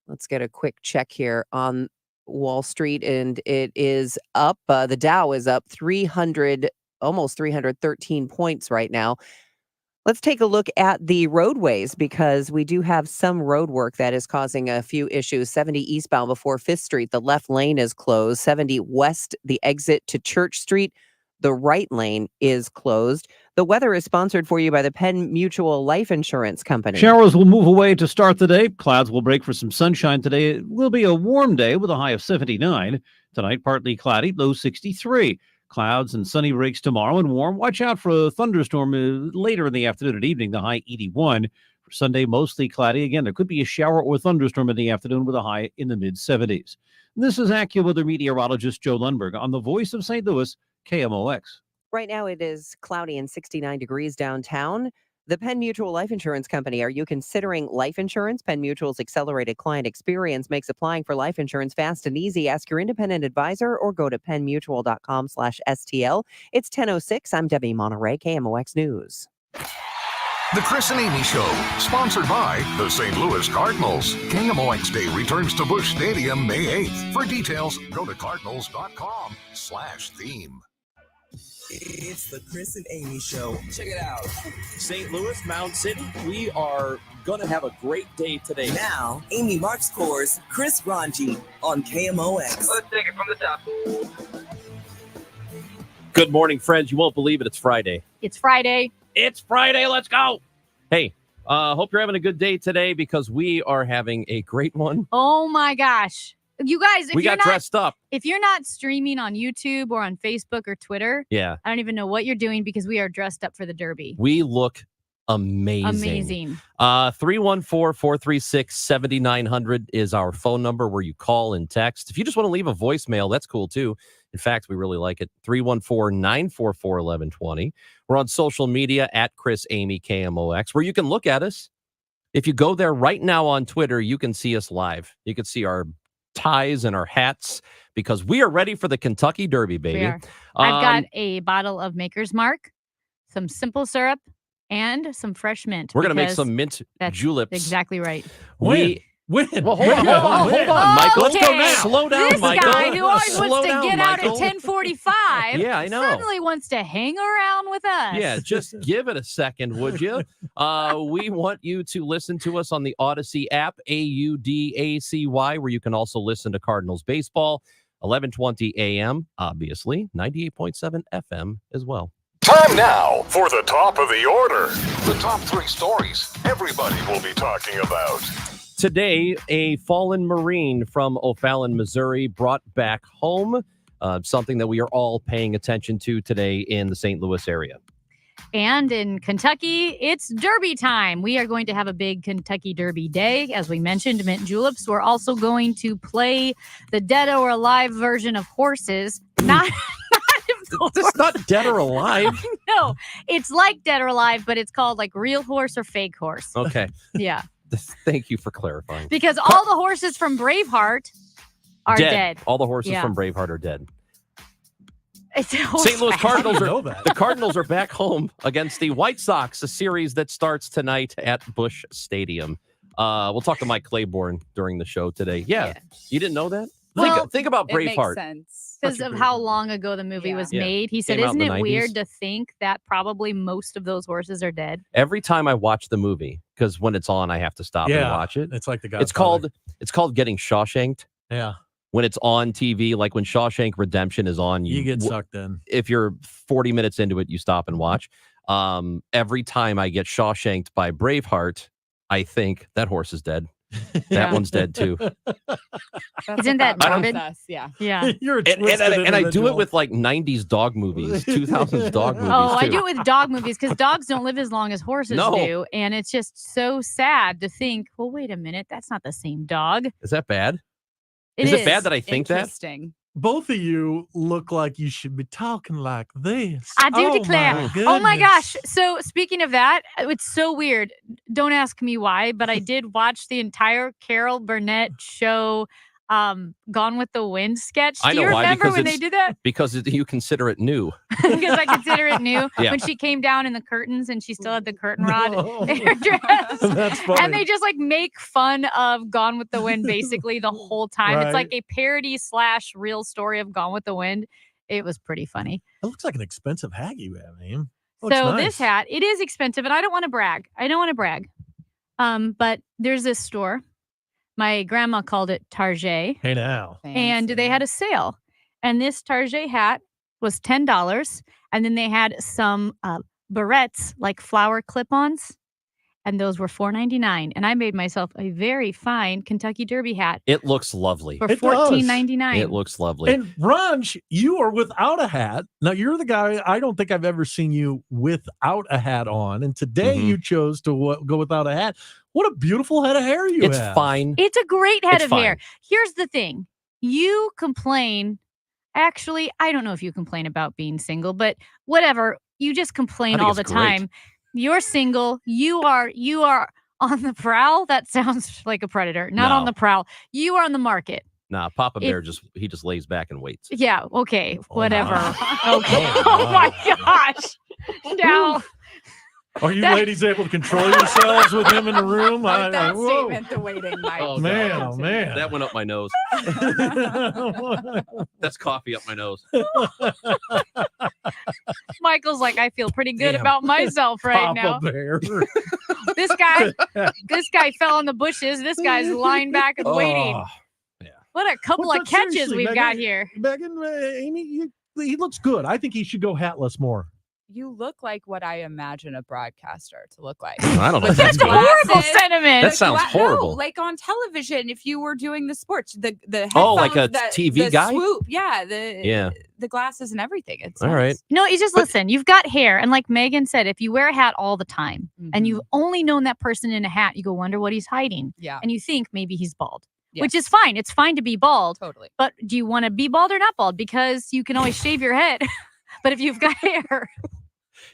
Let's get a quick check here on Wall Street, and it is up. The Dow is up 300, almost 313 points right now. Let's take a look at the roadways because we do have some road work that is causing a few issues. 70 eastbound before 5th Street, the left lane is closed. 70 west, the exit to Church Street, the right lane is closed. The weather is sponsored for you by the Penn Mutual Life Insurance Company. Showers will move away to start the day. Clouds will break for some sunshine today. It will be a warm day with a high of 79. Tonight, partly cloudy, low 63. Clouds and sunny breaks tomorrow and warm. Watch out for a thunderstorm later in the afternoon and evening, the high 81. For Sunday, mostly cloudy. Again, there could be a shower or thunderstorm in the afternoon with a high in the mid-70s. This is AccuWeather meteorologist Joe Lundberg on the Voice of St. Louis, KMOX. Right now it is cloudy and 69 degrees downtown. The Penn Mutual Life Insurance Company. Are you considering life insurance? Penn Mutual's accelerated client experience makes applying for life insurance fast and easy. Ask your independent advisor or go to pennmutual.com/STL. It's 10:06. I'm Debbie Monterey, KMOX News. The Chris and Amy Show, sponsored by the St. Louis Cardinals. KMOX Day returns to Busch Stadium May 8th. For details, go to cardinals.com/theme. It's the Chris and Amy Show. Check it out. St. Louis, Mound City, we are going to have a great day today. Now, Amy Marks scores Chris Ranji on KMOX. Let's take it from the top. Good morning, friends. You won't believe it. It's Friday. It's Friday. It's Friday. Let's go. Hey, hope you're having a good day today because we are having a great one. Oh, my gosh. You guys, we got dressed up. If you're not streaming on YouTube or on Facebook or Twitter, I don't even know what you're doing because we are dressed up for the Derby. We look amazing. 314-436-7900 is our phone number where you call and text. If you just want to leave a voicemail, that's cool too. In fact, we really like it. 314-944-1120. We're on social media at Chris Amy KMOX, where you can look at us. If you go there right now on Twitter, you can see us live. You can see our ties and our hats because we are ready for the Kentucky Derby, baby. We are. I've got a bottle of Maker's Mark, some simple syrup, and some fresh mint. We're going to make some mint juleps. Exactly right. When? Well, hold on, Michael. Let's go now. Slow down, this Michael. This guy who always Slow wants to down, get Michael. out at 10:45 yeah, I know. suddenly wants to hang around with us. Yeah, just give it a second, would you? We want you to listen to us on the Odyssey app, AUDACY, where you can also listen to Cardinals baseball, 11:20 a.m., obviously, 98.7 FM as well. Time now for the top of the order. The top three stories everybody will be talking about. Today, a fallen Marine from O'Fallon, Missouri, brought back home, something that we are all paying attention to today in the St. Louis area. And in Kentucky, it's Derby time. We are going to have a big Kentucky Derby day. As we mentioned, mint juleps. We're also going to play the Dead or Alive version of horses. Not It's not Dead or Alive. No, it's like Dead or Alive, but it's called like real horse or fake horse. Okay. Yeah. Thank you for clarifying. Because all the horses from Braveheart are dead. All the horses from Braveheart are dead. It's St. Louis Cardinals the Cardinals are back home against the White Sox, a series that starts tonight at Busch Stadium. We'll talk to Mike Claiborne during the show today. Yeah. You didn't know that? Well, think about Braveheart. It makes sense. Because of how long ago the movie was made. He said, isn't it weird to think that probably most of those horses are dead? Every time I watch the movie, because when it's on, I have to stop and watch it. It's like the Godfather. It's called Getting Shawshanked. Yeah. When it's on TV, like when Shawshank Redemption is on, you get sucked in. If you're 40 minutes into it, you stop and watch. Every time I get Shawshanked by Braveheart, I think that horse is dead. That one's dead too. Isn't that morbid? Yeah. You're and I do it with like 90s dog movies, 2000s dog movies. Oh, too. I do it with dog movies because dogs don't live as long as horses do. And it's just so sad to think, well, wait a minute, that's not the same dog. Is that bad? Is it bad that I think that? Both of you look like you should be talking like this. I do declare. Oh my gosh. So speaking of that, it's so weird. Don't ask me why, but I did watch the entire Carol Burnett show Gone with the Wind sketch. I Do know you why, remember because when they it's- did that? Because you consider it new. Because I consider it new. Yeah. When she came down in the curtains and she still had the curtain rod No. in her dress. That's funny. And they just like make fun of Gone with the Wind basically the whole time. It's like Right. a parody / real story of Gone with the Wind. It was pretty funny. It looks like an expensive hat you have, man. So Looks this nice. hat, it is expensive, and I don't want to brag. But there's this store. My grandma called it Target, Hey now. and they had a sale. And this Target hat was $10, and then they had some barrettes, like flower clip-ons, and those were $4.99. And I made myself a very fine Kentucky Derby hat It looks lovely. for It does. $14.99. It looks lovely. And Ranj, you are without a hat. Now you're the guy. I don't think I've ever seen you without a hat on. And today Mhm. you chose to go without a hat. What a beautiful head of hair you It's have. fine. It's a great head It's of hair. fine. Here's the thing. You complain. Actually, I don't know if you complain about being single, but whatever. You just complain I think all the it's great. time. You're single. You are on the prowl. That sounds like a predator. Not on No. the prowl. You are on the market. Nah, Papa If- Bear he just lays back and waits. Yeah. Okay. Oh, Whatever. my. Okay. Oh, Oh my my. gosh. Now, Are you That- ladies able to control yourselves with him in the room? With that whoa. statement, the waiting might. Oh, Man, God. oh man. That went up my nose. That's coffee up my nose. Michael's like, I feel pretty good Damn. about myself right Papa now. Bear. This guy fell in the bushes. This guy's lying back and waiting. Oh, What a couple Well, of but catches seriously, we've got Megan- here. Megan, Amy, he looks good. I think he should go hatless more. You look like what I imagine a broadcaster to look like. I don't know. With if That's the good. Horrible glasses, sentiment. That sounds No, horrible. like on television, if you were doing the sports, the Oh, like a headphones, TV the guy? swoop, yeah, the glasses and everything. It's All right. nice. No, you just listen. You've got hair, and like Megan said, if you wear a hat all the time, and you've only known that person in a hat, you go wonder what he's hiding, Yeah, and you think maybe he's bald, which yes, is fine. It's fine to be bald, totally. but do you want to be bald or not bald? Because you can always shave your head. But if you've got hair,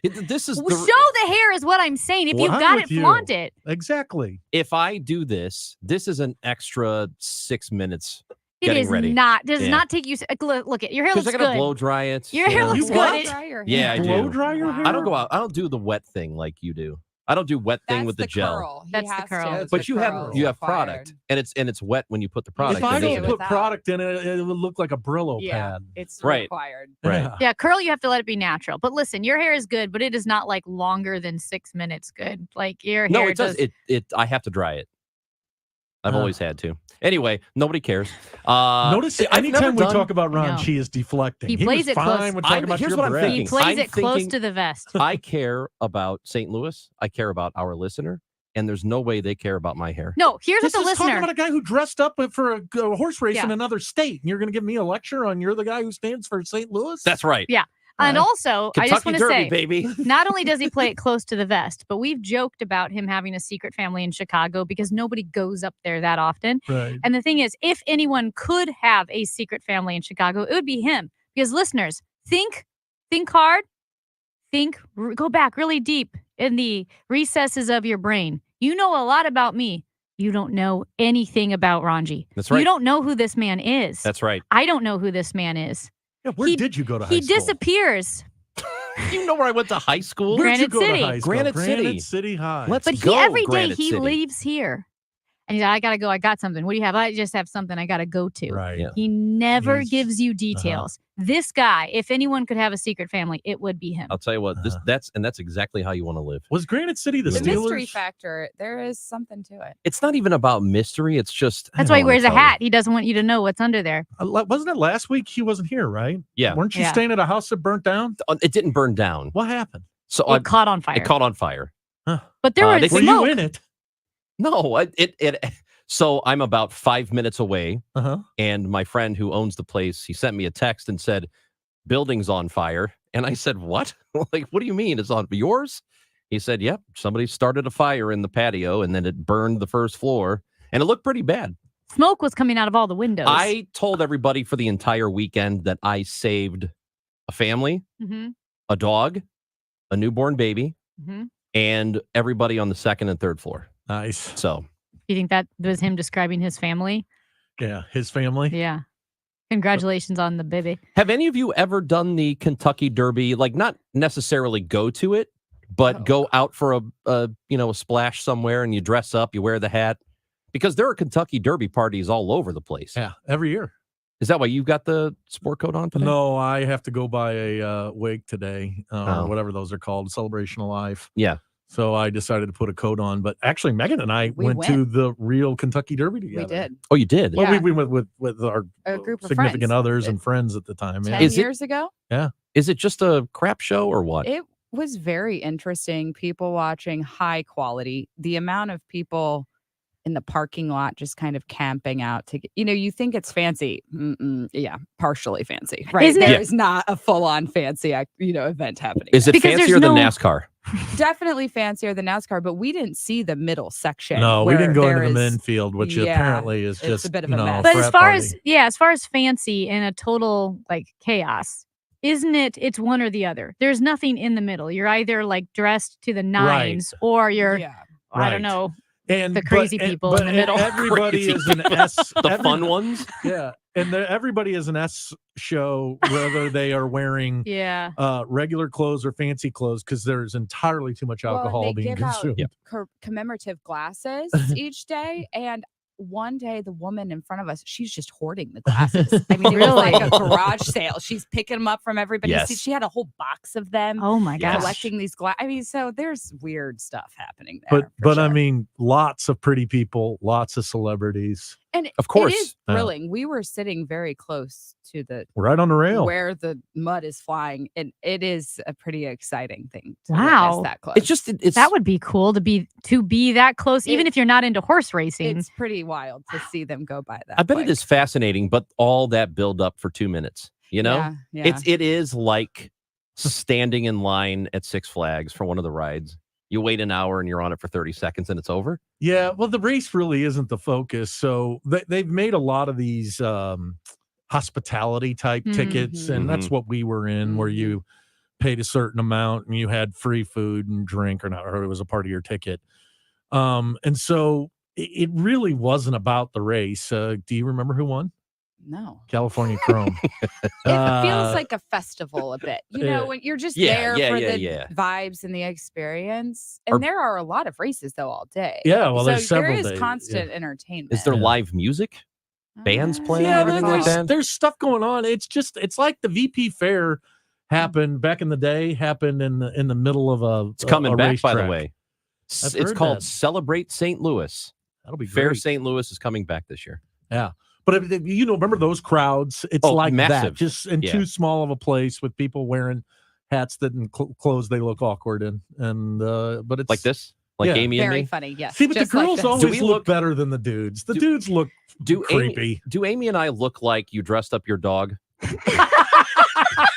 This is show the, the hair is what I'm saying. If Well, you've I'm got with it, you. flaunt it. Exactly. if I do this is an extra 6 minutes It getting is ready. not. Does Yeah. not take you. Look at your hair Because looks I gotta good. blow dry it. Your hair you know. looks You good. what? It- Dry your Yeah, I hair. Blow do. dry your hair? I don't go out. I don't do the wet thing like you do. I don't do wet thing That's with the gel. curl. He That's the has to. curl. It's But the you curl have is product, required. and it's wet when you put the product If I in. don't isn't it? put Without. product in it, it would look like a Brillo Yeah, pad. it's Right. required. Right. Yeah. Yeah, curl, you have to let it be natural. But listen, your hair is good, but it is not like longer than 6 minutes good. Like your No, hair it does. It. I have to dry it. I've Uh. always had to. Anyway, nobody cares. Notice I've anytime never we done- talk about Ron, No. she is deflecting. He was plays it fine close. when talking about here's your what I'm breath. He thinking. plays I'm it close thinking- to the vest. I care about St. Louis. I care about our listener, and there's no way they care about my hair. No, here's This what the is talking listener. about a guy who dressed up for a horse race Yeah. in another state, and you're going to give me a lecture on you're the guy who stands for St. Louis? That's right. Yeah. And also, I just Kentucky want to Derby, say, baby. not only does he play it close to the vest, but we've joked about him having a secret family in Chicago because nobody goes up there that often. right. And the thing is, if anyone could have a secret family in Chicago, it would be him. Because listeners, think hard, go back really deep in the recesses of your brain. You know a lot about me. You don't know anything about Ranji. That's right. You don't know who this man is. That's right. I don't know who this man is. Yeah, where he- did you go to high He school? disappears. You know where I went to high school? Where'd you Granite go to City. high school? Granite City. Granite City High. Let's But go, every day Granite he City. leaves here. And he's like, I gotta go. I got something. What do you have? I just have something I gotta go to. Right. Yeah. He never He's- gives you details. This guy, if anyone could have a secret family, it would be him. I'll tell you what. That's exactly how you want to live. Was Granite City the The Steelers? mystery factor, there is something to it. It's not even about mystery. It's just That's I why he don't wanna wears a tell you. hat. He doesn't want you to know what's under there. Wasn't it last week he wasn't here, right? Yeah. Weren't you Yeah. staying at a house that burnt down? It didn't burn down. What happened? So It caught on fire. it caught on fire. but there they was Were think- smoke. you in it? No, it. So I'm about 5 minutes away, Uh-huh. and my friend who owns the place, he sent me a text and said, "Building's on fire." And I said, "What? Like, what do you mean? It's on yours?" He said, "Yep, somebody started a fire in the patio, and then it burned the first floor, and it looked pretty bad." Smoke was coming out of all the windows. I told everybody for the entire weekend that I saved a family, hmm a dog, a newborn baby, hmm and everybody on the second and third floor. Nice. So You think that was him describing his family? Yeah, his family. Yeah. Congratulations on the baby. Have any of you ever done the Kentucky Derby? Like, not necessarily go to it, but go out for a splash somewhere, and you dress up, you wear the hat, because there are Kentucky Derby parties all over the place. Yeah, every year. Is that why you've got the sport coat on today? No, I have to go buy a wig today, Oh. or whatever those are called, Celebration of Life. Yeah. So I decided to put a coat on. But actually, Megan and I We went to went. the real Kentucky Derby together. We did. Oh, you did? Well, Yeah. we went with our A group of significant friends. others and friends at the time. Yeah. 10 Is it- years ago. Is it just a crap show or what? It was very interesting. People watching, high quality. The amount of people in the parking lot just kind of camping out to get, you think it's fancy. Yeah, partially fancy. Right. Isn't it- There's not a full on fancy, event happening. Is it Because there's fancier than no- NASCAR? Definitely fancier than NASCAR, but we didn't see the middle section. No, we where didn't go there into the is- men's field, which Yeah, apparently is it's just a bit of you a know, mess. But frat as far party. as far as fancy and a total like chaos, isn't it? It's one or the other. There's nothing in the middle. You're either like dressed to the nines or you're Yeah. I don't Right. know. and the crazy people in the middle. Everybody Crazy is an S. The fun ones? Yeah, and everybody is an S show, whether they are wearing Yeah. regular clothes or fancy clothes, because there's entirely too much Well, alcohol they being give out consumed. commemorative glasses each day, and one day the woman in front of us, she's just hoarding the glasses. I mean, it was Really? like a garage sale. She's picking them up from everybody. Yes. She had a whole box of them. Oh my Yes. gosh. Collecting these glass. I mean, so there's weird stuff happening there. But for I sure. mean, lots of pretty people, lots of celebrities, and Of course. it is Yeah. thrilling. We were sitting very close to the right on the rail. where the mud is flying, and it is a pretty exciting thing to Wow. witness that close. It's just it's That would be cool to be that close, even It- if you're not into horse racing. it's pretty wild to see them go by that. I bet quick. it is fascinating, but all that build up for 2 minutes, Yeah. it is like standing in line at Six Flags for one of the rides. You wait an hour and you're on it for 30 seconds and it's over. Yeah, well, the race really isn't the focus. So they've made a lot of these hospitality type tickets, and that's what we were in, where you paid a certain amount and you had free food and drink, or it was a part of your ticket. And so it really wasn't about the race. Do you remember who won? No. California Chrome. It feels like a festival a bit. You know, when you're just there for the vibes and the experience. And there are a lot of races though all day. Yeah, well, there's so several there is days, yeah. constant entertainment. Is there Yeah. live music? Bands playing? Yeah, everything like that? there's stuff going on. It's like the VP Fair happened back in the day, happened in the middle of a It's coming a back, by the racetrack. way. I've It's heard called that. Celebrate St. Louis. That'll be Fair great. St. Louis is coming back this year. Yeah. But remember those crowds? It's Oh, like that, massive. just in Yeah. too small of a place with people wearing hats that and clothes they look awkward in, and but it's Like this? Like Yeah. Amy and very me? funny. Yes. See, but the just like girls this. always we look look- better than the dudes. The Do- dudes look Do creepy. Amy and I look like you dressed up your dog?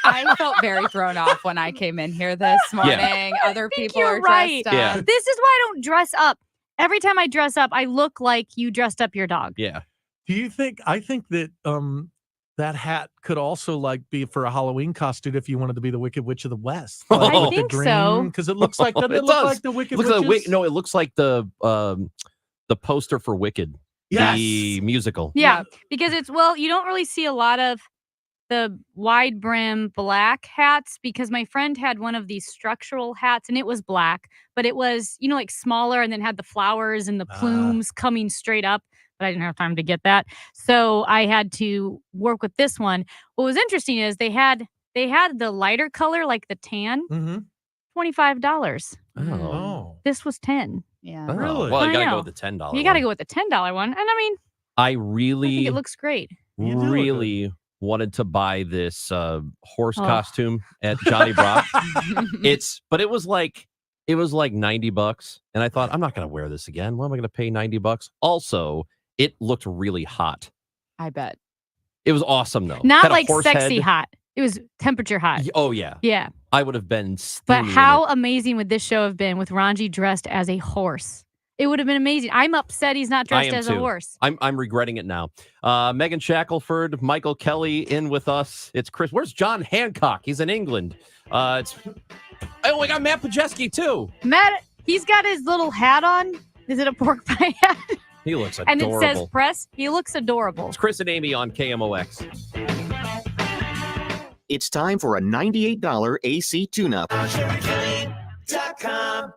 I felt very thrown off when I came in here this morning. Other think people you're are right. dressed up. Yeah. This is why I don't dress up. Every time I dress up, I look like you dressed up your dog. Yeah. Do you think? I think that that hat could also like be for a Halloween costume if you wanted to be the Wicked Witch of the West. I Like, with the think so. because it looks like It it looks does. like the Wicked Looks like Witches. no, it looks like the poster for Wicked, Yes. the musical. Yeah, Yep. because you don't really see a lot of the wide brim black hats, because my friend had one of these structural hats and it was black, but it was, like smaller and then had the flowers and the plumes coming straight up, but I didn't have time to get that. So I had to work with this one. What was interesting is they had the lighter color, like the tan, Mm-hmm. $25. Oh. This was 10. Yeah. Oh, Really? Well, you I got to go know. with the $10. You got to go with the $10 one. And I mean, I I think really, it looks great. You do look really wanted to buy this horse Oh. costume at Johnny Brock. But it was like $90, and I thought, I'm not going to wear this again. Why am I going to pay $90? Also, it looked really hot. I bet. It was awesome though. Not Had a like horse sexy head. hot. It was temperature hot. Oh yeah, Yeah. I would have been. But steamy in how it. amazing would this show have been with Ranji dressed as a horse? It would have been amazing. I'm upset he's not dressed am as a too. horse. I'm regretting it now. Megan Shackelford, Michael Kelly in with us. It's Chris. Where's John Hancock? He's in England. We got Matt Pajeski too. Matt, he's got his little hat on. Is it a pork pie hat? He looks And it adorable. says press. He looks adorable. It's Chris and Amy on KMOX. It's time for a $98 AC tune-up.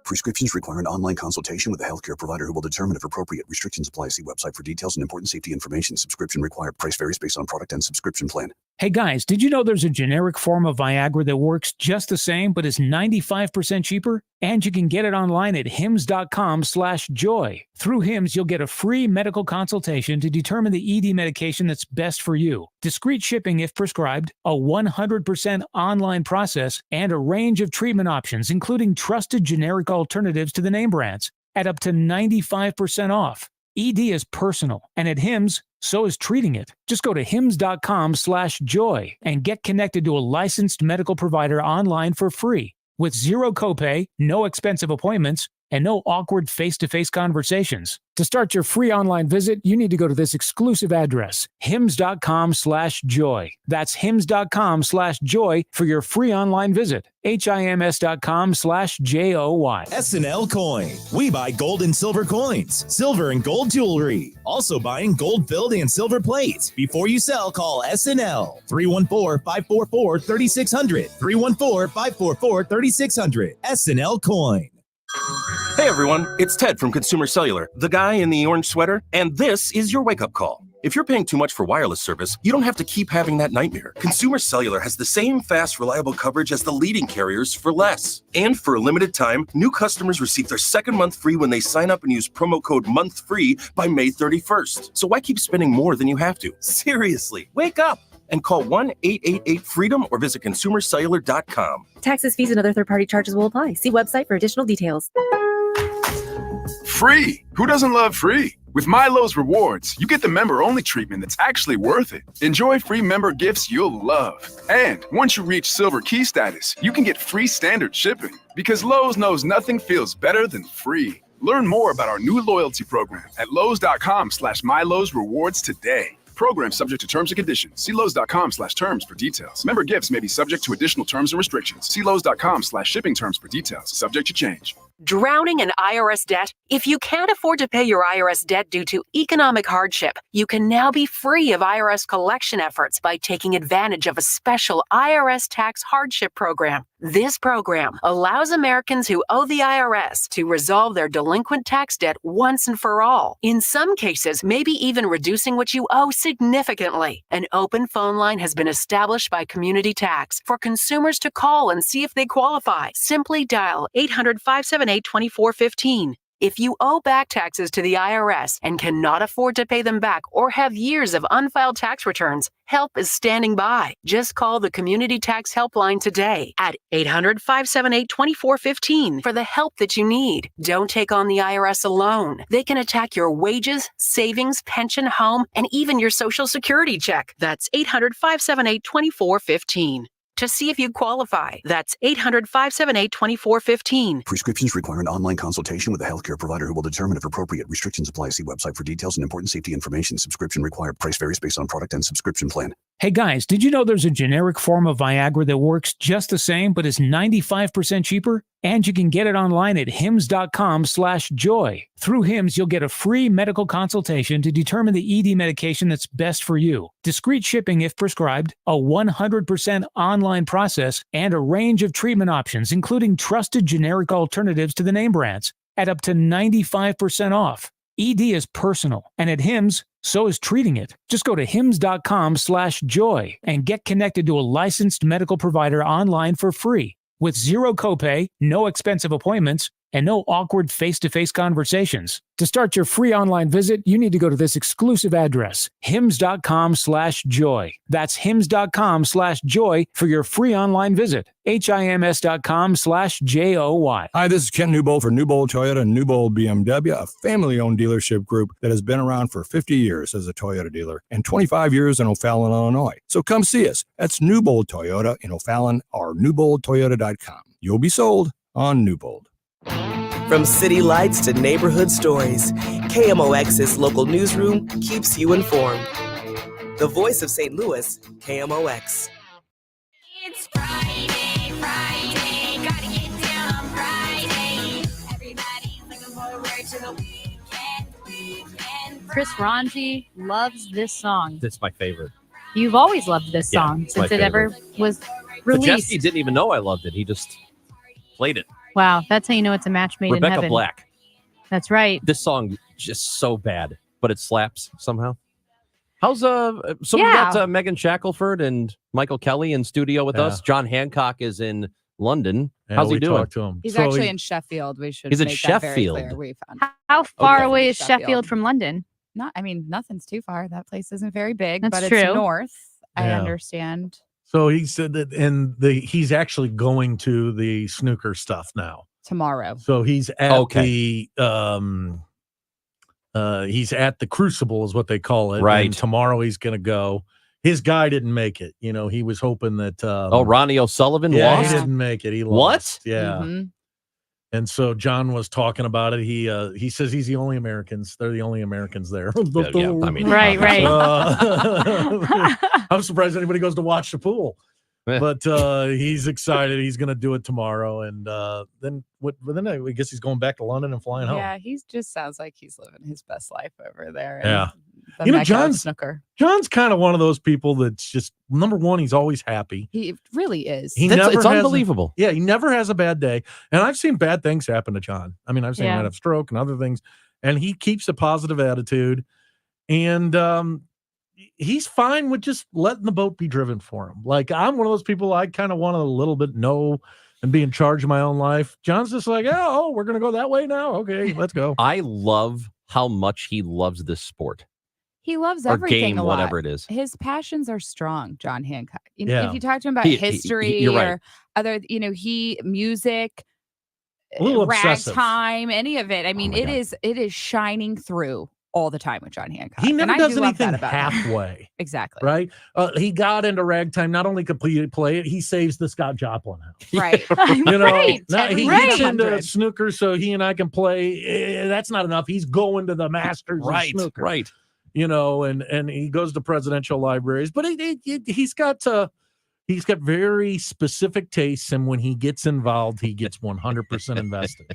Prescriptions require an online consultation with a healthcare provider who will determine if appropriate. Restrictions apply. See website for details and important safety information. Subscription required. Price varies based on product and subscription plan. Hey guys, did you know there's a generic form of Viagra that works just the same but is 95% cheaper? And you can get it online at hims.com/joy. Through Hims, you'll get a free medical consultation to determine the ED medication that's best for you. Discreet shipping if prescribed, a 100% online process, and a range of treatment options, including trusted generic alternatives to the name brands, at up to 95% off. ED is personal, and at Hims, so is treating it. Just go to hims.com/joy and get connected to a licensed medical provider online for free with zero copay, no expensive appointments, and no awkward face-to-face conversations. To start your free online visit, you need to go to this exclusive address, hims.com/joy. That's hims.com/joy for your free online visit. HIMS.com/JOY. SNL Coin. We buy gold and silver coins, silver and gold jewelry. Also buying gold-filled and silver plates. Before you sell, call SNL. 314-544-3600. 314-544-3600. SNL Coin. Hey everyone, it's Ted from Consumer Cellular, the guy in the orange sweater, and this is your wake-up call. If you're paying too much for wireless service, you don't have to keep having that nightmare. Consumer Cellular has the same fast, reliable coverage as the leading carriers for less. And for a limited time, new customers receive their second month free when they sign up and use promo code MONTHFREE by May 31st. So why keep spending more than you have to? Seriously, wake up! And call 1-888-FREEDOM or visit consumercellular.com. Taxes, fees, and other third-party charges will apply. See website for additional details. Free! Who doesn't love free? With Milo's Rewards, you get the member-only treatment that's actually worth it. Enjoy free member gifts you'll love. And once you reach Silver Key status, you can get free standard shipping. Because Lowe's knows nothing feels better than free. Learn more about our new loyalty program at lowes.com/Milo's Rewards today. Program subject to terms and conditions. See Lowe's.com/terms for details. Member gifts may be subject to additional terms and restrictions. See Lowe's.com/shipping terms for details. Subject to change. Drowning in IRS debt? If you can't afford to pay your IRS debt due to economic hardship, you can now be free of IRS collection efforts by taking advantage of a special IRS tax hardship program. This program allows Americans who owe the IRS to resolve their delinquent tax debt once and for all. In some cases, maybe even reducing what you owe significantly. An open phone line has been established by Community Tax for consumers to call and see if they qualify. Simply dial 800-578-2415. If you owe back taxes to the IRS and cannot afford to pay them back or have years of unfiled tax returns, help is standing by. Just call the Community Tax Helpline today at 800-578-2415 for the help that you need. Don't take on the IRS alone. They can attack your wages, savings, pension, home, and even your Social Security check. That's 800-578-2415. To see if you qualify. That's 800-578-2415. Prescriptions require an online consultation with a healthcare provider who will determine if appropriate. Restrictions apply. See website for details and important safety information. Subscription required. Price varies based on product and subscription plan. Hey guys, did you know there's a generic form of Viagra that works just the same but is 95% cheaper? And you can get it online at hims.com/joy. Through Hims, you'll get a free medical consultation to determine the ED medication that's best for you. Discreet shipping if prescribed, a 100% online process, and a range of treatment options, including trusted generic alternatives to the name brands, at up to 95% off. ED is personal, and at Hims, so is treating it. Just go to hims.com/joy and get connected to a licensed medical provider online for free with zero copay, no expensive appointments, and no awkward face-to-face conversations. To start your free online visit, you need to go to this exclusive address, hims.com/joy. That's hims.com/joy for your free online visit. HIMS.com/JOY. Hi, this is Ken Newbold for Newbold Toyota and Newbold BMW, a family-owned dealership group that has been around for 50 years as a Toyota dealer and 25 years in O'Fallon, Illinois. So come see us. That's Newbold Toyota in O'Fallon or newboldtoyota.com. You'll be sold on Newbold. From city lights to neighborhood stories, KMOX's local newsroom keeps you informed. The voice of St. Louis, KMOX. It's Friday, gotta get down on Friday. Everybody's looking forward to the weekend. Chris Ranji loves this song. That's my favorite. You've always loved this Yeah, song it's my since it ever was released. Majeski didn't even know I loved it. He just played it. Wow, that's how you know it's a match made in Rebecca heaven. Black. That's right. This song just so bad, but it slaps somehow. How's so we Yeah. got Megan Shackelford and Michael Kelly in studio with us. John Hancock is in London. Yeah, How's he we doing? talked to him. He's So actually he- in Sheffield. We should He's in make that very Sheffield. clear. We found How far Okay. away is Sheffield from London? I mean, nothing's too far. That place isn't very big, That's but it's true. north. I Yeah. understand. So he said that, and he's actually going to the snooker stuff now. Tomorrow. So he's at Okay. he's at the Crucible is what they call it. Right. And tomorrow he's going to go. His guy didn't make it. You know, he was hoping that. Ronnie O'Sullivan yeah, lost? he didn't make it. He What? lost. Yeah. Mhm. And so John was talking about it. He says he's the only Americans. They're the only Americans there. Yeah, I mean, Right, right. I'm surprised anybody goes to watch the pool. Yeah. But he's excited. He's going to do it tomorrow, and then I guess he's going back to London and flying home. Yeah, he just sounds like he's living his best life over there. Yeah. The You know, Mecca of John's snooker. kind of one of those people that's just number one. He's always happy. He really is. He It's never has unbelievable. Yeah, he never has a bad day. And I've seen bad things happen to John. I mean, I've seen him have a stroke and other things, and he keeps a positive attitude. And he's fine with just letting the boat be driven for him. Like, I'm one of those people I kind of want to a little bit know and be in charge of my own life. John's just like, oh, we're going to go that way now. Okay, let's go. I love how much he loves this sport. He loves Or everything game, a lot. whatever it is. His passions are strong, John Hancock. You know, Yeah. if you talk to him about He- history you're right. or other, music, A little obsessive. ragtime, any of it. I mean, my God. it is shining through all the time with John Hancock. He never and I does do love that anything about him. halfway. Exactly. Right? He got into ragtime, not only completely play it, he saves the Scott Joplin house. Right. You know, Right. now he Right. gets into 100. snooker so he and I can play. That's not enough. He's going to the Masters of Right, snooker. right. You know, and he goes to presidential libraries, but he's got very specific tastes, and when he gets involved, he gets 100% invested.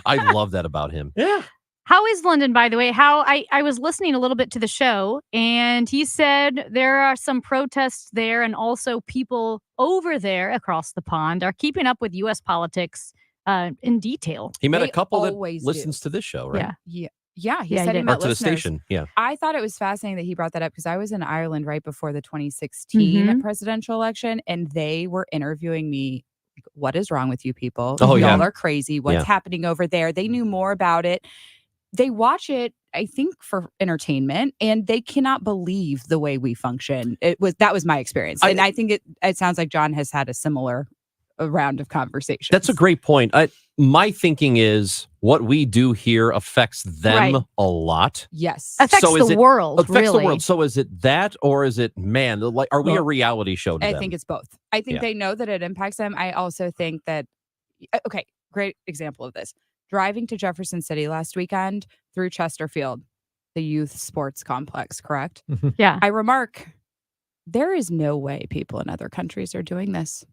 I love that about him. Yeah. How is London, by the way? I was listening a little bit to the show, and he said there are some protests there, and also people over there across the pond are keeping up with U.S. politics in detail. He met a They couple that always do. listens to this show, right? Yeah. Yeah, he Yeah, he said he did. met Or to the listeners. station. Yeah. I thought it was fascinating that he brought that up because I was in Ireland right before the 2016 Mhm. presidential election, and they were interviewing me. What is wrong with you people? Oh, Y'all yeah. are crazy. What's Yeah. happening over there? They knew more about it. They watch it, I think, for entertainment, and they cannot believe the way we function. That was my experience, and I think it sounds like John has had a similar round of conversations. That's a great point. My thinking is what we do here affects them Right. a lot. Yes. Affects So is the it- world, Affects really. the world. So is it that, or is it, man, like, are we a Well, reality show to I them? think it's both. I think Yeah. they know that it impacts them. I also think that, okay, great example of this. Driving to Jefferson City last weekend through Chesterfield, the youth sports complex, correct? Yeah. I remark, there is no way people in other countries are doing this.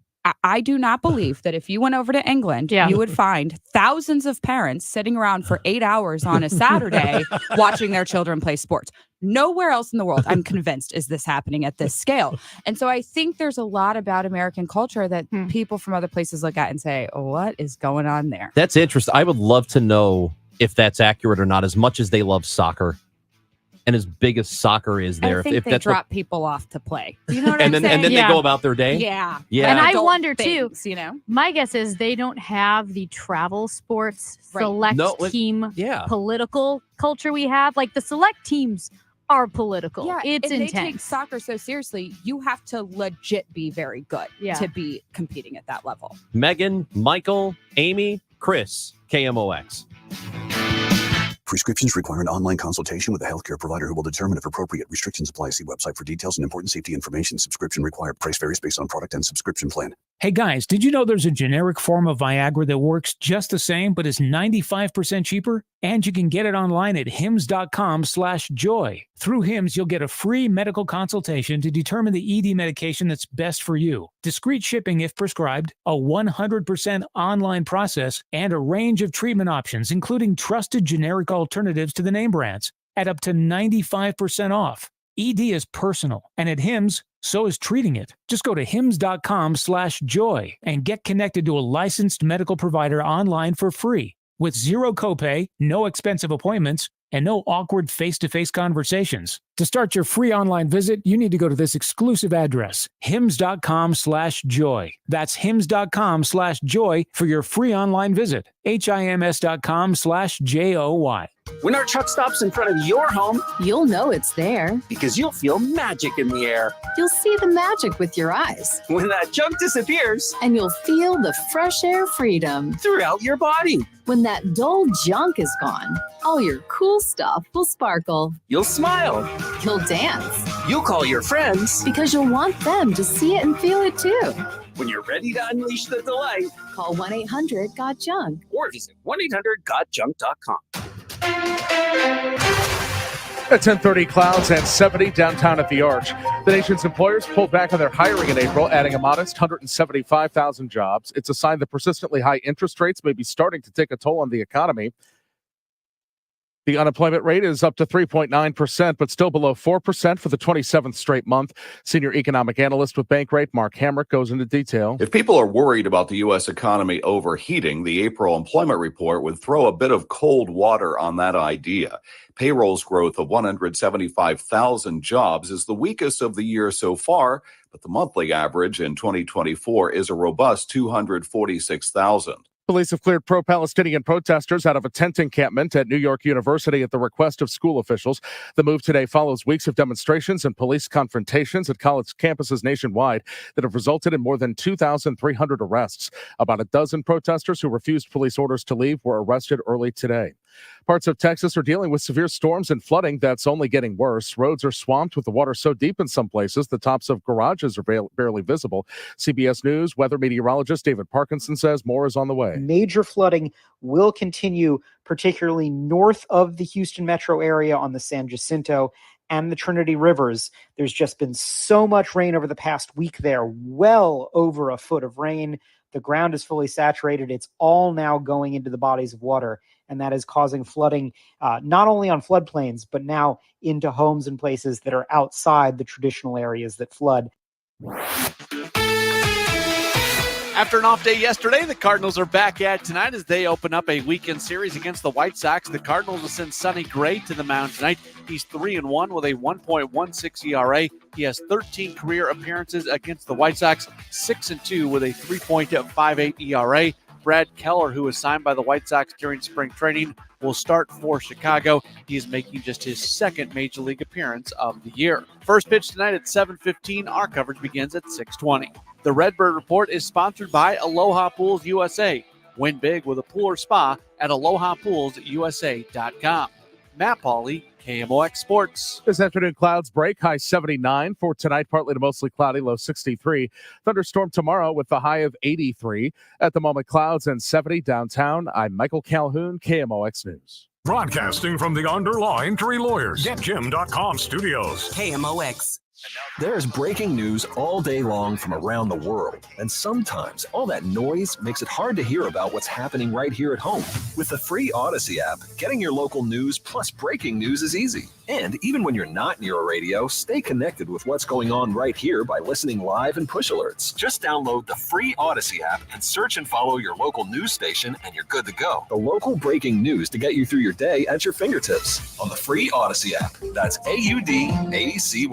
I do not believe that if you went over to England, Yeah. you would find thousands of parents sitting around for 8 hours on a Saturday watching their children play sports. Nowhere else in the world, I'm convinced, is this happening at this scale. And so I think there's a lot about American culture that people from other places look at and say, what is going on there? That's interesting. I would love to know if that's accurate or not, as much as they love soccer and as big as soccer is there. I think if they that's drop people off to play. You know what and I'm then saying? and then Yeah. they go about their day. Yeah. Yeah. And I Adult wonder, too, things, you know? my guess is they don't have the travel sports Right. select No, team Yeah. political culture we have. Like the select teams are political. Yeah, It's and they take intense. soccer so seriously, you have to legit be very good Yeah. to be competing at that level. Megan, Michael, Amy, Chris, KMOX. Prescriptions require an online consultation with a healthcare provider who will determine if appropriate. Restrictions apply. See website for details and important safety information. Subscription required. Price varies based on product and subscription plan. Hey guys, did you know there's a generic form of Viagra that works just the same but is 95% cheaper? And you can get it online at hims.com/joy. Through Hims, you'll get a free medical consultation to determine the ED medication that's best for you. Discreet shipping if prescribed, a 100% online process, and a range of treatment options, including trusted generic alternatives to the name brands. at up to 95% off. ED is personal, and at Hims, so is treating it. Just go to hims.com/joy and get connected to a licensed medical provider online for free with zero copay, no expensive appointments, and no awkward face-to-face conversations. To start your free online visit, you need to go to this exclusive address, hims.com/joy. That's hims.com/joy for your free online visit. HIMS.com/JOY. When our truck stops in front of your home, you'll know it's there because you'll feel magic in the air. You'll see the magic with your eyes. When that junk disappears, and you'll feel the fresh air freedom throughout your body. When that dull junk is gone, all your cool stuff will sparkle. You'll smile. You'll dance. You'll call your friends because you'll want them to see it and feel it too. When you're ready to unleash the delight, call 1-800-GOT-JUNK or visit 1-800-GOT-JUNK.com. At 10:30, clouds and 70 downtown at the Arch. The nation's employers pulled back on their hiring in April, adding a modest 175,000 jobs. It's a sign that persistently high interest rates may be starting to take a toll on the economy. The unemployment rate is up to 3.9%, but still below 4% for the 27th straight month. Senior economic analyst with Bankrate, Mark Hamrick, goes into detail. If people are worried about the U.S. economy overheating, the April employment report would throw a bit of cold water on that idea. Payrolls growth of 175,000 jobs is the weakest of the year so far, but the monthly average in 2024 is a robust 246,000. Police have cleared pro-Palestinian protesters out of a tent encampment at New York University at the request of school officials. The move today follows weeks of demonstrations and police confrontations at college campuses nationwide that have resulted in more than 2,300 arrests. About a dozen protesters who refused police orders to leave were arrested early today. Parts of Texas are dealing with severe storms and flooding that's only getting worse. Roads are swamped with the water so deep in some places the tops of garages are barely visible. CBS News weather meteorologist David Parkinson says more is on the way. Major flooding will continue, particularly north of the Houston metro area on the San Jacinto and the Trinity Rivers. There's just been so much rain over the past week there, well over a foot of rain. The ground is fully saturated. It's all now going into the bodies of water, and that is causing flooding not only on floodplains, but now into homes and places that are outside the traditional areas that flood. After an off day yesterday, the Cardinals are back at tonight as they open up a weekend series against the White Sox. The Cardinals will send Sonny Gray to the mound tonight. He's 3-1 with a 1.16 ERA. He has 13 career appearances against the White Sox, 6-2 with a 3.58 ERA. Brad Keller, who was signed by the White Sox during spring training, will start for Chicago. He is making just his second Major League appearance of the year. First pitch tonight at 7:15. Our coverage begins at 6:20. The Redbird Report is sponsored by Aloha Pools USA. Win big with a pool or spa at AlohaPoolsUSA.com. Matt Pauley, KMOX Sports. This afternoon, clouds break, high 79. For tonight, partly to mostly cloudy, low 63. Thunderstorm tomorrow with the high of 83. At the moment, clouds and 70 downtown. I'm Michael Calhoun, KMOX News. Broadcasting from the Underline Three Lawyers, GetJim.com studios. KMOX. There's breaking news all day long from around the world, and sometimes all that noise makes it hard to hear about what's happening right here at home. With the free Odyssey app, getting your local news plus breaking news is easy. And even when you're not near a radio, stay connected with what's going on right here by listening live and push alerts. Just download the free Odyssey app and search and follow your local news station, and you're good to go. The local breaking news to get you through your day at your fingertips on the free Odyssey app. That's AUDACY.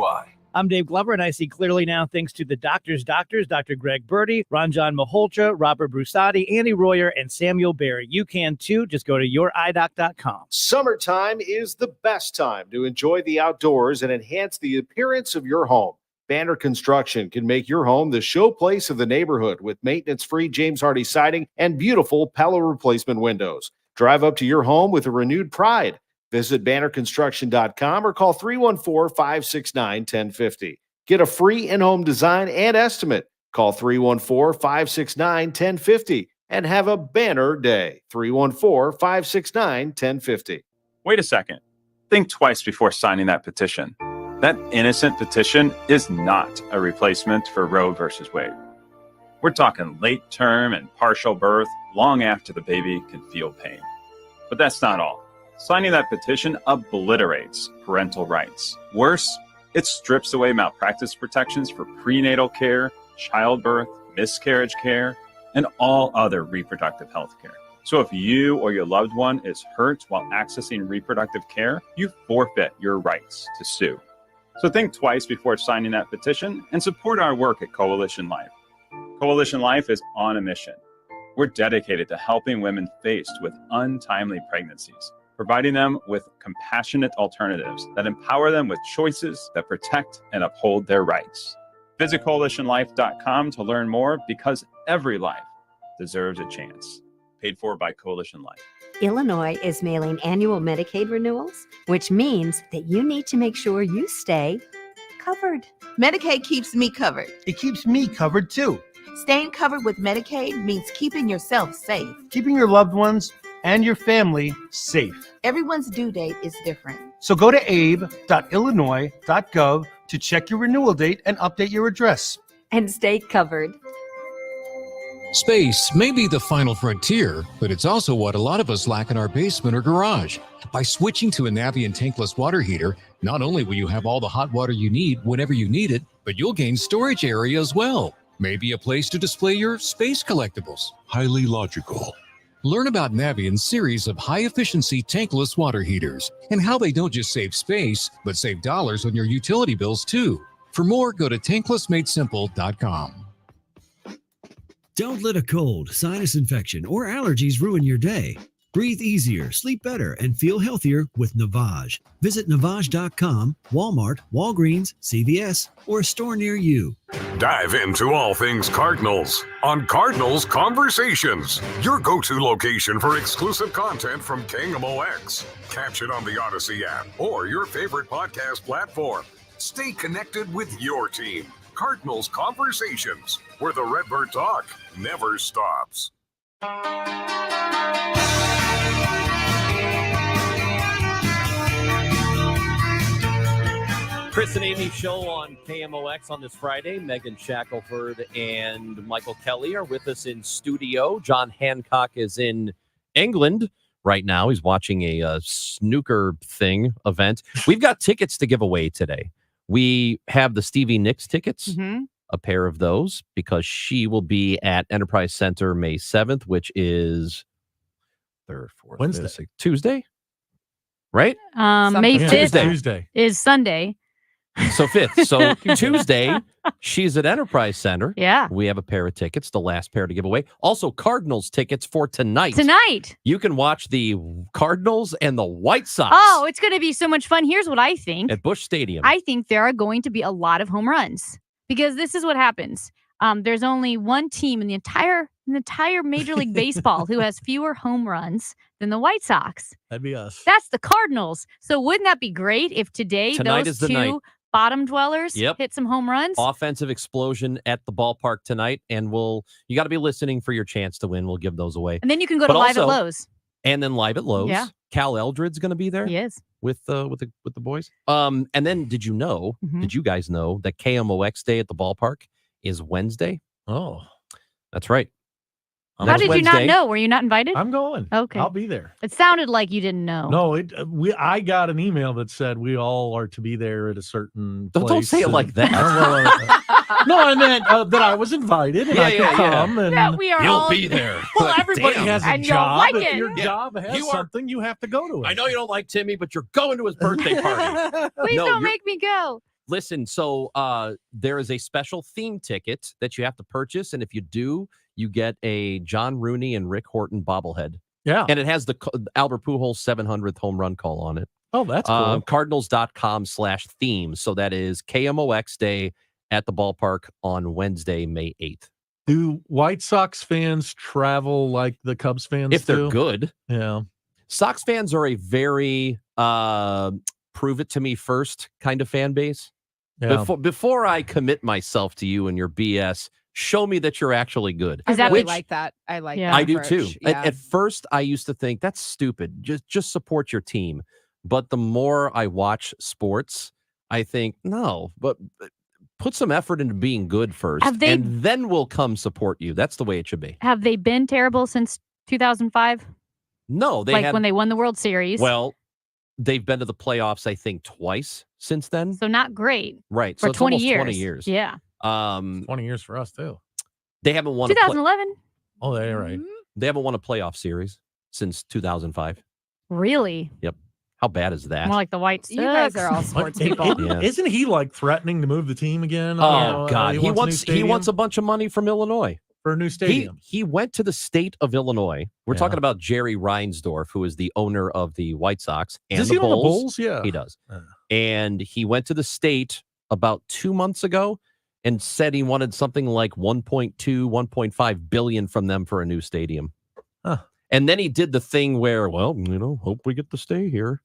I'm Dave Glover, and I see clearly now thanks to the doctors, Dr. Greg Birdie, Ranjan Malhotra, Robert Brusati, Andy Royer, and Samuel Barry. You can too. Just go to youridoc.com. Summertime is the best time to enjoy the outdoors and enhance the appearance of your home. Banner Construction can make your home the showplace of the neighborhood with maintenance-free James Hardy siding and beautiful Pella replacement windows. Drive up to your home with a renewed pride. Visit bannerconstruction.com or call 314-569-1050. Get a free in-home design and estimate. Call 314-569-1050 and have a banner day. 314-569-1050. Wait a second. Think twice before signing that petition. That innocent petition is not a replacement for Roe versus Wade. We're talking late term and partial birth long after the baby can feel pain. But that's not all. Signing that petition obliterates parental rights. Worse, it strips away malpractice protections for prenatal care, childbirth, miscarriage care, and all other reproductive health care. So if you or your loved one is hurt while accessing reproductive care, you forfeit your rights to sue. So think twice before signing that petition and support our work at Coalition Life. Coalition Life is on a mission. We're dedicated to helping women faced with untimely pregnancies, providing them with compassionate alternatives that empower them with choices that protect and uphold their rights. Visit coalitionlife.com to learn more, because every life deserves a chance. Paid for by Coalition Life. Illinois is mailing annual Medicaid renewals, which means that you need to make sure you stay covered. Medicaid keeps me covered. It keeps me covered too. Staying covered with Medicaid means keeping yourself safe. Keeping your loved ones and your family safe. Everyone's due date is different. So go to abe.illinois.gov to check your renewal date and update your address. And stay covered. Space may be the final frontier, but it's also what a lot of us lack in our basement or garage. By switching to a Navien tankless water heater, not only will you have all the hot water you need whenever you need it, but you'll gain storage area as well. Maybe a place to display your space collectibles. Highly logical. Learn about Navien's series of high-efficiency tankless water heaters and how they don't just save space, but save dollars on your utility bills too. For more, go to tanklessmadesimple.com. Don't let a cold, sinus infection, or allergies ruin your day. Breathe easier, sleep better, and feel healthier with Navage. Visit Navage.com, Walmart, Walgreens, CVS, or a store near you. Dive into all things Cardinals on Cardinals Conversations, your go-to location for exclusive content from KMOX. Catch it on the Odyssey app or your favorite podcast platform. Stay connected with your team. Cardinals Conversations, where the Redbird talk never stops. Chris and Amy show on KMOX on this Friday. Megan Shackelford and Michael Kelly are with us in studio. John Hancock is in England right now. He's watching a snooker event. We've got tickets to give away today. We have the Stevie Nicks tickets, a pair of those, because she will be at Enterprise Center May 7th, which is Wednesday. Tuesday, right? May 5th Tuesday. is Sunday. So 5th. So Tuesday, she's at Enterprise Center. Yeah. We have a pair of tickets, the last pair to give away. Also, Cardinals tickets for tonight. Tonight. You can watch the Cardinals and the White Sox. Oh, it's going to be so much fun. Here's what I think. At Busch Stadium. I think there are going to be a lot of home runs, because this is what happens. There's only one team in the entire Major League Baseball who has fewer home runs than the White Sox. That'd be us. That's the Cardinals. So wouldn't that be great if today Tonight those is the two night. bottom dwellers hit some home runs? Offensive explosion at the ballpark tonight, and you got to be listening for your chance to win. We'll give those away. And then you can go to Live at Lowe's. And then Live at Lowe's. Yeah. Cal Eldred's going to be there. He is. With the boys. And then did you guys know that KMOX Day at the ballpark is Wednesday? Oh, that's right. How did you not know? Were you not invited? I'm going. Okay. I'll be there. It sounded like you didn't know. No, I got an email that said we all are to be there at a certain place. Don't say it like that. No, I meant that I was invited and I could come. And that we are you'll all be there. Well, everybody has a And you'll job. like If it. your job has something, you have to go to it. I know you don't like Timmy, but you're going to his birthday party. Please No, don't you're- make me go. Listen, so there is a special theme ticket that you have to purchase, and if you do, you get a John Rooney and Rick Horton bobblehead. Yeah. And it has the Albert Pujols 700th home run call on it. Oh, that's cool. Cardinals.com/theme. So that is KMOX Day at the ballpark on Wednesday, May 8th. Do White Sox fans travel like the Cubs fans If they're do? good. Yeah. Sox fans are a very prove it to me first kind of fan base. Yeah. Before I commit myself to you and your BS, show me that you're actually good. I really Which like that. I like Yeah. that. I do approach. too. Yeah. At first, I used to think that's stupid. Just support your team. But the more I watch sports, I think no. But put some effort into being good first, and then we'll come support you. That's the way it should be. Have they been terrible since 2005? No, they like had when they won the World Series. well, they've been to the playoffs, I think, twice since then. So not great. Right. For So it's 20 almost years. 20 years. Yeah. 20 years for us too. They haven't won 2011. Oh, they're right. They haven't won a playoff series since 2005. Really? Yep. How bad is that? More like the White Sox. You guys are all sports people. Yeah. Isn't he like threatening to move the team again? Oh God, he he wants a new wants stadium a bunch of money from Illinois for a new stadium. He went to the state of Illinois. We're talking about Jerry Reinsdorf, who is the owner of the White Sox and Does the he own the Bulls. Bulls? Yeah. He does. And he went to the state about 2 months ago and said he wanted something like 1.2, 1.5 billion from them for a new stadium. Huh. And then he did the thing where, well, hope we get to stay here.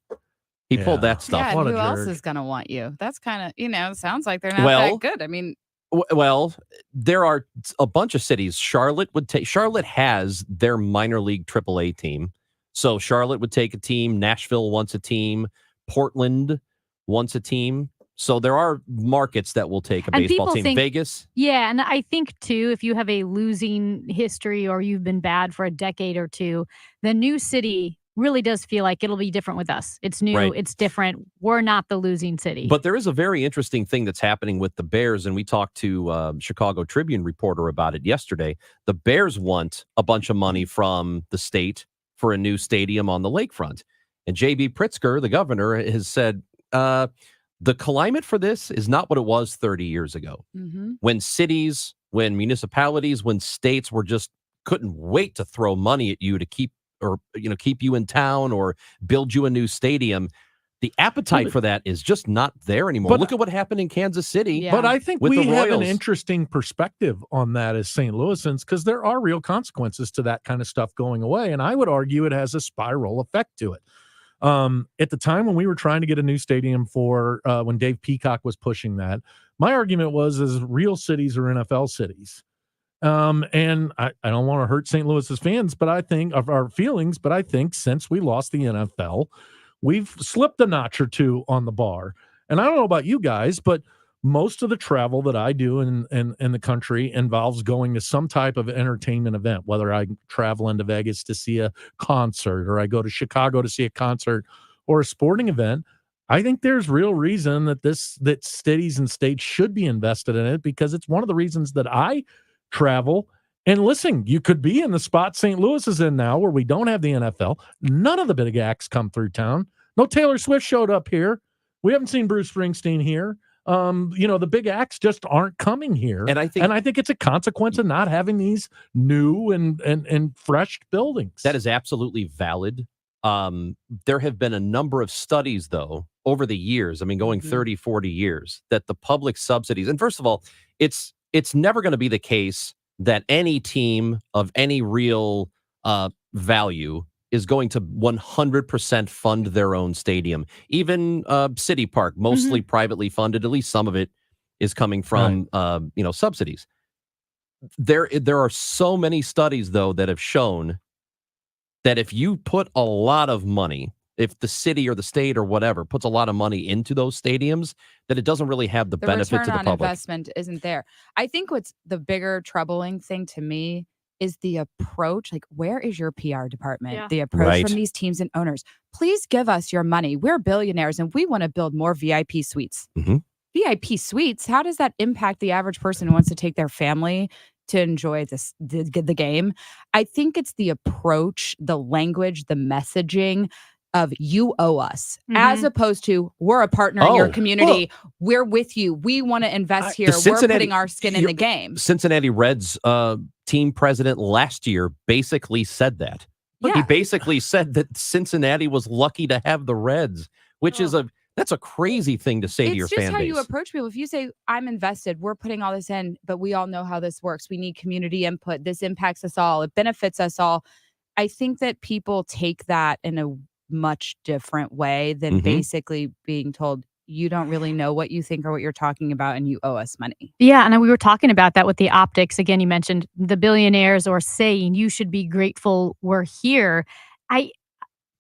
He pulled that stuff. Yeah, and who else is going to want you? That's kind of, sounds like they're not that good. I mean, Well, there are a bunch of cities. Charlotte has their minor league AAA team. So Charlotte would take a team. Nashville wants a team. Portland wants a team. So there are markets that will take a And baseball people team. think- Vegas. Yeah, and I think too, if you have a losing history or you've been bad for a decade or two, the new city really does feel like it'll be different with us. It's new, Right. it's different. We're not the losing city. But there is a very interesting thing that's happening with the Bears, and we talked to Chicago Tribune reporter about it yesterday. The Bears want a bunch of money from the state for a new stadium on the lakefront. And J.B. Pritzker, the governor, has said the climate for this is not what it was 30 years ago. When cities, when municipalities, when states were just couldn't wait to throw money at you to keep you in town or build you a new stadium. The appetite for that is just not there anymore. But- Look at what happened in Kansas City. But I think with we the have an Royals. interesting perspective on that as St. Louisans because there are real consequences to that kind of stuff going away. And I would argue it has a spiral effect to it. At the time when we were trying to get a new stadium for when Dave Peacock was pushing that, my argument was real cities are NFL cities. And I don't want to hurt St. Louis's fans, but I think of our feelings, but I think since we lost the NFL, we've slipped a notch or two on the bar. And I don't know about you guys, but most of the travel that I do in the country involves going to some type of entertainment event, whether I travel into Vegas to see a concert or I go to Chicago to see a concert or a sporting event. I think there's real reason that cities and states should be invested in it because it's one of the reasons that I travel. And listen, you could be in the spot St. Louis is in now where we don't have the NFL. None of the big acts come through town. No Taylor Swift showed up here. We haven't seen Bruce Springsteen here. The big acts just aren't coming here. And I think it's a consequence of not having these new and fresh buildings. That is absolutely valid. There have been a number of studies, though, over the years, going 30, 40 years, that the public subsidies, and first of all, it's never going to be the case that any team of any real value is going to 100% fund their own stadium. Even City Park, mostly privately funded, at least some of it is coming from subsidies. There are so many studies, though, that have shown that if you put a lot of money, if the city or the state or whatever puts a lot of money into those stadiums, that it doesn't really have the benefit return to the on public. investment isn't there. I think what's the bigger troubling thing to me is the approach. Like, where is your PR department? Yeah. The approach Right. from these teams and owners. Please give us your money. We're billionaires and we want to build more VIP suites. VIP suites, how does that impact the average person who wants to take their family to enjoy the game? I think it's the approach, the language, the messaging of you owe us, as opposed to we're a partner in your community. We're with you. We want to invest here. We're putting our skin in the game. Cincinnati Reds team president last year basically said that. He Yeah. basically said that Cincinnati was lucky to have the Reds, which is that's a crazy thing to say to your It's just fan how base. you approach people. If you say, I'm invested, we're putting all this in, but we all know how this works. We need community input. This impacts us all. It benefits us all. I think that people take that in a much different way than basically being told, you don't really know what you think or what you're talking about, and you owe us money. Yeah, and we were talking about that with the optics. Again, you mentioned the billionaires or saying you should be grateful we're here.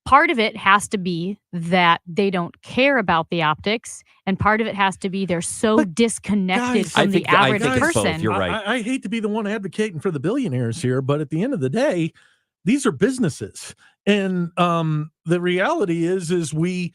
Part of it has to be that they don't care about the optics, and part of it has to be they're so disconnected from the average person. You're right. I hate to be the one advocating for the billionaires here, but at the end of the day, these are businesses. And the reality is we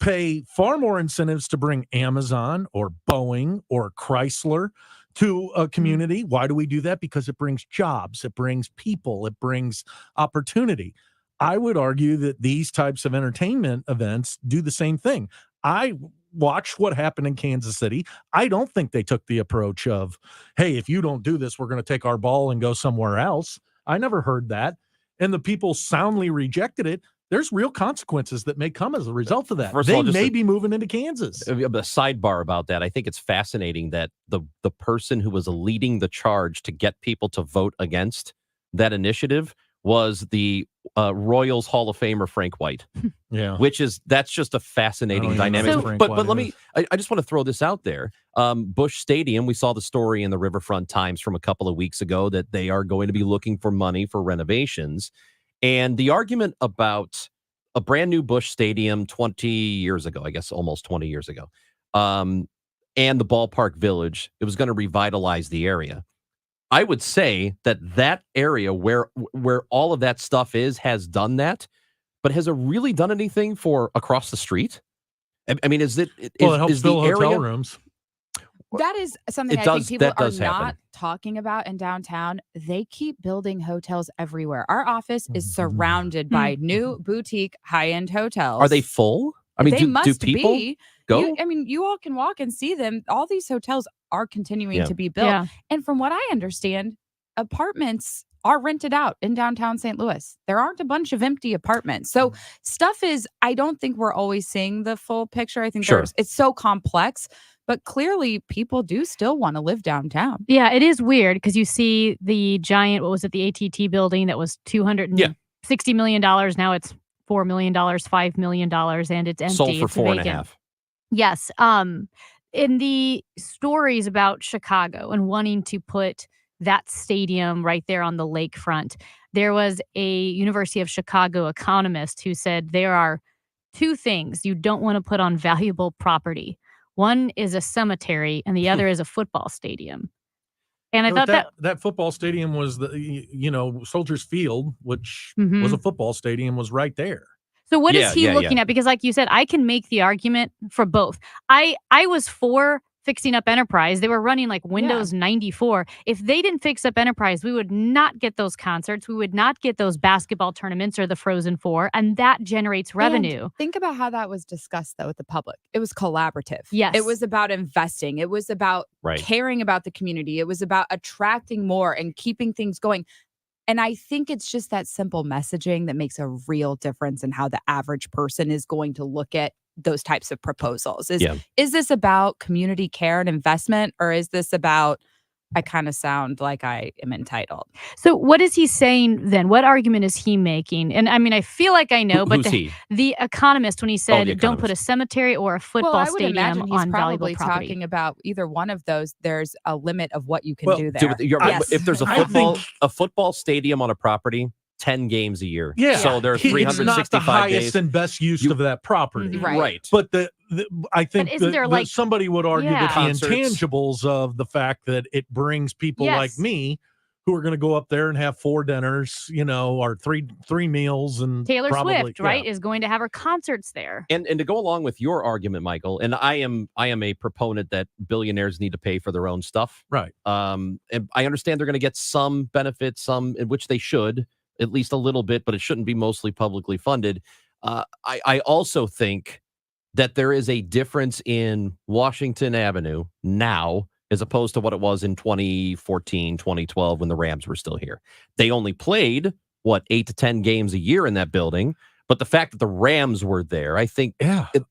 pay far more incentives to bring Amazon or Boeing or Chrysler to a community. Why do we do that? Because it brings jobs, it brings people, it brings opportunity. I would argue that these types of entertainment events do the same thing. I watch what happened in Kansas City. I don't think they took the approach of, hey, if you don't do this, we're going to take our ball and go somewhere else. I never heard that. And the people soundly rejected it. There's real consequences that may come as a result of that. First of They all, just may be moving into Kansas. A sidebar about that. I think it's fascinating that the person who was leading the charge to get people to vote against that initiative was the Royals Hall of Famer Frank White. Yeah, that's just a fascinating dynamic. But let me. I just want to throw this out there. Busch Stadium. We saw the story in the Riverfront Times from a couple of weeks ago that they are going to be looking for money for renovations. And the argument about a brand new Busch Stadium 20 years ago, I guess almost 20 years ago, and the Ballpark Village, it was going to revitalize the area. I would say that area where all of that stuff has done that, but has it really done anything for across the street? I mean, it helps fill the hotel area rooms? That is something think people are not talking about in downtown. They keep building hotels everywhere. Our office is surrounded by new boutique high-end hotels. Are they full? I mean, they must do people be. go? You all can walk and see them. All these hotels are continuing to be built. Yeah. And from what I understand, apartments are rented out in downtown St. Louis. There aren't a bunch of empty apartments. So stuff is, I don't think we're always seeing the full picture. I think it's so complex, but clearly people do still want to live downtown. Yeah, it is weird because you see the giant, what was it, the AT&T building that was $260 million. Now it's $4 million, $5 million, and it's empty. Sold for it's $4.5 vacant. million. Yes. In the stories about Chicago and wanting to put that stadium right there on the lakefront, there was a University of Chicago economist who said there are two things you don't want to put on valuable property. One is a cemetery and the other is a football stadium. And I thought that football stadium was Soldiers Field, which was a football stadium, was right there. So what is he looking at? Because like you said, I can make the argument for both. I was for fixing up Enterprise. They were running like Windows 94. If they didn't fix up Enterprise, we would not get those concerts. We would not get those basketball tournaments or the Frozen Four. And that generates revenue. And think about how that was discussed, though, with the public. It was collaborative. Yes. It was about investing. It was about caring about the community. It was about attracting more and keeping things going. And I think it's just that simple messaging that makes a real difference in how the average person is going to look at those types of proposals. Is this about community care and investment, or is this about, I kind of sound like I am entitled? So what is he saying then? What argument is he making? And I mean, I feel like I know, but the economist, when he said, don't put a cemetery or a football stadium on valuable property. Talking about either one of those, there's a limit of what you can do there. If there's a football stadium on a property, 10 games a year. Yeah. So there are 365 it's not the highest days. and best use of that property. Right. But I think somebody would argue that the Concerts. intangibles of the fact that it brings people like me who are going to go up there and have 4 dinners, or three meals, and Taylor probably, Swift, right, is going to have her concerts there. And to go along with your argument, Michael, and I am a proponent that billionaires need to pay for their own stuff. Right. And I understand they're going to get some benefits, some in which they should, at least a little bit, but it shouldn't be mostly publicly funded. I also think that there is a difference in Washington Avenue now as opposed to what it was in 2014, 2012 when the Rams were still here. They only played, 8 to 10 games a year in that building. But the fact that the Rams were there, I think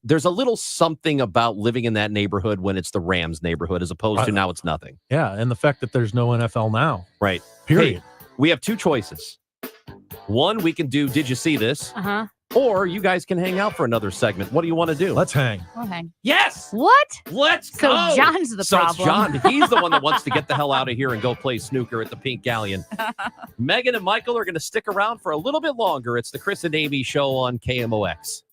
there's a little something about living in that neighborhood when it's the Rams neighborhood as opposed to now it's nothing. Yeah, and the fact that there's no NFL now. Right. Period. Hey, we have two choices. One, we can do Did You See This? Or you guys can hang out for another segment. What do you want to do? Let's hang. We'll hang. Yes! What? Let's So go! John's the problem. It's John. He's the one that wants to get the hell out of here and go play snooker at the Pink Galleon. Megan and Michael are going to stick around for a little bit longer. It's the Chris and Amy Show on KMOX.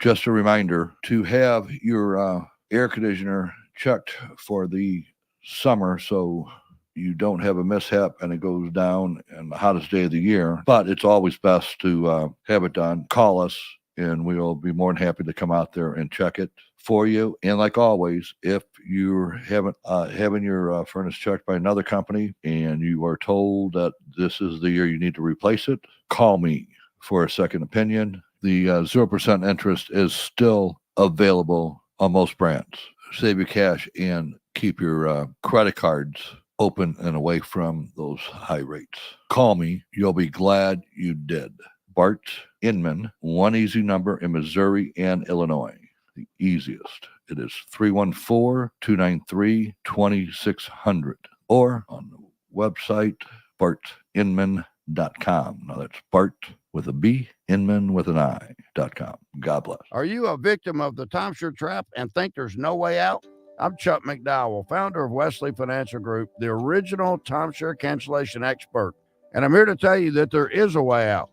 Just a reminder to have your air conditioner checked for the summer so you don't have a mishap and it goes down on the hottest day of the year. But it's always best to have it done. Call us and we'll be more than happy to come out there and check it for you. And like always, if you're having your furnace checked by another company and you are told that this is the year you need to replace it, call me for a second opinion. The 0% interest is still available on most brands. Save your cash and keep your credit cards open and away from those high rates. Call me. You'll be glad you did. Bart Inman, one easy number in Missouri and Illinois. The easiest. It is 314-293-2600 or on the website bartinman.com. Now that's Bart with a B, Inman with an I.com. God bless. Are you a victim of the timeshare trap and think there's no way out? I'm Chuck McDowell, founder of Wesley Financial Group, the original timeshare cancellation expert. And I'm here to tell you that there is a way out.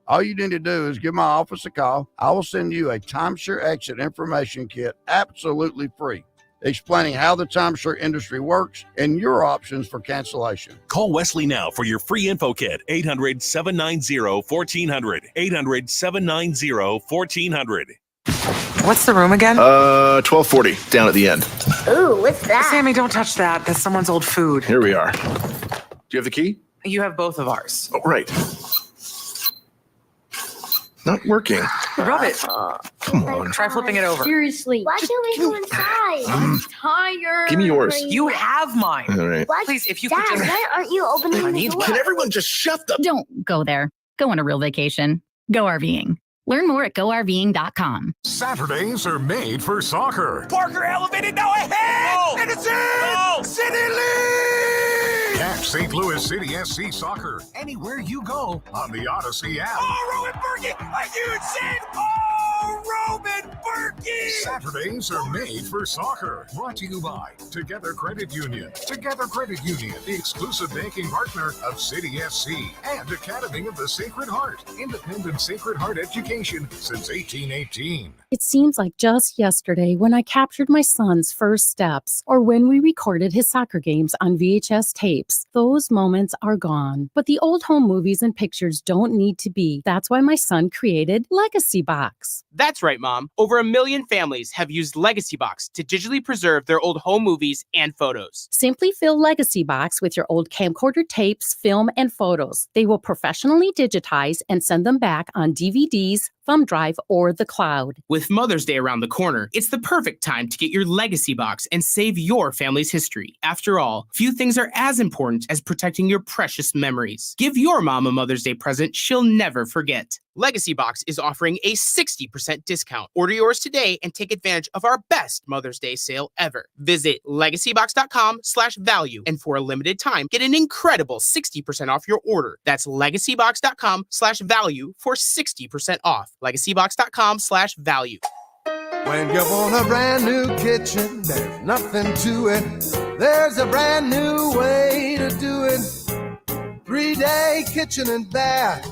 All you need to do is give my office a call. I will send you a timeshare exit information kit absolutely free, explaining how the timeshare industry works and your options for cancellation. Call Wesley now for your free info kit. 800-790-1400. 800-790-1400. What's the room again? 1240, down at the end. Ooh, what's that? Sammy, don't touch that. That's someone's old food. Here we are. Do you have the key? You have both of ours. Oh, right. Not working. Rub it. Come on. Try flipping it over. Seriously. Why can't we go inside? I'm tired. Give me yours. You have mine. All right. What? Please, if you Dad, could just... why aren't you opening the door? Can everyone just shut the... Don't go there. Go on a real vacation. Go RVing. Learn more at GoRVing.com. Saturdays are made for soccer. Parker elevated now ahead! Oh. And it's in! City lead! Catch St. Louis City SC soccer anywhere you go on the Odyssey app. Oh, Roman Berkey! A huge save! Oh, Roman Berkey! Saturdays are made for soccer. Brought to you by Together Credit Union. Together Credit Union, the exclusive banking partner of City SC and Academy of the Sacred Heart. Independent Sacred Heart education since 1818. It seems like just yesterday when I captured my son's first steps or when we recorded his soccer games on VHS tapes. Those moments are gone. But the old home movies and pictures don't need to be. That's why my son created Legacy Box. That's right, Mom. Over 1 million families have used Legacy Box to digitally preserve their old home movies and photos. Simply fill Legacy Box with your old camcorder tapes, film, and photos. They will professionally digitize and send them back on DVDs, thumb drive, or the cloud. With Mother's Day around the corner, it's the perfect time to get your Legacy Box and save your family's history. After all, few things are as important as protecting your precious memories. Give your mom a Mother's Day present she'll never forget. Legacy Box is offering a 60% discount. Order yours today and take advantage of our best Mother's Day sale ever. Visit legacybox.com/value and for a limited time, get an incredible 60% off your order. That's legacybox.com/value for 60% off. legacybox.com/value. When you want a brand new kitchen, there's nothing to it. There's a brand new way to do it. 3-Day Kitchen and Bath.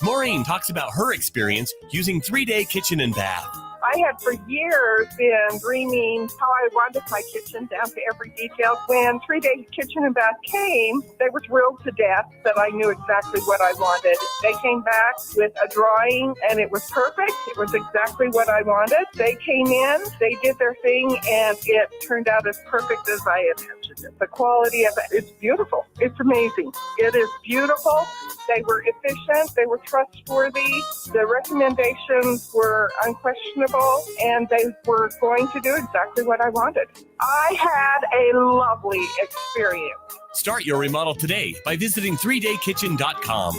Maureen talks about her experience using 3-Day Kitchen and Bath. I had for years been dreaming how I wanted my kitchen down to every detail. When 3-Day Kitchen and Bath came, they were thrilled to death that I knew exactly what I wanted. They came back with a drawing and it was perfect. It was exactly what I wanted. They came in, they did their thing, and it turned out as perfect as I imagined it. The quality of it is beautiful. It's amazing. It is beautiful. They were efficient. They were trustworthy. The recommendations were unquestionable. And they were going to do exactly what I wanted. I had a lovely experience. Start your remodel today by visiting 3daykitchen.com.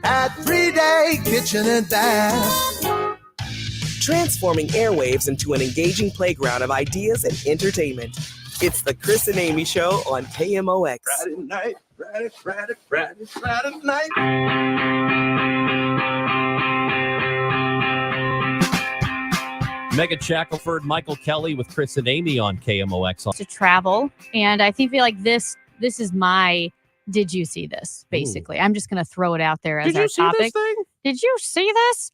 At 3-Day Kitchen and Bath. Transforming airwaves into an engaging playground of ideas and entertainment. It's the Chris and Amy Show on KMOX. Friday night. Megan Shackelford, Michael Kelly with Chris and Amy on KMOX. To travel, and I feel like this is my did you see this, basically. I'm just going to throw it out there as our topic. Did you see this?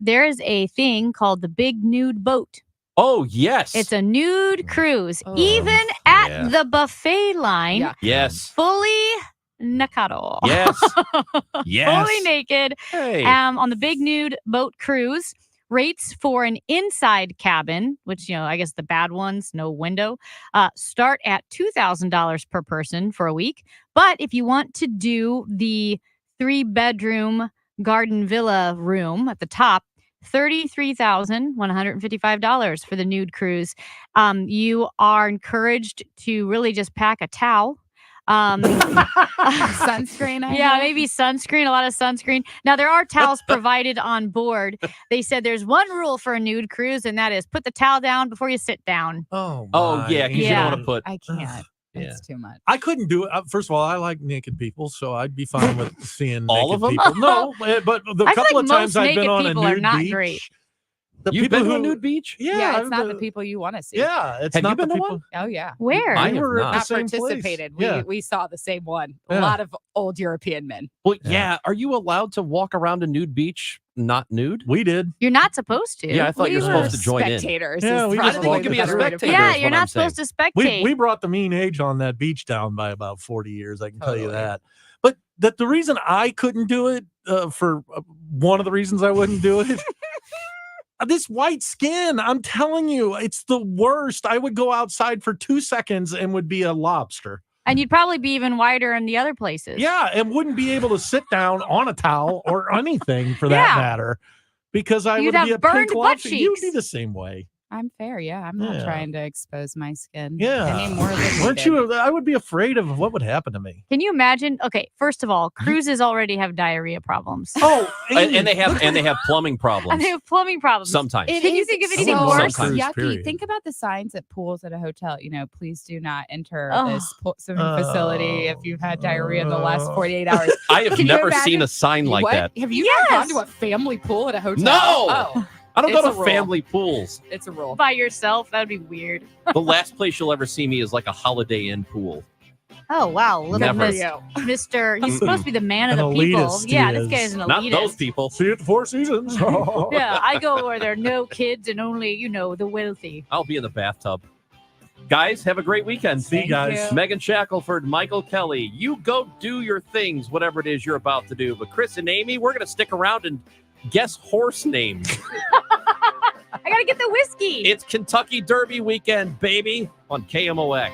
There is a thing called the Big Nude Boat. Oh, yes. It's a nude cruise, even at the buffet line. Yes. Fully nakado. Yes. Yes. Fully naked. Hey. On the big nude boat cruise. Rates for an inside cabin, which, I guess the bad ones, no window, start at $2,000 per person for a week. But if you want to do the 3-bedroom garden villa room at the top, $33,155 for the nude cruise. You are encouraged to really just pack a towel. Sunscreen. Yeah, maybe sunscreen, a lot of sunscreen. Now, there are towels provided on board. They said there's one rule for a nude cruise, and that is put the towel down before you sit down. Oh, yeah, because you don't want to put. I can't. It's too much. I couldn't do it. First of all, I like naked people, so I'd be fine with seeing all naked of them. People. No, but the I feel couple like of times most I've been naked on a people are nude not beach, great. You've been to a nude beach? Yeah, it's not the people you want to see. Yeah, it's Have not you been the to people. one? Oh yeah. Where? I We have were at not. the Not same place. participated. Yeah. We saw the same one. A Yeah. lot of old European men. Well, yeah. Are you allowed to walk around a nude beach not nude? We did. You're not supposed to. Yeah, I thought you were supposed to join in. Spectators. Yeah, is we I just didn't think probably you could be the a better way to put spectator. it. Yeah, is you're what I'm not supposed to spectate. We brought the mean age on that beach down by about 40 years. I can tell you Totally. that. But the reason I couldn't do it, for one of the reasons I wouldn't do it, this white skin, I'm telling you, it's the worst. I would go outside for 2 seconds and would be a lobster. And you'd probably be even whiter in the other places. Yeah, and wouldn't be able to sit down on a towel or anything for that Yeah. matter, because I You'd would be have a pink burned butt lobster. You'd be cheeks. the same way. I'm fair. Yeah, I'm not Yeah. trying to expose my skin. Yeah. Any more than Weren't did. you? I would be afraid of what would happen to me. Can you imagine? Okay, first of all, cruises already have diarrhea problems. Oh, And they have plumbing And problems they have plumbing problems. sometimes. It Can you is think of so anything worse? Cruise, yucky. period. Think about the signs at pools at a hotel. Please do not enter Oh. this swimming facility if you've had diarrhea in the last 48 hours. I have Can you never imagine- seen a sign like What? that. Have you not gone to a family pool at a hotel? No! Oh, I don't It's go a to rule. family pools. it's a rule. By yourself, that would be weird. The last place you'll ever see me is like a Holiday Inn pool. Oh wow, little Never. Mr. He's supposed to be the man of An the people. elitist, Yeah, he this is. guy's an elitist. Not those people. See you at the Four Seasons. Yeah, I go where there are no kids and only the wealthy. I'll be in the bathtub. Guys, have a great weekend. See you guys. you. Megan Shackelford, Michael Kelly, you go do your things, whatever it is you're about to do. But Chris and Amy, we're going to stick around and guess horse names. I gotta get the whiskey. It's Kentucky Derby weekend, baby, on KMOX.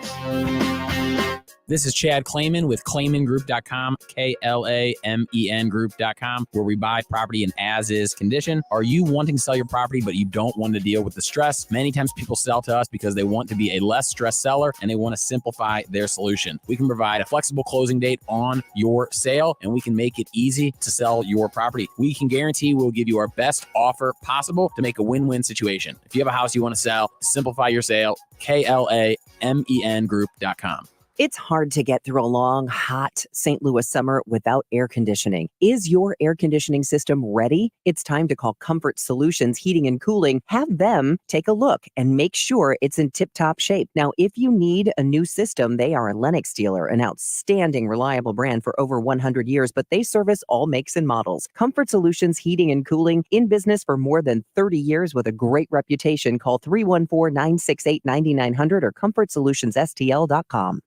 This is Chad Clayman with ClaymanGroup.com, KLAMEN Group.com, where we buy property in as-is condition. Are you wanting to sell your property, but you don't want to deal with the stress? Many times people sell to us because they want to be a less stressed seller and they want to simplify their solution. We can provide a flexible closing date on your sale, and we can make it easy to sell your property. We can guarantee we'll give you our best offer possible to make a win-win situation. If you have a house you want to sell, simplify your sale, KLAMEN Group.com. It's hard to get through a long, hot St. Louis summer without air conditioning. Is your air conditioning system ready? It's time to call Comfort Solutions Heating and Cooling. Have them take a look and make sure it's in tip-top shape. Now, if you need a new system, they are a Lennox dealer, an outstanding, reliable brand for over 100 years, but they service all makes and models. Comfort Solutions Heating and Cooling, in business for more than 30 years with a great reputation. Call 314-968-9900 or comfortsolutionsstl.com.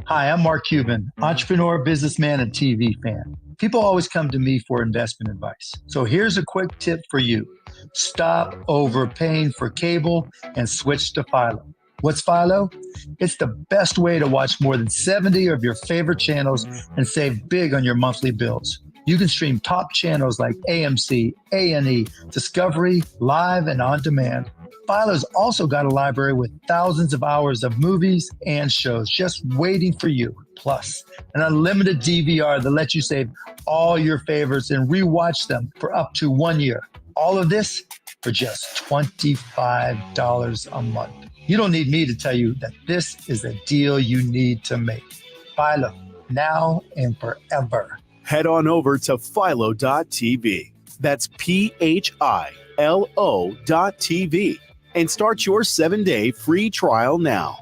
Hi, I'm Mark Cuban, entrepreneur, businessman, and TV fan. People always come to me for investment advice. So here's a quick tip for you. Stop overpaying for cable and switch to Philo. What's Philo? It's the best way to watch more than 70 of your favorite channels and save big on your monthly bills. You can stream top channels like AMC, A&E, Discovery, Live, and On Demand. Philo's also got a library with thousands of hours of movies and shows just waiting for you. Plus, an unlimited DVR that lets you save all your favorites and rewatch them for up to 1 year. All of this for just $25 a month. You don't need me to tell you that this is a deal you need to make. Philo, now and forever. Head on over to Philo.tv. That's PHILO.tv. And start your 7-day free trial now.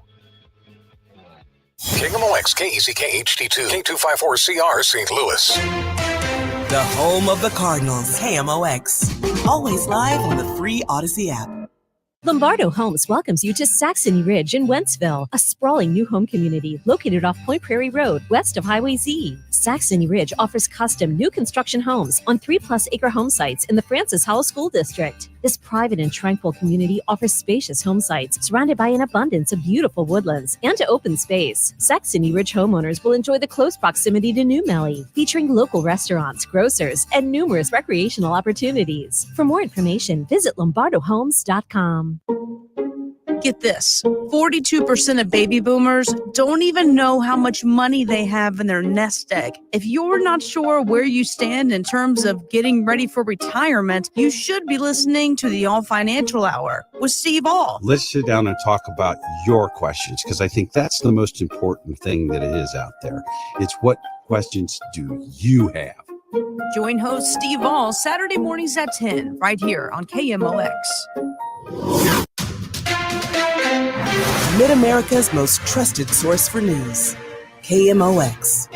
KMOX, KECK HD2, K254CR St. Louis. The home of the Cardinals, KMOX. Always live on the free Odyssey app. Lombardo Homes welcomes you to Saxony Ridge in Wentzville, a sprawling new home community located off Point Prairie Road, west of Highway Z. Saxony Ridge offers custom new construction homes on 3+ acre home sites in the Francis Howell School District. This private and tranquil community offers spacious home sites surrounded by an abundance of beautiful woodlands and open space. Saxony Ridge homeowners will enjoy the close proximity to New Melly, featuring local restaurants, grocers, and numerous recreational opportunities. For more information, visit lombardohomes.com. Get this, 42% of baby boomers don't even know how much money they have in their nest egg. If you're not sure where you stand in terms of getting ready for retirement, you should be listening to the All Financial Hour with Steve All. Let's sit down and talk about your questions, because I think that's the most important thing that is out there. It's what questions do you have? Join host Steve All Saturday mornings at 10, right here on KMOX. Mid-America's most trusted source for news. KMOX.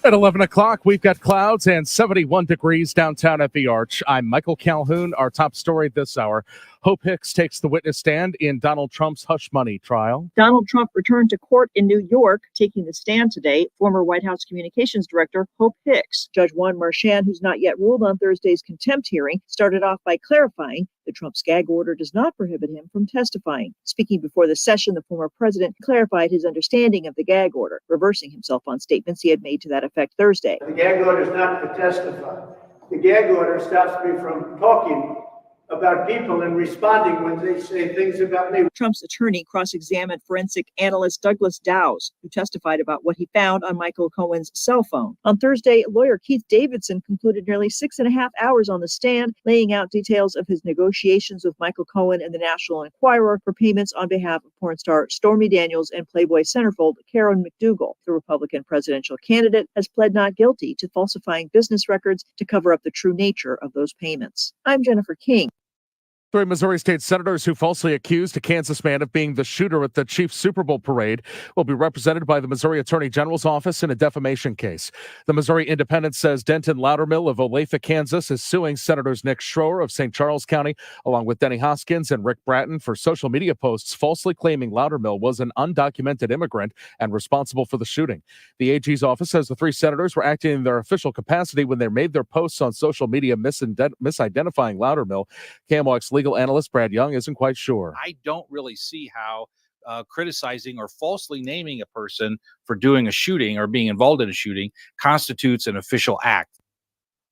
At 11 o'clock, we've got clouds and 71 degrees downtown at the Arch. I'm Michael Calhoun. Our top story this hour. Hope Hicks takes the witness stand in Donald Trump's hush money trial. Donald Trump returned to court in New York, taking the stand today. Former White House Communications Director Hope Hicks. Judge Juan Marchand, who's not yet ruled on Thursday's contempt hearing, started off by clarifying that Trump's gag order does not prohibit him from testifying. Speaking before the session, the former president clarified his understanding of the gag order, reversing himself on statements he had made to that effect Thursday. The gag order is not to testify. The gag order stops me from talking about people and responding when they say things about me. Trump's attorney cross-examined forensic analyst Douglas Dowse, who testified about what he found on Michael Cohen's cell phone. On Thursday, lawyer Keith Davidson concluded nearly 6.5 hours on the stand, laying out details of his negotiations with Michael Cohen and the National Enquirer for payments on behalf of porn star Stormy Daniels and Playboy centerfold Karen McDougal. The Republican presidential candidate has pled not guilty to falsifying business records to cover up the true nature of those payments. I'm Jennifer King. 3 Missouri state senators who falsely accused a Kansas man of being the shooter at the Chiefs Super Bowl parade will be represented by the Missouri Attorney General's office in a defamation case. The Missouri Independent says Denton Loudermill of Olathe, Kansas, is suing Senators Nick Schroer of St. Charles County, along with Denny Hoskins and Rick Bratton, for social media posts falsely claiming Loudermill was an undocumented immigrant and responsible for the shooting. The AG's office says the 3 senators were acting in their official capacity when they made their posts on social media misidentifying Loudermill. KMOX legal analyst Brad Young isn't quite sure. I don't really see how criticizing or falsely naming a person for doing a shooting or being involved in a shooting constitutes an official act.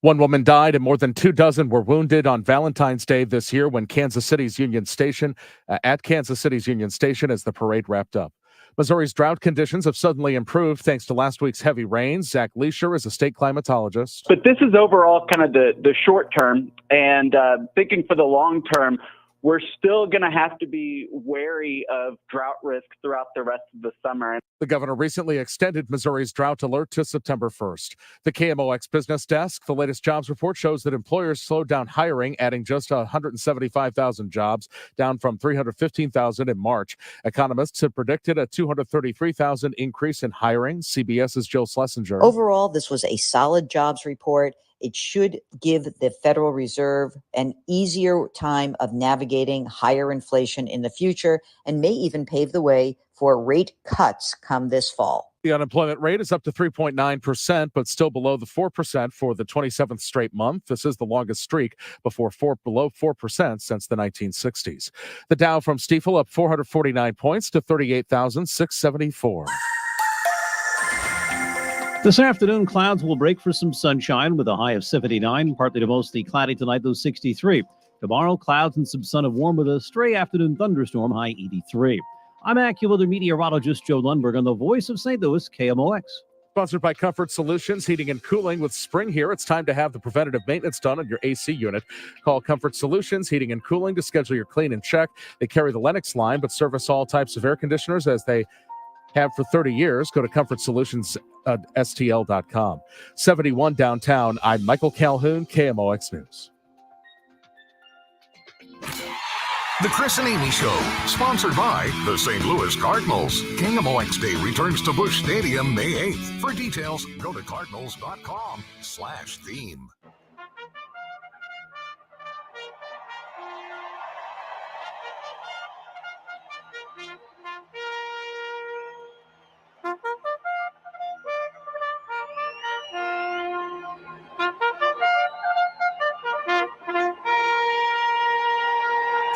1 woman died and more than 24 were wounded on Valentine's Day this year when at Kansas City's Union Station as the parade wrapped up. Missouri's drought conditions have suddenly improved thanks to last week's heavy rains. Zach Leisure is a state climatologist. But this is overall kind of the short term, and thinking for the long term, we're still going to have to be wary of drought risk throughout the rest of the summer. The governor recently extended Missouri's drought alert to September 1st. The KMOX Business Desk, the latest jobs report shows that employers slowed down hiring, adding just 175,000 jobs, down from 315,000 in March. Economists had predicted a 233,000 increase in hiring. CBS's Jill Schlesinger. Overall, this was a solid jobs report. It should give the Federal Reserve an easier time of navigating higher inflation in the future and may even pave the way for rate cuts come this fall. The unemployment rate is up to 3.9%, but still below the 4% for the 27th straight month. This is the longest streak below 4% since the 1960s. The Dow from Stifel up 449 points to 38,674. This afternoon, clouds will break for some sunshine with a high of 79, partly to mostly cloudy tonight, though 63. Tomorrow, clouds and some sun and warm with a stray afternoon thunderstorm, high 83. I'm AccuWeather meteorologist Joe Lundberg on the voice of St. Louis, KMOX. Sponsored by Comfort Solutions Heating and Cooling. With spring here, it's time to have the preventative maintenance done on your AC unit. Call Comfort Solutions Heating and Cooling to schedule your clean and check. They carry the Lennox line, but service all types of air conditioners as they have for 30 years. Go to comfortsolutions.stl.com. 71 downtown. I'm Michael Calhoun, KMOX News. The Chris and Amy Show, sponsored by the St. Louis Cardinals. KMOX Day returns to Busch Stadium May 8th. For details, go to cardinals.com/theme.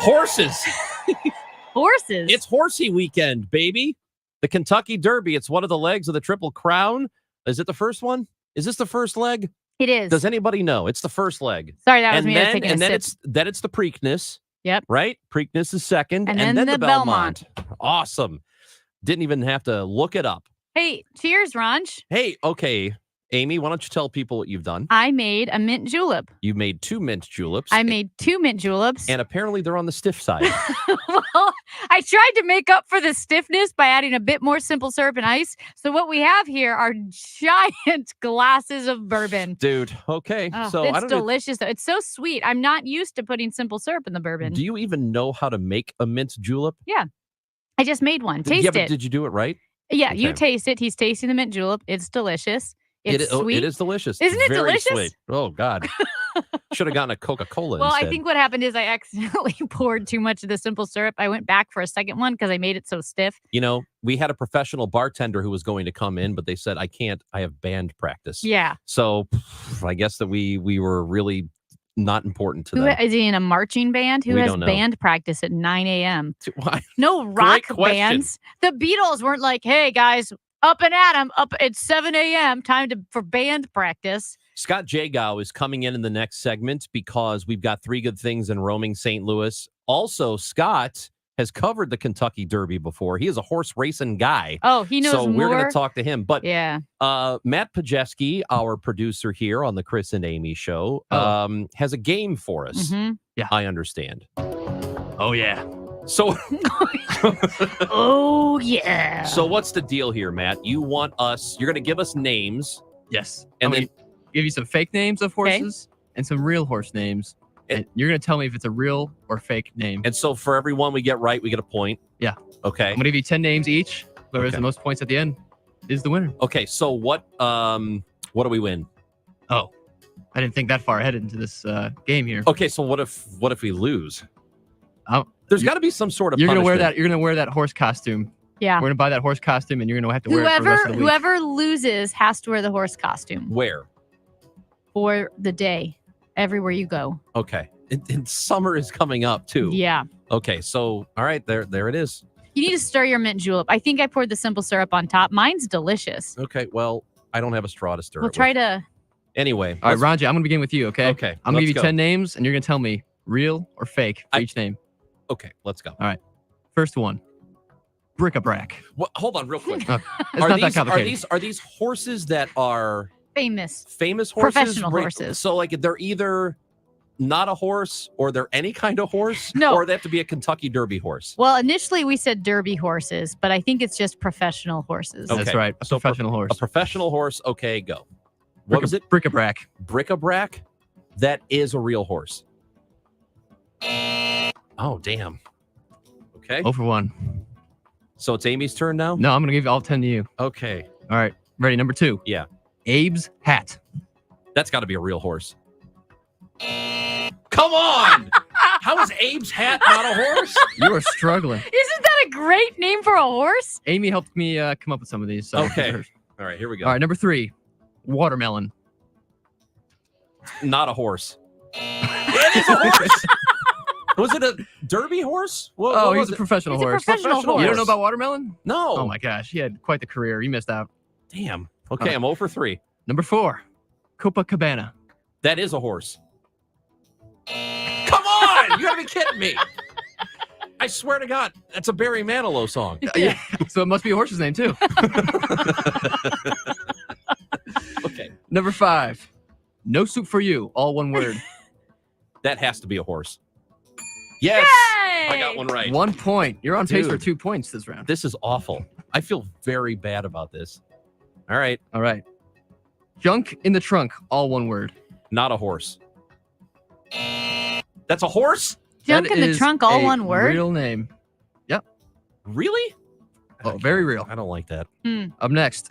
Horses. Horses. It's horsey weekend, baby. The Kentucky Derby. It's one of the legs of the Triple Crown. Is it the first one? Is this the first leg? It is. Does anybody know? It's the first leg. Sorry, that was me. I was taking a then sip. it's the Preakness. Yep. Right? Preakness is second. And then the Belmont. Awesome. Didn't even have to look it up. Hey, cheers, Ranch. Hey, okay. Amy, why don't you tell people what you've done? I made a mint julep. You made 2 mint juleps. I made 2 mint juleps. And apparently they're on the stiff side. Well, I tried to make up for the stiffness by adding a bit more simple syrup and ice. So what we have here are giant glasses of bourbon. Dude, okay. Oh, So I it's don't know. delicious, though. It's so sweet. I'm not used to putting simple syrup in the bourbon. Do you even know how to make a mint julep? Yeah. I just made one. Taste Yeah, but it. did you do it right? Yeah, you Okay. taste it. He's tasting the mint julep. It's delicious. It's sweet. It is delicious. Isn't it Very delicious? Sweet. Oh, God. Should have gotten a Coca-Cola Well, instead. I think what happened is I accidentally poured too much of the simple syrup. I went back for a second one because I made it so stiff. You know, we had a professional bartender who was going to come in, but they said, I can't. I have band practice. Yeah. So I guess that we were really not important to Who them. is he in a marching band? Who We has don't know. band practice at 9 a.m.? Why? No rock question. bands. The Beatles weren't like, hey, guys, up and at 'em, up at 7 a.m., for band practice. Scott Jagow is coming in the next segment because we've got 3 good things in roaming St. Louis. Also, Scott has covered the Kentucky Derby before. He is a horse racing guy. Oh, he knows So we're going more. to talk to him. But Yeah. Matt Pajeski, our producer here on the Chris and Amy show, has a game for us. Mhm. Yeah, I understand. Oh, yeah. So, Oh, yeah. so what's the deal here, Matt? You want us? You're going to give us names. Yes. And I'm then gonna give you some fake names of horses and some real horse names. And you're going to tell me if it's a real or fake name. And so for every one we get right, we get a point. Yeah. Okay. I'm going to give you 10 names each. Whoever has the most points at the end is the winner. Okay. So what do we win? Oh, I didn't think that far ahead into this game here. Okay. So what if we lose? There's got to be some sort of You're gonna wear punishment. that. You're gonna wear that horse costume. Yeah. We're gonna buy that horse costume, and you're gonna have to wear it for the rest of the week. Whoever loses has to wear the horse costume Where? for the day, everywhere you go. Okay. And summer is coming up too. Yeah. Okay. So all right, there it is. You need to stir your mint julep. I think I poured the simple syrup on top. Mine's delicious. Okay. Well, I don't have a straw to stir. We'll it try with. to. Anyway. All right, Ranji, I'm gonna begin with you. Okay. Okay, I'm gonna let's give you go. 10 names, and you're gonna tell me real or fake for each name. Okay. Let's go. All right. First one. Bric-a-brac. What, hold on, real quick. It's not that complicated. Are these horses that are Famous famous horses? Professional Right, horses. So like they're either not a horse or they're any kind of horse, No. or they have to be a Kentucky Derby horse. Well, initially we said derby horses, but I think it's just professional horses. That's right. A professional horse. A professional horse. Okay, go. What was it? Bric-a-brac. Bric-a-brac. That is a real horse. Oh, damn. Okay. 0 for 1. So it's Amy's turn now? No, I'm gonna give all 10 to you. Okay. All right. Ready? Number 2. Yeah. Abe's hat. That's got to be a real horse. Come on! How is Abe's hat not a horse? You are struggling. Isn't that a great name for a horse? Amy helped me come up with some of these. So Okay. All right, here we go. All right. Number 3. Watermelon. Not a horse. It is a horse. Was it a Derby horse? What Oh, was he's a it? professional He's a horse. professional You don't know horse. about watermelon? No. Oh my gosh, he had quite the career. You missed out. Damn. Okay, I'm 0 for 3. Number 4. Copacabana. That is a horse. Come on! You gotta be kidding me. I swear to God, that's a Barry Manilow song. Yeah. So it must be a horse's name too. Okay. Number 5. No soup for you. All one word. That has to be a horse. Yes! I got one right. 1 point. You're on pace for Dude. 2 points this round. This is awful. I feel very bad about this. All right. All right. Junk in the trunk. All one word. Not a horse. That's a horse? Junk That in the is trunk, all a one word? Real name. Yep. Really? Oh, very real. I don't like that. Up next,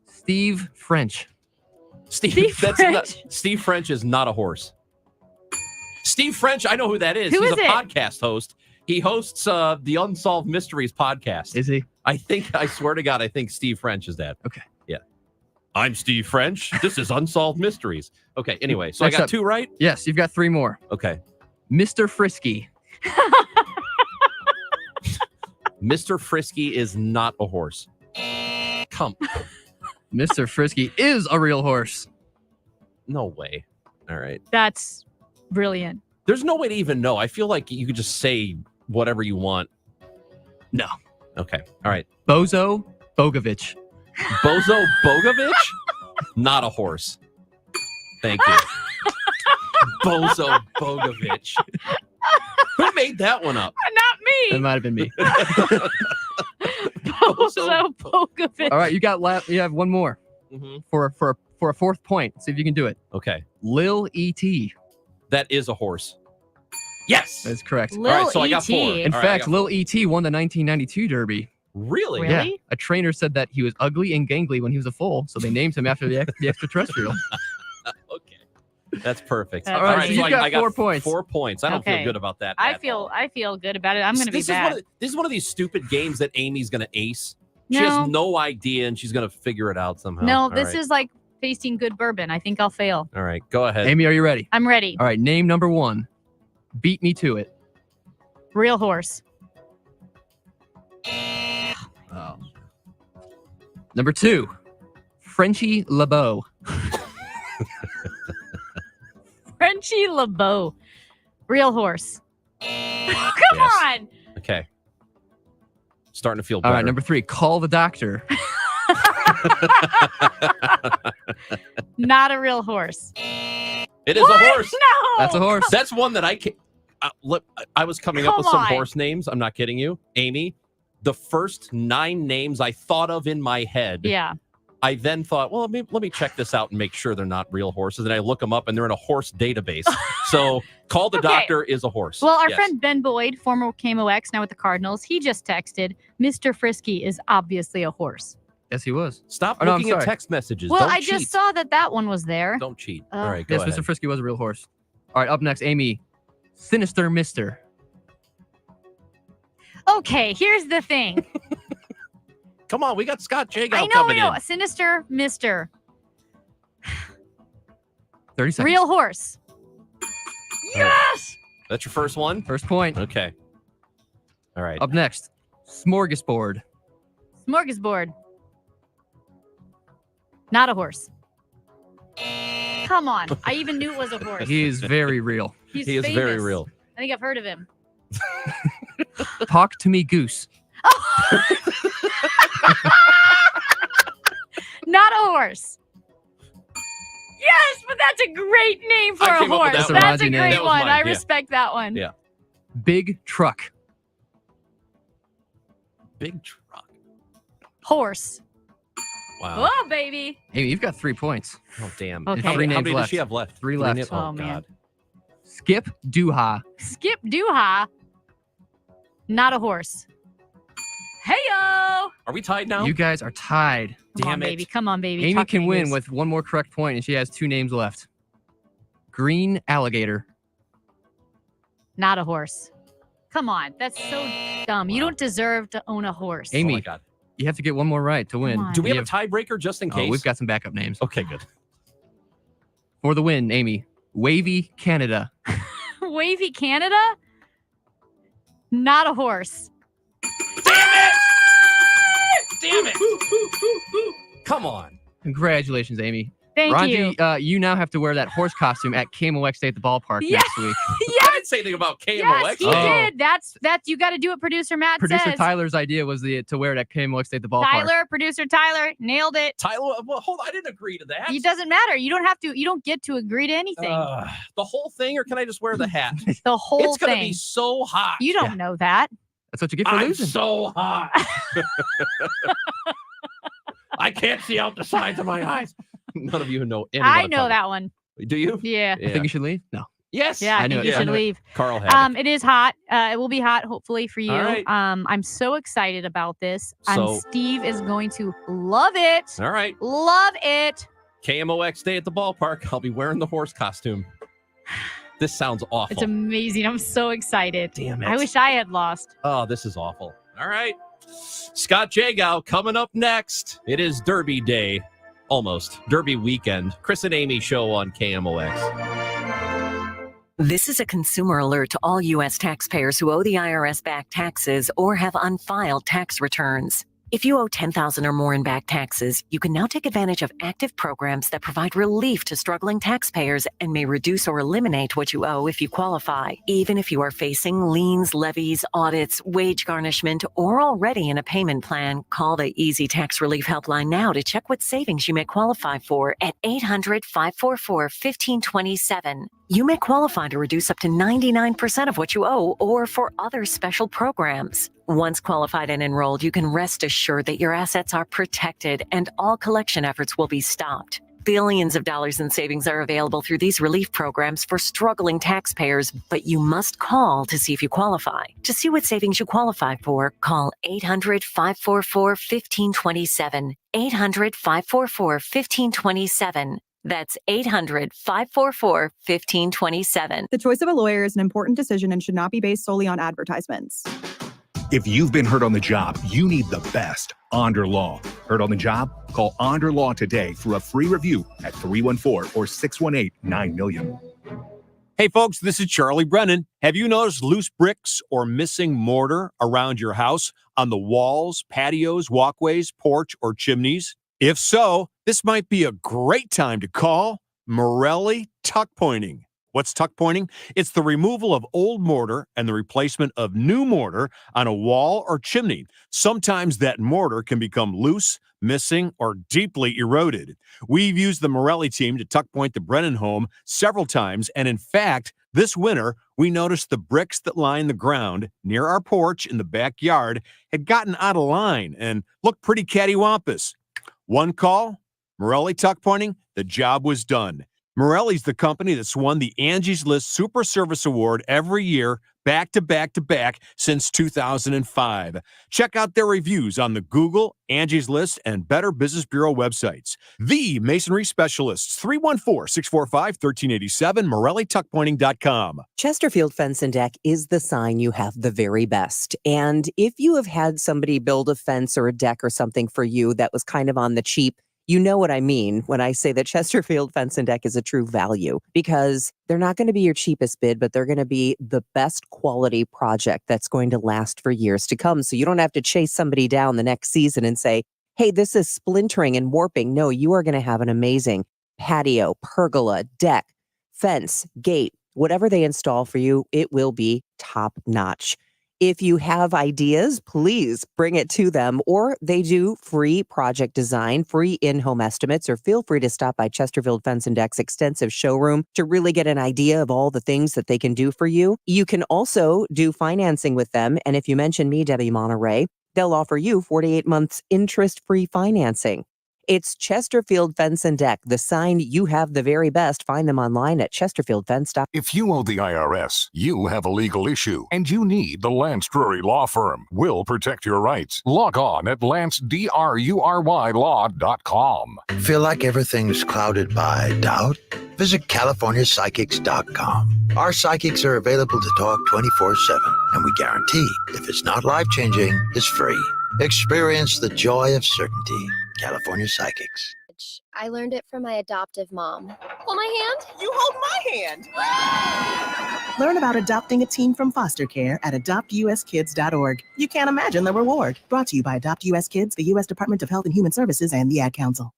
Steve French. Steve French? Steve French is not a horse. Steve French, I know who that is. Who He's is a it? podcast host. He hosts the Unsolved Mysteries podcast. Is he? I swear to God, I think Steve French is that. Okay. Yeah. I'm Steve French. This is Unsolved Mysteries. Okay, anyway, so Next I got up. 2 right? Yes, you've got 3 more. Okay. Mr. Frisky. Mr. Frisky is not a horse. Come. Mr. Frisky is a real horse. No way. All right. That's brilliant. There's no way to even know. I feel like you could just say whatever you want. No. Okay. All right. Bozo Bogovich. Bozo Bogovich? Not a horse. Thank you. Bozo Bogovich. Who made that one up? Not me. It might have been me. Bozo Bogovich. All right, you have one more for a fourth point. See if you can do it. Okay. Lil E.T. That is a horse. Yes. That's correct. Lil All right, so I got E.T.. 4. In fact, Lil E.T. won the 1992 Derby. Really? Yeah. A trainer said that he was ugly and gangly when he was a foal, so they named him after the extraterrestrial. Okay. That's perfect. All right, so you got I 4 points. 4 points. I don't Okay. feel good about that. I at feel all. good about it. I'm going to be bad. This is one of these stupid games that Amy's going to ace. She No. has no idea, and she's going to figure it out somehow. No, All this right. is like tasting good bourbon. I think I'll fail. All right, go ahead. Amy, are you ready? I'm ready. All right, name number 1. Beat me to it. Real horse. Oh. Number 2, Frenchie LeBeau. Frenchie LeBeau. Real horse. Come Yes. on. Okay. Starting to feel All better. right, number 3, call the doctor. Not a real horse. It is What? a horse. No. That's a horse. That's one that I can. Look, I was coming up Come with some on. horse names. I'm not kidding you, Amy. The first 9 names I thought of in my head. Yeah. I then thought, well, let me check this out and make sure they're not real horses. And I look them up, and they're in a horse database. So, call the Okay. doctor is a horse. Well, our Yes. friend Ben Boyd, former KMOX, now with the Cardinals, he just texted, Mr. Frisky is obviously a horse. Yes, he was. Stop Oh, no, I'm looking at sorry. text messages. Well, Don't I cheat. just saw that one was there. Don't cheat. Oh. All right, go Yes, ahead. Mr. Frisky was a real horse. All right, up next, Amy. Sinister Mister. Okay, here's the thing. Come on, we got Scott Jagow I know, coming a in. sinister Mister. 30 seconds. Real horse. Yes! That's your first one? First point. Okay. All right. Up next, Smorgasbord. Smorgasbord. Not a horse. Come on. I even knew it was a horse. He is very real. He's He is very famous. real. I think I've heard of him. Talk to me, Goose. Not a horse. Yes, but that's a great name for I a came up with horse. that one. That's a Raji name. great That was one. mine, I yeah. respect that one. Yeah. Big Truck. Big truck. Horse. Wow. Oh, baby. Amy, you've got 3 points. Oh, damn. Okay. How Three many names does left. she have left? 3 left. names? Oh, Oh, man. God. Skip Duha. Skip Duha. Not a horse. Heyo. Are we tied now? You guys are tied. Come on, Damn it. baby. Come on, baby. Amy Talk to can me, win Goose. with one more correct point, and she has 2 names left. Green Alligator. Not a horse. Come on. That's so dumb. You don't deserve to own a horse. Oh, Amy, my God. you have to get one more right to win. on. Do we have You a tiebreaker just in Oh, case? we've got some backup names. Okay, good. For the win, Amy. Wavy Canada. Wavy Canada? Not a horse. Damn it. Come on. Congratulations, Amy. Thank Raji, you. You now have to wear that horse costume at KMOX Day at the ballpark Yeah. next week. I Yes, didn't say anything about KMOX. yes, he Oh. did. That's you got to do what producer Matt Producer says. Tyler's idea was to wear it at KMOX Day at the ballpark. Producer Tyler, nailed it. Tyler, well, hold on. I didn't agree to that. It doesn't matter. You don't have to. You don't get to agree to anything. The whole thing, or can I just wear the hat? The whole It's going to thing. be so hot. You don't know that. That's what you get for I'm losing. so hot. I can't see out the sides of my eyes. None of you know anything. I know that one. Do you? Yeah. I think you should leave? No. Yes. Yeah, I I knew think it. you I should knew it. leave. Carl had it. It is hot. It will be hot, hopefully, for you. All right. I'm so excited about this. So- And Steve is going to love it. All right. Love it. KMOX Day at the ballpark. I'll be wearing the horse costume. This sounds awful. It's amazing. I'm so excited. Damn it. I wish I had lost. Oh, this is awful. All right. Scott Jagow coming up next. It is Derby Day. Almost. Derby weekend. Chris and Amy show on KMOX. This is a consumer alert to all U.S. taxpayers who owe the IRS back taxes or have unfiled tax returns. If you owe $10,000 or more in back taxes, you can now take advantage of active programs that provide relief to struggling taxpayers and may reduce or eliminate what you owe if you qualify. Even if you are facing liens, levies, audits, wage garnishment, or already in a payment plan, call the Easy Tax Relief Helpline now to check what savings you may qualify for at 800-544-1527. You may qualify to reduce up to 99% of what you owe or for other special programs. Once qualified and enrolled, you can rest assured that your assets are protected and all collection efforts will be stopped. Billions of dollars in savings are available through these relief programs for struggling taxpayers, but you must call to see if you qualify. To see what savings you qualify for, call 800-544-1527. 800-544-1527. That's 800-544-1527. The choice of a lawyer is an important decision and should not be based solely on advertisements. If you've been hurt on the job, you need the best, Onder Law. Hurt on the job? Call Onder Law today for a free review at 314 or 618-9000000. Hey folks, this is Charlie Brennan. Have you noticed loose bricks or missing mortar around your house on the walls, patios, walkways, porch, or chimneys? If so, this might be a great time to call Morelli Tuck Pointing. What's tuck pointing? It's the removal of old mortar and the replacement of new mortar on a wall or chimney. Sometimes that mortar can become loose, missing, or deeply eroded. We've used the Morelli team to tuck point the Brennan home several times, and in fact, this winter, we noticed the bricks that line the ground near our porch in the backyard had gotten out of line and looked pretty cattywampus. One call, Morelli Tuck Pointing, the job was done. Morelli's the company that's won the Angie's List Super Service Award every year, back to back to back since 2005. Check out their reviews on the Google, Angie's List, and Better Business Bureau websites. The Masonry Specialists, 314-645-1387, MorelliTuckPointing.com. Chesterfield Fence and Deck is the sign you have the very best. And if you have had somebody build a fence or a deck or something for you that was kind of on the cheap, you know what I mean when I say that Chesterfield Fence and Deck is a true value, because they're not going to be your cheapest bid, but they're going to be the best quality project that's going to last for years to come. So you don't have to chase somebody down the next season and say, hey, this is splintering and warping. No, you are going to have an amazing patio, pergola, deck, fence, gate, whatever they install for you, it will be top notch. If you have ideas, please bring it to them, or they do free project design, free in-home estimates, or feel free to stop by Chesterfield Fence and Deck's extensive showroom to really get an idea of all the things that they can do for you. You can also do financing with them, and if you mention me, Debbie Monterey, they'll offer you 48 months interest-free financing. It's Chesterfield Fence and Deck, the sign you have the very best. Find them online at chesterfieldfence.com. If you owe the IRS, you have a legal issue, and you need the Lance Drury Law Firm. We'll protect your rights. Log on at LanceDruryLaw.com. Feel like everything's clouded by doubt? Visit CaliforniaPsychics.com. Our psychics are available to talk 24/7, and we guarantee if it's not life-changing, it's free. Experience the joy of certainty. California Psychics. I learned it from my adoptive mom. Hold my hand. You hold my hand. Learn about adopting a teen from foster care at adoptuskids.org. You can't imagine the reward. Brought to you by Adopt US Kids, the U.S. Department of Health and Human Services, and the Ad Council.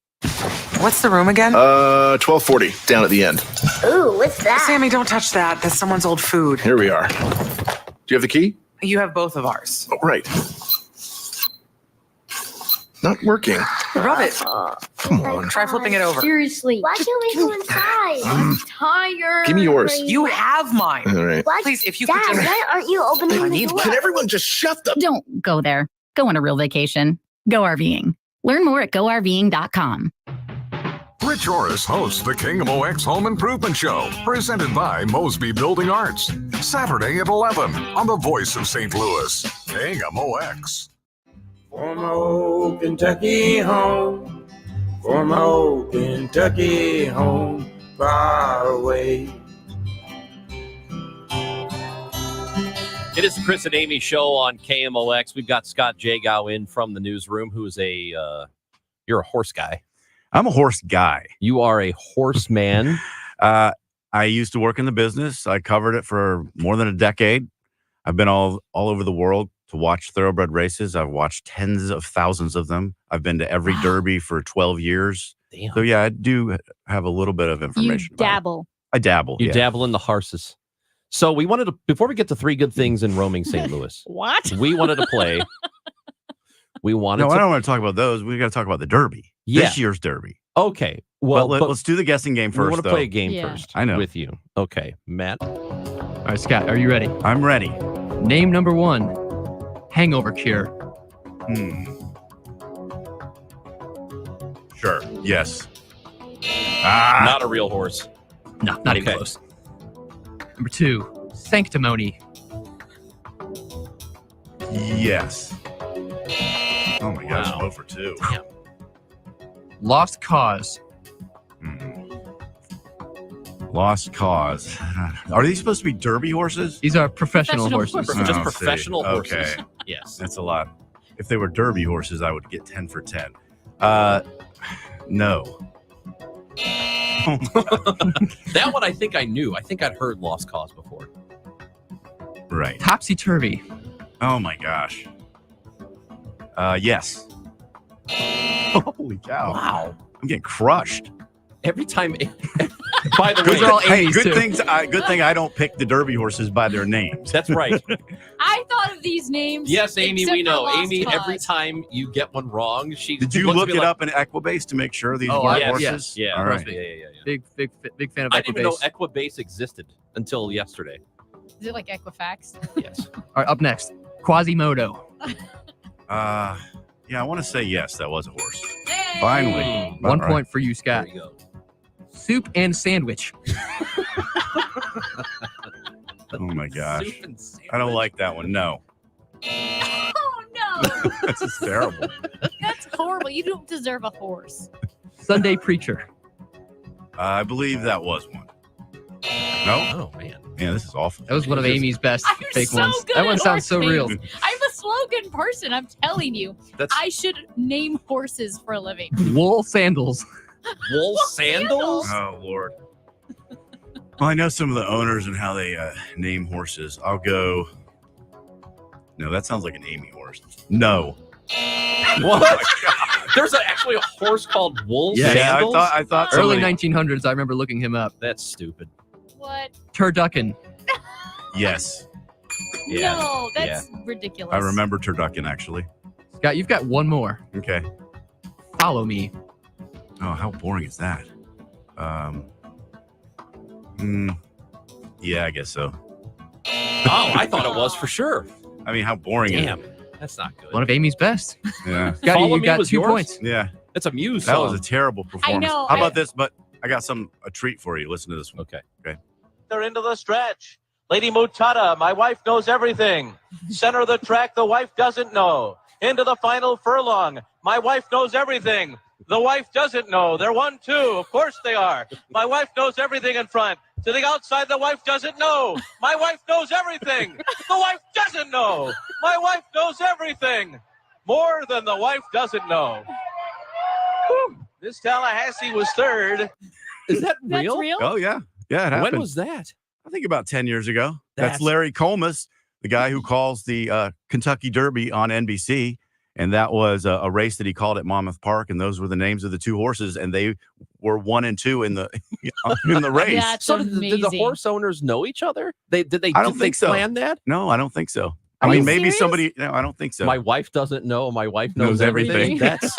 What's the room again? 1240, down at the end. Ooh, what's that? Sammy, don't touch that. That's someone's old food. Here we are. Do you have the key? You have both of ours. Oh, right. Not working. Rub it. Come on. Try flipping it over. Seriously. Why can't we go inside? I'm tired. Give me yours. You have mine. All right. What? Please, if you Dad, could just... why aren't you opening the door? Can everyone just shut the... Don't go there. Go on a real vacation. Go RVing. Learn more at GoRVing.com. Rich Orris hosts the Kingdom OX Home Improvement Show, presented by Mosby Building Arts. Saturday at 11 on the Voice of St. Louis, Kingdom OX. For my old Kentucky home, for my old Kentucky home, far away. It is the Chris and Amy show on KMOX. We've got Scott Jagow in from the newsroom, who is you're a horse guy. I'm a horse guy. You are a horseman. I used to work in the business. I covered it for more than a decade. I've been all over the world to watch thoroughbred races. I've watched tens of thousands of them. I've been to every Derby for 12 years. Damn. So yeah, I do have a little bit of You information. about it. dabble. I dabble. You yeah. dabble in the horses. So we wanted to, before we get to 3 good things in roaming St. Louis, What? we wanted to play. We wanted No, to. I don't want to talk about those. We got to talk about the Derby. Yeah. This year's Derby. Okay. Well, Well, let's do the guessing game we first. want to though. play a game Yeah. first. I know. With you. Okay, Matt. All right, Scott, are you ready? I'm ready. Name number 1. Hangover cure. Sure. Yes. Not a real horse. No, not even Okay. close. Number 2. Sanctimony. Yes. Oh my gosh, Wow. 0 for 2. Lost cause. Lost cause. Are these supposed to be Derby horses? These are professional Professional horses. horses. Just Oh, professional see. horses. Okay. Yes. That's a lot. If they were Derby horses, I would get 10 for 10. No. That one I think I knew. I think I'd heard Lost Cause before. Right. Topsy-turvy. Oh my gosh. Yes. Holy cow. Wow. I'm getting crushed. Every time. By the Those way, are all Hey, 80s good too. good thing I don't pick the Derby horses by their names. that's right. I thought of these names. Yes, Amy, except we for know. Lost Amy, every Cause. time you get one wrong, she Did you looks at look me it like, up in Equibase to make sure these Oh, were yes, horses? yes. Yeah, All trust right. me. Big fan of I didn't even know Equibase. Equibase existed until yesterday. Is it like Equifax? Yes. All right, up next. Quasimodo. Yeah, I want to say yes, that was a horse. Hey! Finally. 1 All right. point for you, There Scott. you go. Soup and sandwich. Oh my gosh. Soup and sandwich. I don't like that one. No. Oh no, This is terrible. that's horrible. You don't deserve a horse. Sunday preacher. I believe that was one. No? Oh man. Man, this is awful. That was one of Amy's best I'm fake so ones. good That one at sounds so horse real. names. I'm a slogan person. I'm telling you. That's I should name horses for a living. Wool sandals. wool sandals? Oh, Lord. Well, I know some of the owners and how they name horses. I'll go. No, that sounds like an Amy horse. No. What? There's actually a horse called Wool Yeah, Sandals? I thought Early somebody- 1900s, I remember looking him up. That's stupid. What? Turducken. Yes. Yeah. No, that's ridiculous. I remember turducken, actually. Scott, you've got one more. Okay. Follow me. Oh, how boring is that? Yeah, I guess so. Oh, I thought it was for sure. I mean, how boring Damn. is it? That's not good. One of Amy's best. Yeah. Scott, Follow you Me got was 2 yours? points. Yeah. It's a Muse That song. was a terrible performance. know, How I- about this? But I got a treat for you. Listen to this one. Okay. They're into the stretch. Lady Mutata, my wife knows everything. Center of the track, the wife doesn't know. Into the final furlong. My wife knows everything. The wife doesn't know. They're 1-2. Of course they are. My wife knows everything in front. To the outside, the wife doesn't know. My wife knows everything. The wife doesn't know. My wife knows everything. More than the wife doesn't know. Whew. This Tallahassee was third. Is that That's real? real? Oh, yeah. Yeah, it happened. When was that? I think about 10 years ago. That's That's- Larry Colmus, the guy who calls the Kentucky Derby on NBC. And that was a race that he called at Monmouth Park. And those were the names of the 2 horses. And they were 1 and 2 in the in the race. That's So did the amazing. horse owners know each other? Did they I don't think so. plan that? No, I don't think so. Are I mean, you maybe serious? somebody. No, I don't think so. My wife doesn't know. My wife knows, Knows everything. That's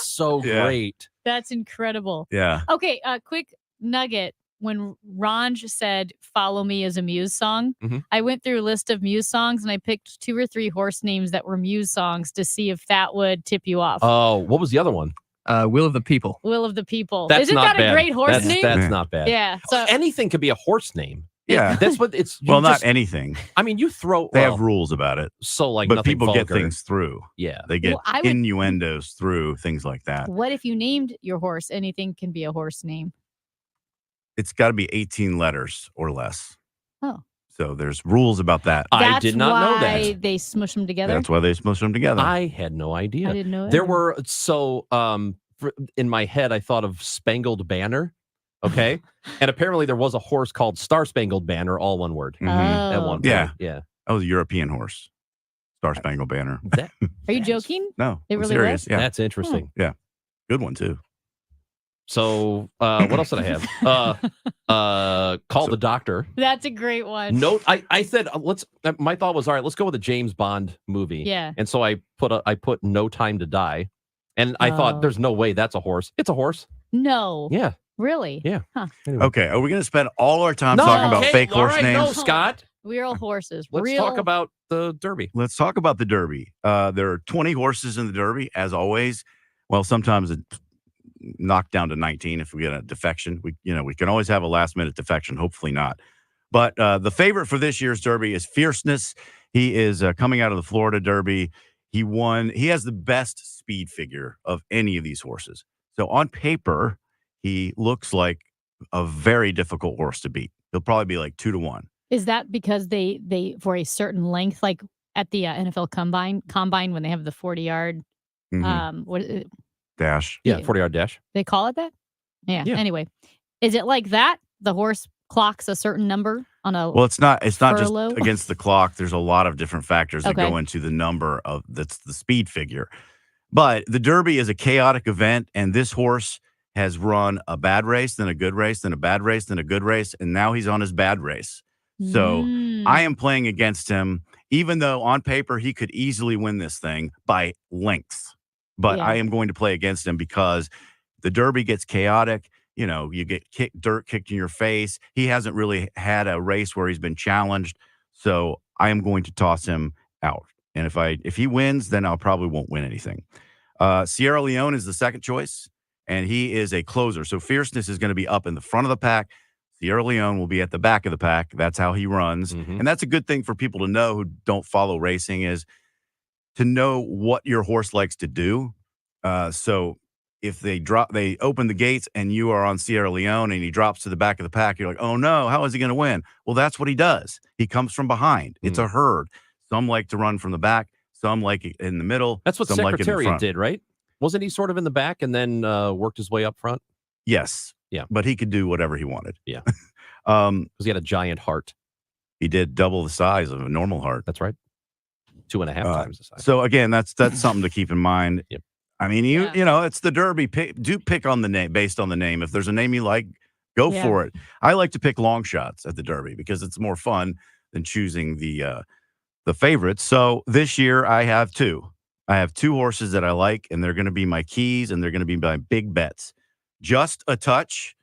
so Yeah. great. That's incredible. yeah. Okay, quick nugget. When Ranj said "Follow Me" as a Muse song, Mhm. I went through a list of Muse songs and I picked 2 or 3 horse names that were Muse songs to see if that would tip you off. Oh, what was the other one? Will of the People. Will of the People. That's Isn't not that bad. a great horse that's, name? That's Yeah. not bad. Yeah. So Anything could be a horse name. Yeah. That's what it's. you Well, not just- anything. I mean, you throw. They well, have rules about it. So like, But nothing people get vulgar. things through. Yeah. They get Well, I would- innuendos through things like that. what if you named your horse? Anything can be a horse name. It's got to be 18 letters or less. Oh. So there's rules about that. I That's did not know why that. they smush them together. That's why they smush them together. I had no idea. I didn't know There either. were in my head, I thought of Spangled Banner, Okay. And apparently there was a horse called Star Spangled Banner, all one word. Mhm. At one point. Yeah. Yeah. That was a European horse. Star Spangled Banner. Are you joking? No, It I'm really serious. was? Yeah. That's interesting. Yeah. Good one, too. So what else did I have? Call the doctor. That's a great one. Note, I said let's. My thought was, all right, let's go with a James Bond movie. Yeah. And so I put No Time to Die, and I Oh. thought there's no way that's a horse. It's a horse. No. Yeah. Really? Yeah. Huh. Okay. Are we going to spend all our time No, talking about okay, fake all horse right, names? no, Scott. Real horses. Let's Real. talk about the Derby. Let's talk about the Derby. There are 20 horses in the Derby, as always. Well, sometimes it's knocked down to 19 if we get a defection. We can always have a last-minute defection. Hopefully not. But the favorite for this year's Derby is Fierceness. He is coming out of the Florida Derby. He won. He has the best speed figure of any of these horses. So on paper, he looks like a very difficult horse to beat. He'll probably be like 2-1. Is that because they for a certain length, like at the NFL combine when they have the 40-yard Mhm. Dash. Yeah, 40-yard dash. they call it that? Yeah. Yeah. Anyway, is it like that? The horse clocks a certain number on a Well, it's not furlough? just against the clock. There's a lot of different factors that Okay. go into the number of that's the speed figure. But the Derby is a chaotic event, and this horse has run a bad race, then a good race, then a bad race, then a good race, and now he's on his bad race. So I am playing against him, even though on paper he could easily win this thing by lengths. But Yeah. I am going to play against him because the Derby gets chaotic. You get dirt kicked in your face. He hasn't really had a race where he's been challenged. So I am going to toss him out. And if he wins, then I probably won't win anything. Sierra Leone is the second choice, and he is a closer. So Fierceness is going to be up in the front of the pack. Sierra Leone will be at the back of the pack. That's how he runs. And that's a good thing for people to know who don't follow racing, is to know what your horse likes to do. So if they open the gates and you are on Sierra Leone and he drops to the back of the pack, you're like, oh no, how is he going to win? Well, that's what he does. He comes from behind. It's a herd. Some like to run from the back. Some like it in the middle. That's what some like it in the Secretariat front. did, right? Wasn't he sort of in the back and then worked his way up front? Yes. Yeah. But he could do whatever he wanted. Yeah. Because he had a giant heart. He did double the size of a normal heart. That's right. 2.5 times the size. So again, that's something to keep in mind. Yep. I mean, it's the Derby. Pick on the name based on the name. If there's a name you like, go Yeah. for it. I like to pick long shots at the Derby because it's more fun than choosing the favorites. So this year I have two. I have two horses that I like, and they're going to be my keys, and they're going to be my big bets. Just a Touch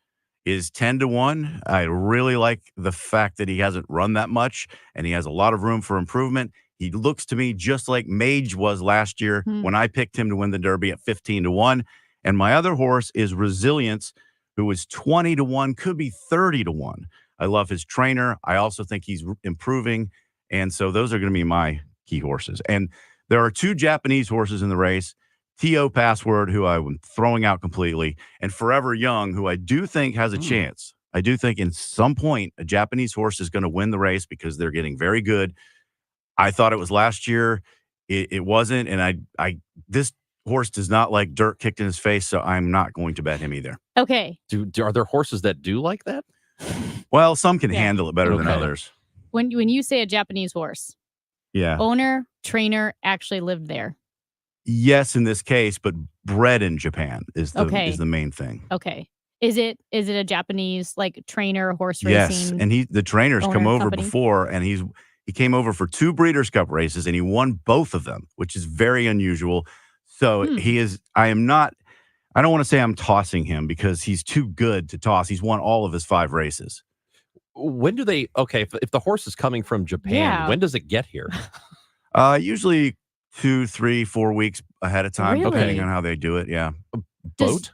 is 10-1. I really like the fact that he hasn't run that much, and he has a lot of room for improvement. He looks to me just like Mage was last year when I picked him to win the Derby at 15-1. And my other horse is Resilience, who is 20-1, could be 30-1. I love his trainer. I also think he's improving. And so those are going to be my key horses. And there are two Japanese horses in the race, T.O. Password, who I'm throwing out completely, and Forever Young, who I do think has a chance. I do think in some point a Japanese horse is going to win the race because they're getting very good. I thought it was last year. It wasn't. And this horse does not like dirt kicked in his face, so I'm not going to bet him either. Okay. Are there horses that do like that? Well, some can Yeah. handle it better than Okay. others. When you say a Japanese horse, Yeah. owner, trainer actually lived there. Yes, in this case, but bred in Japan is Okay. the main thing. Okay. Is it a Japanese like trainer horse Yes, racing? and the trainer's come owner over company? before, and he came over for 2 Breeders' Cup races, and he won both of them, which is very unusual. So I don't want to say I'm tossing him because he's too good to toss. He's won all of his 5 races. When do they? Okay, if the horse is coming from Japan, Yeah. when does it get here? Usually 2, 3, 4 weeks ahead of time, Really? depending on how they do it. Yeah. Boat?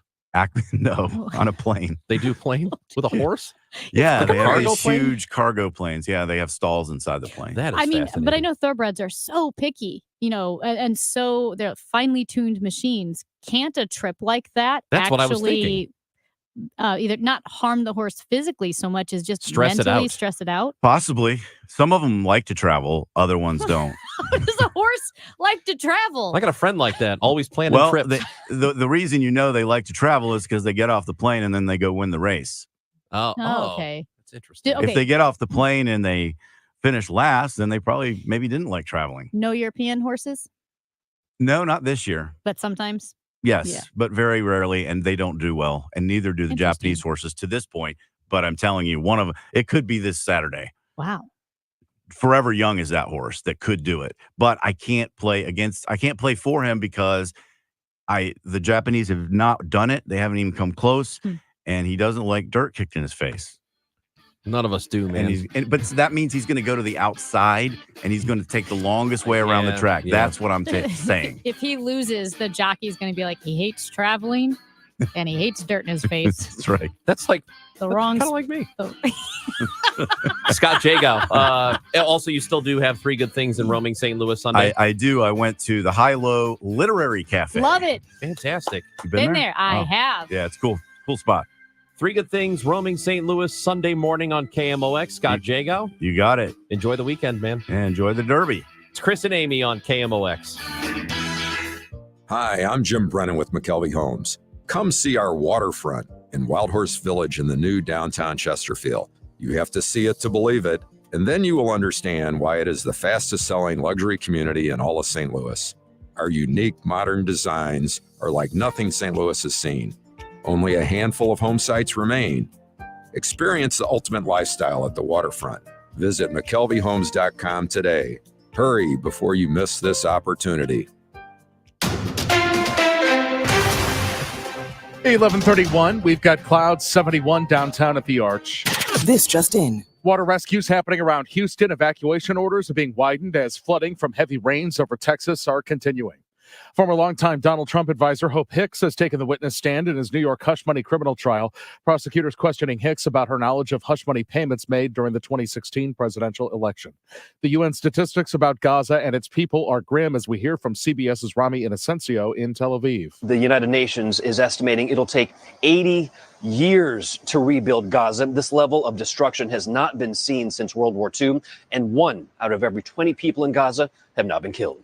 No, on a plane. They do plane with a horse? Yeah, Like a they have cargo these plane? huge cargo planes. Yeah, they have stalls inside the plane. That is I mean, fascinating. but I know thoroughbreds are so picky, and so they're finely tuned machines. Can't a trip like that That's what I was actually either not harm the horse physically so much as just Stress it mentally out. stress it out? Possibly. Some of them like to travel, other ones don't. How does a horse like to travel? I got a friend like that, always planning Well, trips. the reason they like to travel is because they get off the plane and then they go win the race. Okay. That's interesting. Okay. If they get off the plane and they finish last, then they probably maybe didn't like traveling. No European horses, No, not this year. but sometimes. Yes, Yeah. but very rarely, and they don't do well, and neither do the Japanese horses to this point. But I'm telling you, one of them, it could be this Saturday. Wow. Forever Young is that horse that could do it, but I can't play for him because the Japanese have not done it. They haven't even come close, and he doesn't like dirt kicked in his face. None of us do, man. But that means he's going to go to the outside, and he's going to take the longest way around the track. Yeah. That's what I'm saying. If he loses, the jockey's going to be like, he hates traveling and he hates dirt in his face. That's right. That's like the wrong. Kind of like me. Oh. Scott Jago. Also, you still do have 3 good things in roaming St. Louis Sunday. I do. I went to the High-Low Literary Cafe. Love it. Fantastic. You Been there. I Oh. have. Yeah, it's cool. Cool spot. 3 good things roaming St. Louis Sunday morning on KMOX. Scott Jago. You got it. Enjoy the weekend, man. And enjoy the Derby. It's Chris and Amy on KMOX. Hi, I'm Jim Brennan with McKelvey Homes. Come see our waterfront in Wild Horse Village in the new downtown Chesterfield. You have to see it to believe it, and then you will understand why it is the fastest selling luxury community in all of St. Louis. Our unique modern designs are like nothing St. Louis has seen. Only a handful of home sites remain. Experience the ultimate lifestyle at the waterfront. Visit McKelveyHomes.com today. Hurry before you miss this opportunity. 11:31. We've got clouds 71 downtown at the Arch. This just in. Water rescues happening around Houston. Evacuation orders are being widened as flooding from heavy rains over Texas are continuing. Former longtime Donald Trump advisor Hope Hicks has taken the witness stand in his New York hush money criminal trial. Prosecutors questioning Hicks about her knowledge of hush money payments made during the 2016 presidential election. The UN statistics about Gaza and its people are grim, as we hear from CBS's Rami Inocencio in Tel Aviv. The United Nations is estimating it'll take 80 years to rebuild Gaza. This level of destruction has not been seen since World War II, and 1 out of every 20 people in Gaza have now been killed.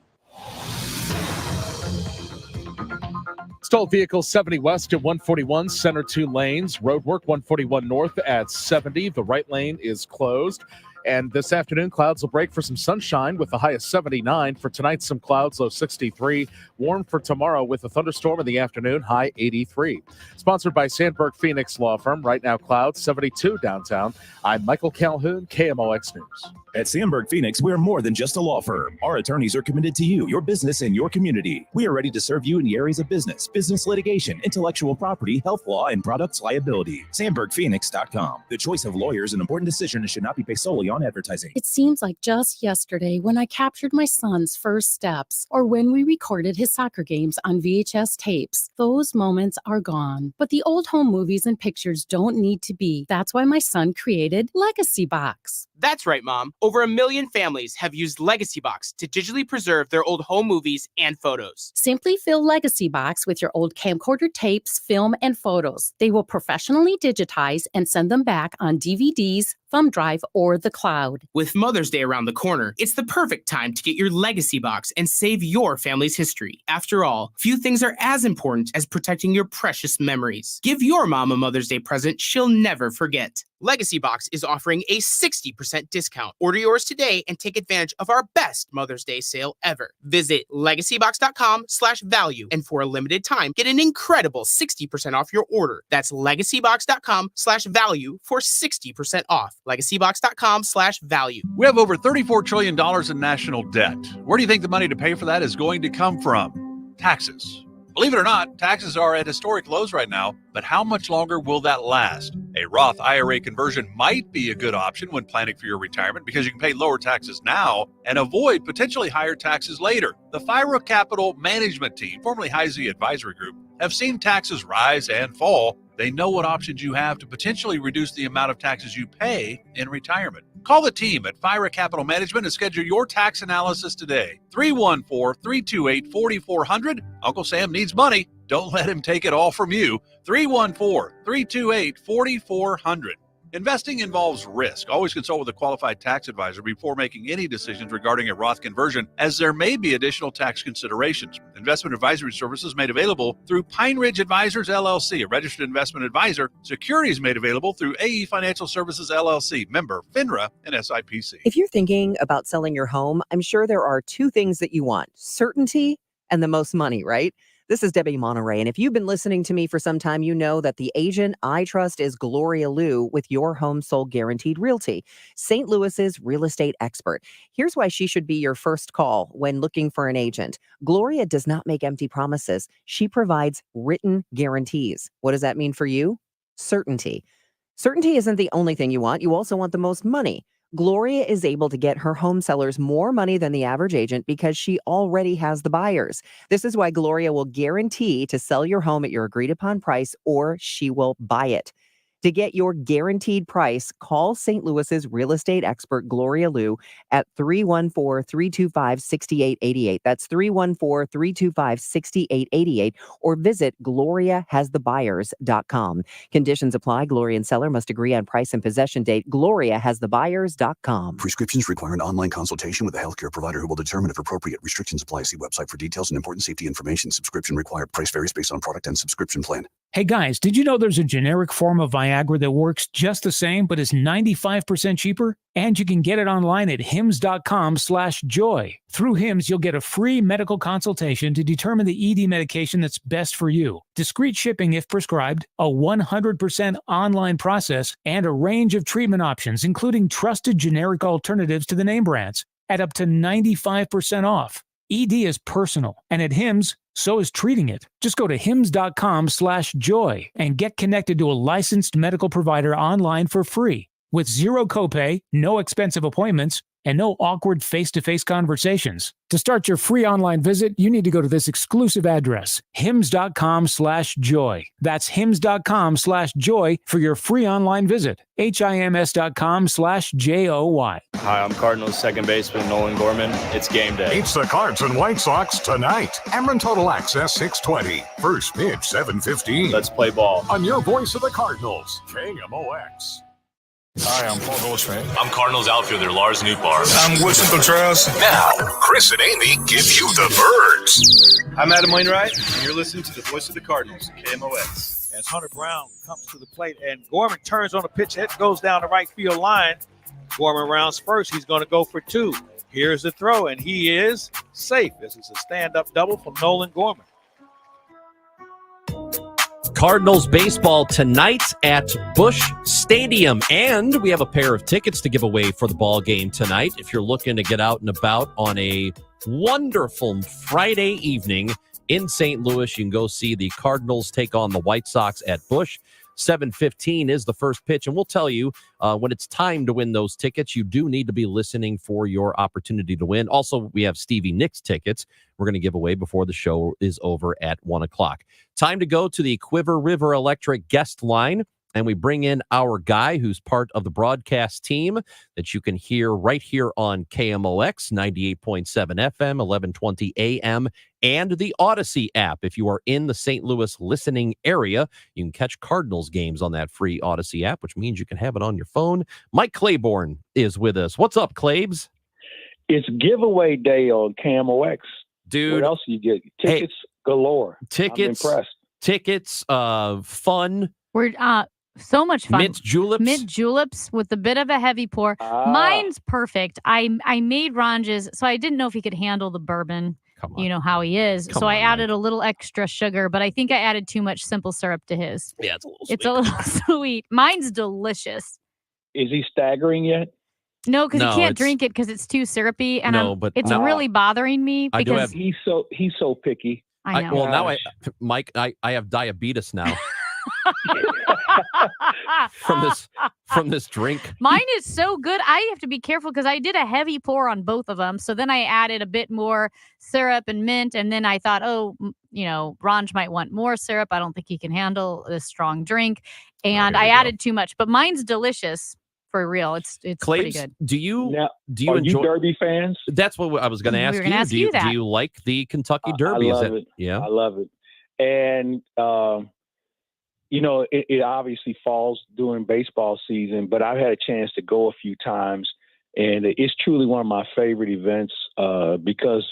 Stalled vehicle 70 west at 141, center 2 lanes. Roadwork 141 north at 70. The right lane is closed. And this afternoon, clouds will break for some sunshine with the high of 79. For tonight, some clouds, low 63. Warm for tomorrow with a thunderstorm in the afternoon, high 83. Sponsored by Sandberg Phoenix Law Firm. Right now, clouds 72 downtown. I'm Michael Calhoun, KMOX News. At Sandberg Phoenix, we're more than just a law firm. Our attorneys are committed to you, your business, and your community. We are ready to serve you in the areas of business litigation, intellectual property, health law, and products liability. SandbergPhoenix.com. The choice of lawyer is an important decision and should not be based solely on advertising. It seems like just yesterday when I captured my son's first steps or when we recorded his soccer games on VHS tapes. Those moments are gone. But the old home movies and pictures don't need to be. That's why my son created Legacy Box. That's right, Mom. Over 1 million families have used Legacy Box to digitally preserve their old home movies and photos. Simply fill Legacy Box with your old camcorder tapes, film, and photos. They will professionally digitize and send them back on DVDs, thumb drive, or the cloud. With Mother's Day around the corner, it's the perfect time to get your Legacy Box and save your family's history. After all, few things are as important as protecting your precious memories. Give your mom a Mother's Day present she'll never forget. Legacy Box is offering a 60% discount. Order yours today and take advantage of our best Mother's Day sale ever. Visit legacybox.com/value and for a limited time, get an incredible 60% off your order. That's legacybox.com/value for 60% off. legacybox.com/value. We have over $34 trillion in national debt. Where do you think the money to pay for that is going to come from? Taxes. Believe it or not, taxes are at historic lows right now, but how much longer will that last? A Roth IRA conversion might be a good option when planning for your retirement because you can pay lower taxes now and avoid potentially higher taxes later. The FIRA Capital Management Team, formerly Heisey Advisory Group, have seen taxes rise and fall. They know what options you have to potentially reduce the amount of taxes you pay in retirement. Call the team at FIRA Capital Management and schedule your tax analysis today. 314-328-4400. Uncle Sam needs money. Don't let him take it all from you. 314-328-4400. Investing involves risk. Always consult with a qualified tax advisor before making any decisions regarding a Roth conversion, as there may be additional tax considerations. Investment advisory services made available through Pine Ridge Advisors, LLC, a registered investment advisor. Securities made available through AE Financial Services, LLC, member FINRA and SIPC. If you're thinking about selling your home, I'm sure there are two things that you want: certainty and the most money, right? This is Debbie Monterey, and if you've been listening to me for some time, you know that the agent I trust is Gloria Liu with Your Home Sold Guaranteed Realty, St. Louis's real estate expert. Here's why she should be your first call when looking for an agent. Gloria does not make empty promises. She provides written guarantees. What does that mean for you? Certainty. Certainty isn't the only thing you want. You also want the most money. Gloria is able to get her home sellers more money than the average agent because she already has the buyers. This is why Gloria will guarantee to sell your home at your agreed upon price, or she will buy it. To get your guaranteed price, call St. Louis's real estate expert, Gloria Liu, at 314-325-6888. That's 314-325-6888, or visit GloriaHasTheBuyers.com. Conditions apply. Gloria and seller must agree on price and possession date. GloriaHasTheBuyers.com. Prescriptions require an online consultation with a healthcare provider who will determine if appropriate. Restrictions apply. See website for details and important safety information. Subscription required. Price varies based on product and subscription plan. Hey guys, did you know there's a generic form of Viagra that works just the same but is 95% cheaper? And you can get it online at hims.com/joy. Through Hims, you'll get a free medical consultation to determine the ED medication that's best for you, discreet shipping if prescribed, a 100% online process, and a range of treatment options, including trusted generic alternatives to the name brands, at up to 95% off. ED is personal, and at Hims, so is treating it. Just go to hims.com/joy and get connected to a licensed medical provider online for free with zero copay, no expensive appointments, and no awkward face-to-face conversations. To start your free online visit, you need to go to this exclusive address, hims.com/joy. That's hims.com/joy for your free online visit. HIMS.com/JOY. Hi, I'm Cardinals second baseman Nolan Gorman. It's game day. It's the Cards and White Sox tonight. Ameren Total Access 620. First pitch 7:15. Let's play ball. On your voice of the Cardinals, KMOX. Hi, I'm Paul Goldschmidt. I'm Cardinals outfielder Lars Nootbaar. I'm Woodson Contreras. Now, Chris and Amy give you the birds. I'm Adam Wainwright, and you're listening to the voice of the Cardinals, KMOX. As Hunter Brown comes to the plate, and Gorman turns on the pitch, it goes down the right field line. Gorman rounds first. He's going to go for two. Here's the throw, and he is safe. This is a stand-up double from Nolan Gorman. Cardinals baseball tonight at Busch Stadium, and we have a pair of tickets to give away for the ball game tonight. If you're looking to get out and about on a wonderful Friday evening in St. Louis, you can go see the Cardinals take on the White Sox at Busch. 7:15 is the first pitch, and we'll tell you when it's time to win those tickets. You do need to be listening for your opportunity to win. Also, we have Stevie Nicks tickets we're going to give away before the show is over at 1 o'clock. Time to go to the Quiver River Electric guest line, and we bring in our guy who's part of the broadcast team that you can hear right here on KMOX 98.7 FM, 1120 AM, and the Odyssey app. If you are in the St. Louis listening area, you can catch Cardinals games on that free Odyssey app, which means you can have it on your phone. Mike Claiborne is with us. What's up, Claibs? It's giveaway day on KMOX. Dude. What else do you get? Tickets galore. Tickets. I'm impressed. Tickets, fun. We're so much fun. Mint juleps. Mint juleps with a bit of a heavy pour. Mine's perfect. I made Ranj's, so I didn't know if he could handle the bourbon. Come on. You know how he is. Come so I on, added a little extra sugar, but I think I added too much simple syrup to his. Yeah, it's a little sweet. It's a little sweet. Mine's delicious. Is he staggering yet? No, because No, he can't it's- drink it because it's too syrupy, and No, but it's no. really bothering me I do because have- He's so picky. I know. Well, now Mike, I have diabetes now from this drink. Mine is so good. I have to be careful because I did a heavy pour on both of them. So then I added a bit more syrup and mint. And then I thought, Ranj might want more syrup. I don't think he can handle this strong drink. And I added too much. But mine's delicious for real. It's pretty Claibs, good. do you are enjoy you Derby fans? That's what I was going to ask We were gonna you. ask Do you you that. do you like the Kentucky Derby? I Is love that- it. Yeah. I love it. And it obviously falls during baseball season, but I've had a chance to go a few times, and it's truly one of my favorite events because,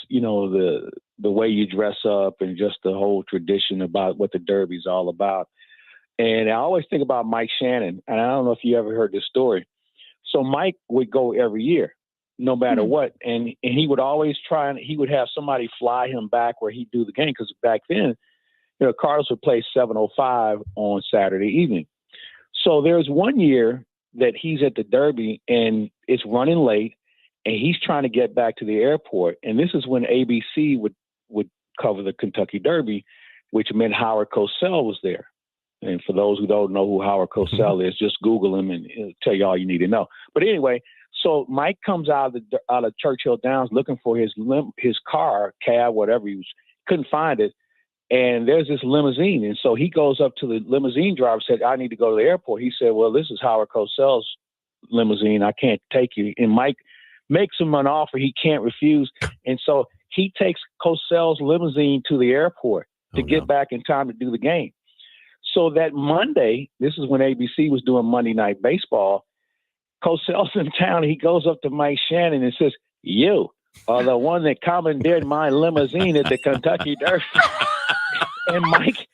the way you dress up and just the whole tradition about what the Derby's all about. And I always think about Mike Shannon, and I don't know if you ever heard this story. So Mike would go every year, no matter what, and he would always try, and he would have somebody fly him back where he'd do the game, because back then, Cardinals would play 7:05 on Saturday evening. So there's one year that he's at the Derby and it's running late, and he's trying to get back to the airport. And this is when ABC would cover the Kentucky Derby, which meant Howard Cosell was there. And for those who don't know who Howard Cosell is, just Google him and he'll tell you all you need to know. But anyway, so Mike comes out of Churchill Downs looking for his car, cab, whatever. He couldn't find it. And there's this limousine. And so he goes up to the limousine driver, said, I need to go to the airport. He said, well, this is Howard Cosell's limousine. I can't take you. And Mike makes him an offer he can't refuse. And so he takes Cosell's limousine to the airport to get back in time to do the game. So that Monday, this is when ABC was doing Monday Night Baseball, Cosell's in town. He goes up to Mike Shannon and says, you are the one that commandeered my limousine at the Kentucky Derby. And Mike,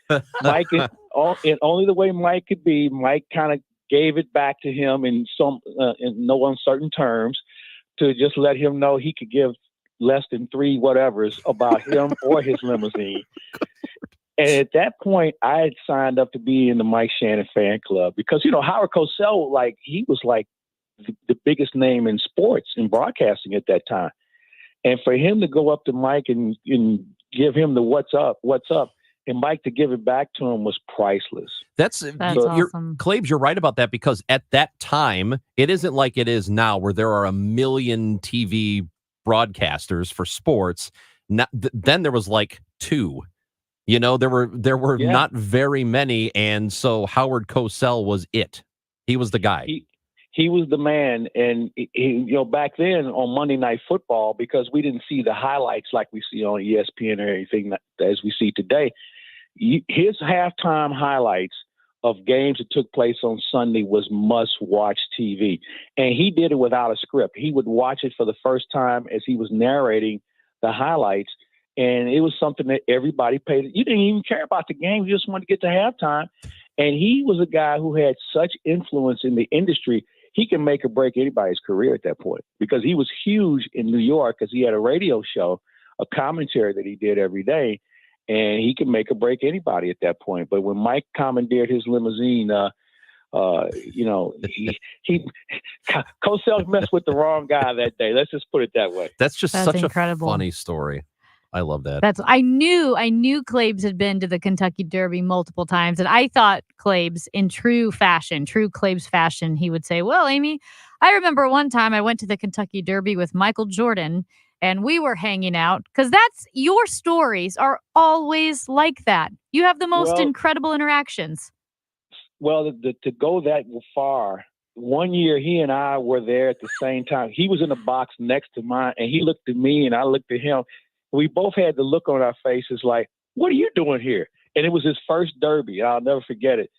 in only the way Mike could be, Mike kind of gave it back to him in no uncertain terms to just let him know he could give less than three whatevers about him or his limousine. And at that point, I had signed up to be in the Mike Shannon fan club because, Howard Cosell, he was the biggest name in sports and broadcasting at that time. And for him to go up to Mike and give him the what's up, and Mike to give it back to him was priceless. That's awesome. Claves, you're right about that, because at that time, it isn't like it is now where there are a million TV broadcasters for sports. Then there was two. There were not very many, and so Howard Cosell was it. He was the guy. He was the man, and back then on Monday Night Football, because we didn't see the highlights like we see on ESPN or anything as we see today. His halftime highlights of games that took place on Sunday was must-watch TV, and he did it without a script. He would watch it for the first time as he was narrating the highlights, and it was something that everybody paid. You didn't even care about the game; you just wanted to get to halftime. And he was a guy who had such influence in the industry. He can make or break anybody's career at that point, because he was huge in New York because he had a radio show, a commentary that he did every day, and he can make or break anybody at that point. But when Mike commandeered his limousine, Cosell messed with the wrong guy that day. Let's just put it that way. That's such incredible. A funny story. I love that. I knew Claves had been to the Kentucky Derby multiple times, and I thought Claves, in true Claves fashion, he would say, well, Amy, I remember one time I went to the Kentucky Derby with Michael Jordan, and we were hanging out, because your stories are always like that. You have the most incredible interactions. Well, to go that far, one year he and I were there at the same time. He was in the box next to mine, and he looked at me, and I looked at him. We both had the look on our faces like, what are you doing here? And it was his first Derby. I'll never forget it.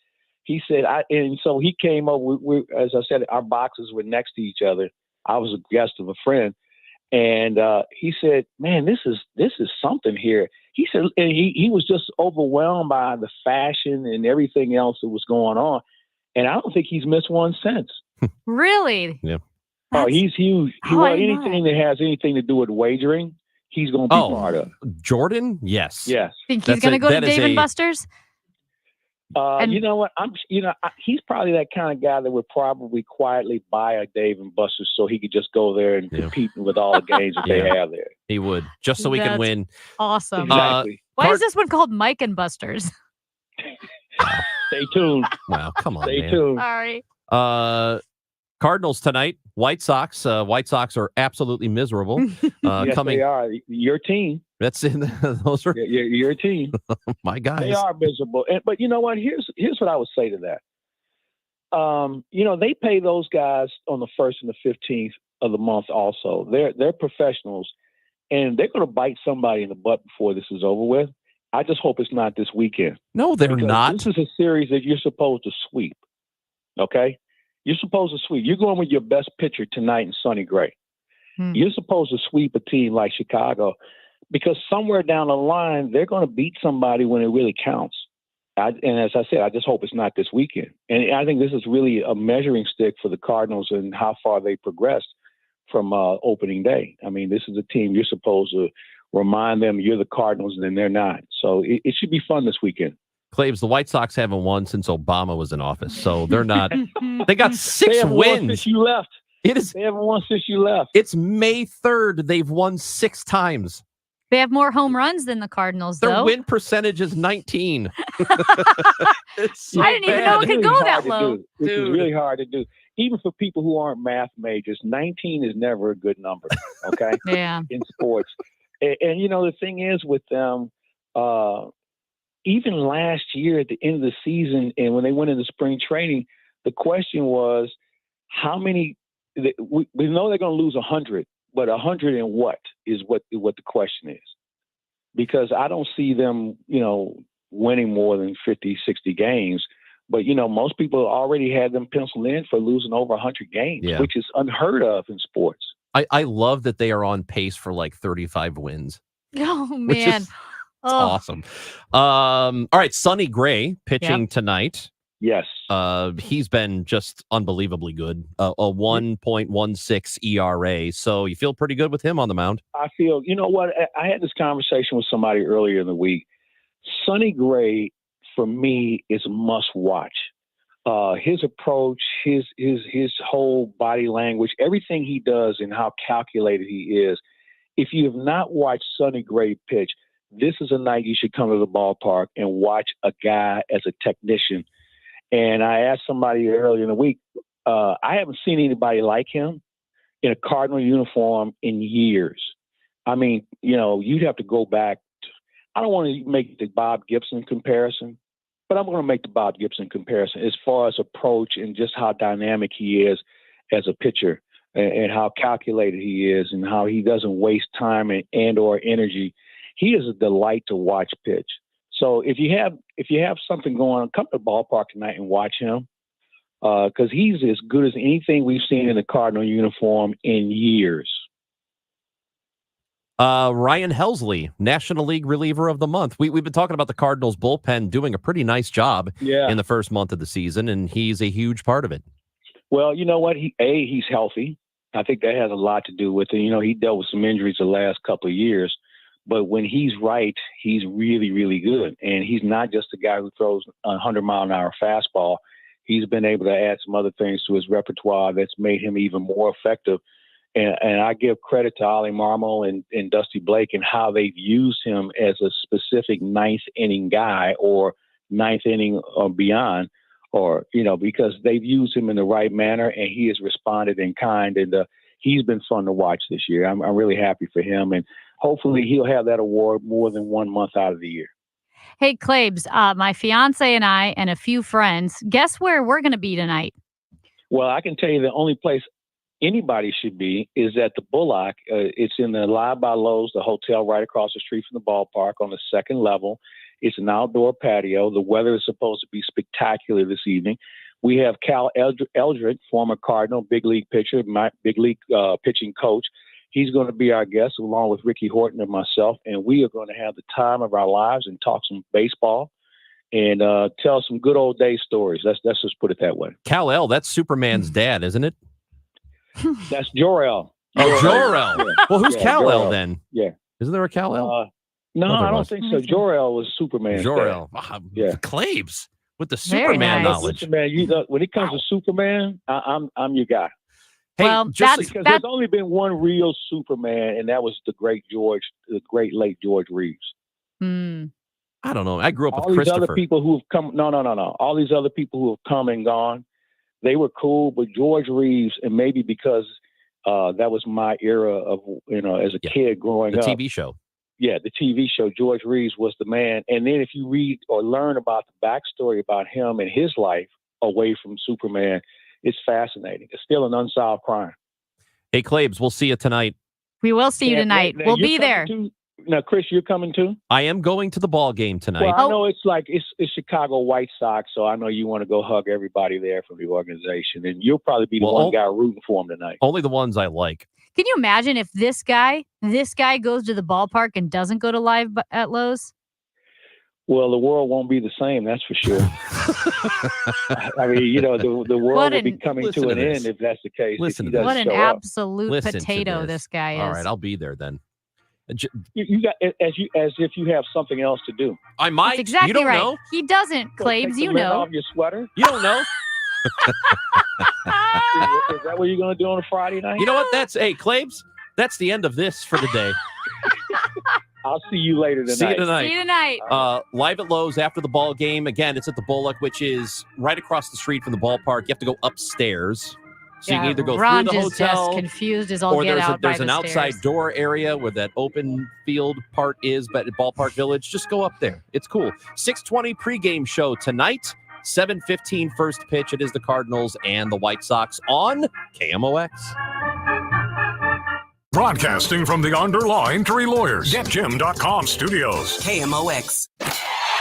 He said, and so he came over. As I said, our boxes were next to each other. I was a guest of a friend. And he said, man, this is something here. He said, and he was just overwhelmed by the fashion and everything else that was going on. And I don't think he's missed one since. Really? Yeah. He's huge. Anything that has anything to do with wagering, he's going to be part of. Jordan? Yes. Yes. Think he's going to go to Dave & Buster's? You know what? He's probably that kind of guy that would probably quietly buy a Dave & Buster's so he could just go there and compete with all the games that they have there. He would, just so he can win. Awesome. Exactly. Why is this one called Mike and Buster's? Stay tuned. Wow, come on, Stay tuned. Sorry. Cardinals tonight. White Sox. White Sox are absolutely miserable. Yes, they are. Your team. Those are your team. My guys. They are miserable. But you know what? Here's what I would say to that. They pay those guys on the 1st and the 15th of the month. Also, they're professionals, and they're going to bite somebody in the butt before this is over with. I just hope it's not this weekend. No, they're Because not. This is a series that you're supposed to sweep. Okay? You're supposed to sweep. You're going with your best pitcher tonight in Sonny Gray. You're supposed to sweep a team like Chicago because somewhere down the line, they're going to beat somebody when it really counts. And as I said, I just hope it's not this weekend. And I think this is really a measuring stick for the Cardinals and how far they progressed from opening day. I mean, this is a team you're supposed to remind them you're the Cardinals, and then they're not. So it should be fun this weekend. Claves, the White Sox haven't won since Obama was in office, so they're not. They got They 6 haven't won wins. since you left. It is. They haven't won since you left. It's May 3rd. They've won 6 times. They have more home runs than the Cardinals, Their though. win percentage is 19. It's so I didn't even bad. know it could go hard that to low. do. This is really hard to do. Even for people who aren't math majors, 19 is never a good number, okay? Yeah. In sports. And, you know, the thing is with them, even last year at the end of the season and when they went into spring training, the question was how many – we know they're going to lose 100, but 100 and what is what the question is. Because I don't see them, you know, winning more than 50, 60 games. But, you know, most people already had them penciled in for losing over 100 games, Yeah. which is unheard of in sports. I love that they are on pace for like 35 wins. Oh, Which man. is awesome. All right, Sonny Gray pitching Yep. tonight. Yes. He's been just unbelievably good. A 1.16 ERA. So you feel pretty good with him on the mound. I feel, you know what? I had this conversation with somebody earlier in the week. Sonny Gray, for me, is a must watch. His approach, his whole body language, everything he does and how calculated he is. If you have not watched Sonny Gray pitch, this is a night you should come to the ballpark and watch a guy as a technician. And I asked somebody earlier in the week, I haven't seen anybody like him in a Cardinal uniform in years. I mean, you know, you'd have to go back. I don't want to make the Bob Gibson comparison, but I'm going to make the Bob Gibson comparison as far as approach and just how dynamic he is as a pitcher and how calculated he is and how he doesn't waste time and or energy. He is a delight to watch pitch. So if you have something going on, come to the ballpark tonight and watch him because he's as good as anything we've seen in the Cardinal uniform in years. Ryan Helsley, National League Reliever of the Month. We've been talking about the Cardinals bullpen doing a pretty nice job in the first month of the season, and he's a huge part of it. Well, you know what? He's healthy. I think that has a lot to do with it. You know, he dealt with some injuries the last couple of years, but when he's right, he's really, really good. And he's not just a guy who throws a 100-mile-an-hour fastball. He's been able to add some other things to his repertoire that's made him even more effective. And I give credit to Ollie Marmol and Dusty Blake and how they've used him as a specific ninth inning guy or ninth inning or beyond, or, you know, because they've used him in the right manner and he has responded in kind. And he's been fun to watch this year. I'm really happy for him. And hopefully he'll have that award more than 1 month out of the year. Hey, Claibs, my fiance and I and a few friends, guess where we're going to be tonight? Well, I can tell you the only place anybody should be is at the Bullock. It's in the Live by Lowe's, the hotel right across the street from the ballpark on the second level. It's an outdoor patio. The weather is supposed to be spectacular this evening. We have Cal Eldred, former Cardinal, big league pitcher, my big league pitching coach. He's going to be our guest along with Ricky Horton and myself, and we are going to have the time of our lives and talk some baseball and tell some good old day stories. Let's just put it that way. Kal-El, that's Superman's dad, isn't it? That's Jor-El. Oh, Jor-El. Yeah. Well, who's Yeah, Kal-El Jor-El. then? Yeah. Isn't there a Kal-El? No, there I don't was. think so. Jor-El was Superman's Jor-El. dad. Yeah. Claibs with the Very Superman nice. knowledge. Listen, man, when it comes to Superman, I'm your guy. Hey, Well, just Because there's only been one real Superman, and that was the great late George Reeves. I don't know. I grew up All with these Christopher. other people who have come, no. All these other people who have come and gone, they were cool, but George Reeves, and maybe because that was my era of, as a kid growing the up. TV show. Yeah, the TV show, George Reeves was the man. And then if you read or learn about the backstory about him and his life away from Superman, it's fascinating. It's still an unsolved crime. Hey, Claibs, we'll see you tonight. We will see you tonight. Now, We'll you're be coming there. Now, Chris, you're coming too? I am going to the ball game tonight. Well, I know it's Chicago White Sox, so I know you want to go hug everybody there from the organization, and you'll probably be the one guy rooting for them tonight. Only the ones I like. Can you imagine if this guy goes to the ballpark and doesn't go to Live at Lowe's? Well, the world won't be the same, that's for sure. I mean, you know, the world will be coming to an end if that's the case. Listen to What an absolute potato this guy is. All right, I'll be there then. You got as if you have something else to do. I might. That's exactly you don't right. know. He doesn't, Claves. You know. Off your sweater. You don't know. Is that what you're going to do on a Friday night? You know what? Claves. That's the end of this for the day. I'll see you later tonight. See you tonight. See you tonight. Live at Lowe's after the ball game. Again, it's at the Bullock, which is right across the street from the ballpark. You have to go upstairs. So you can either go Ron through the is hotel, just confused as all or get out there's by an the outside stairs. door area where that open field part is, but at Ballpark Village, just go up there. It's cool. 6:20 pregame show tonight. 7:15 first pitch. It is the Cardinals and the White Sox on KMOX. Broadcasting from the Underlaw Injury Lawyers, GetJim.com studios. KMOX.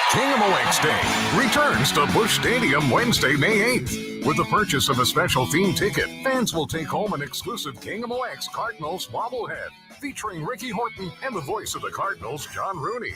KMOX Day returns to Busch Stadium Wednesday, May 8th. With the purchase of a special theme ticket, fans will take home an exclusive KMOX Cardinals bobblehead featuring Ricky Horton and the voice of the Cardinals, John Rooney.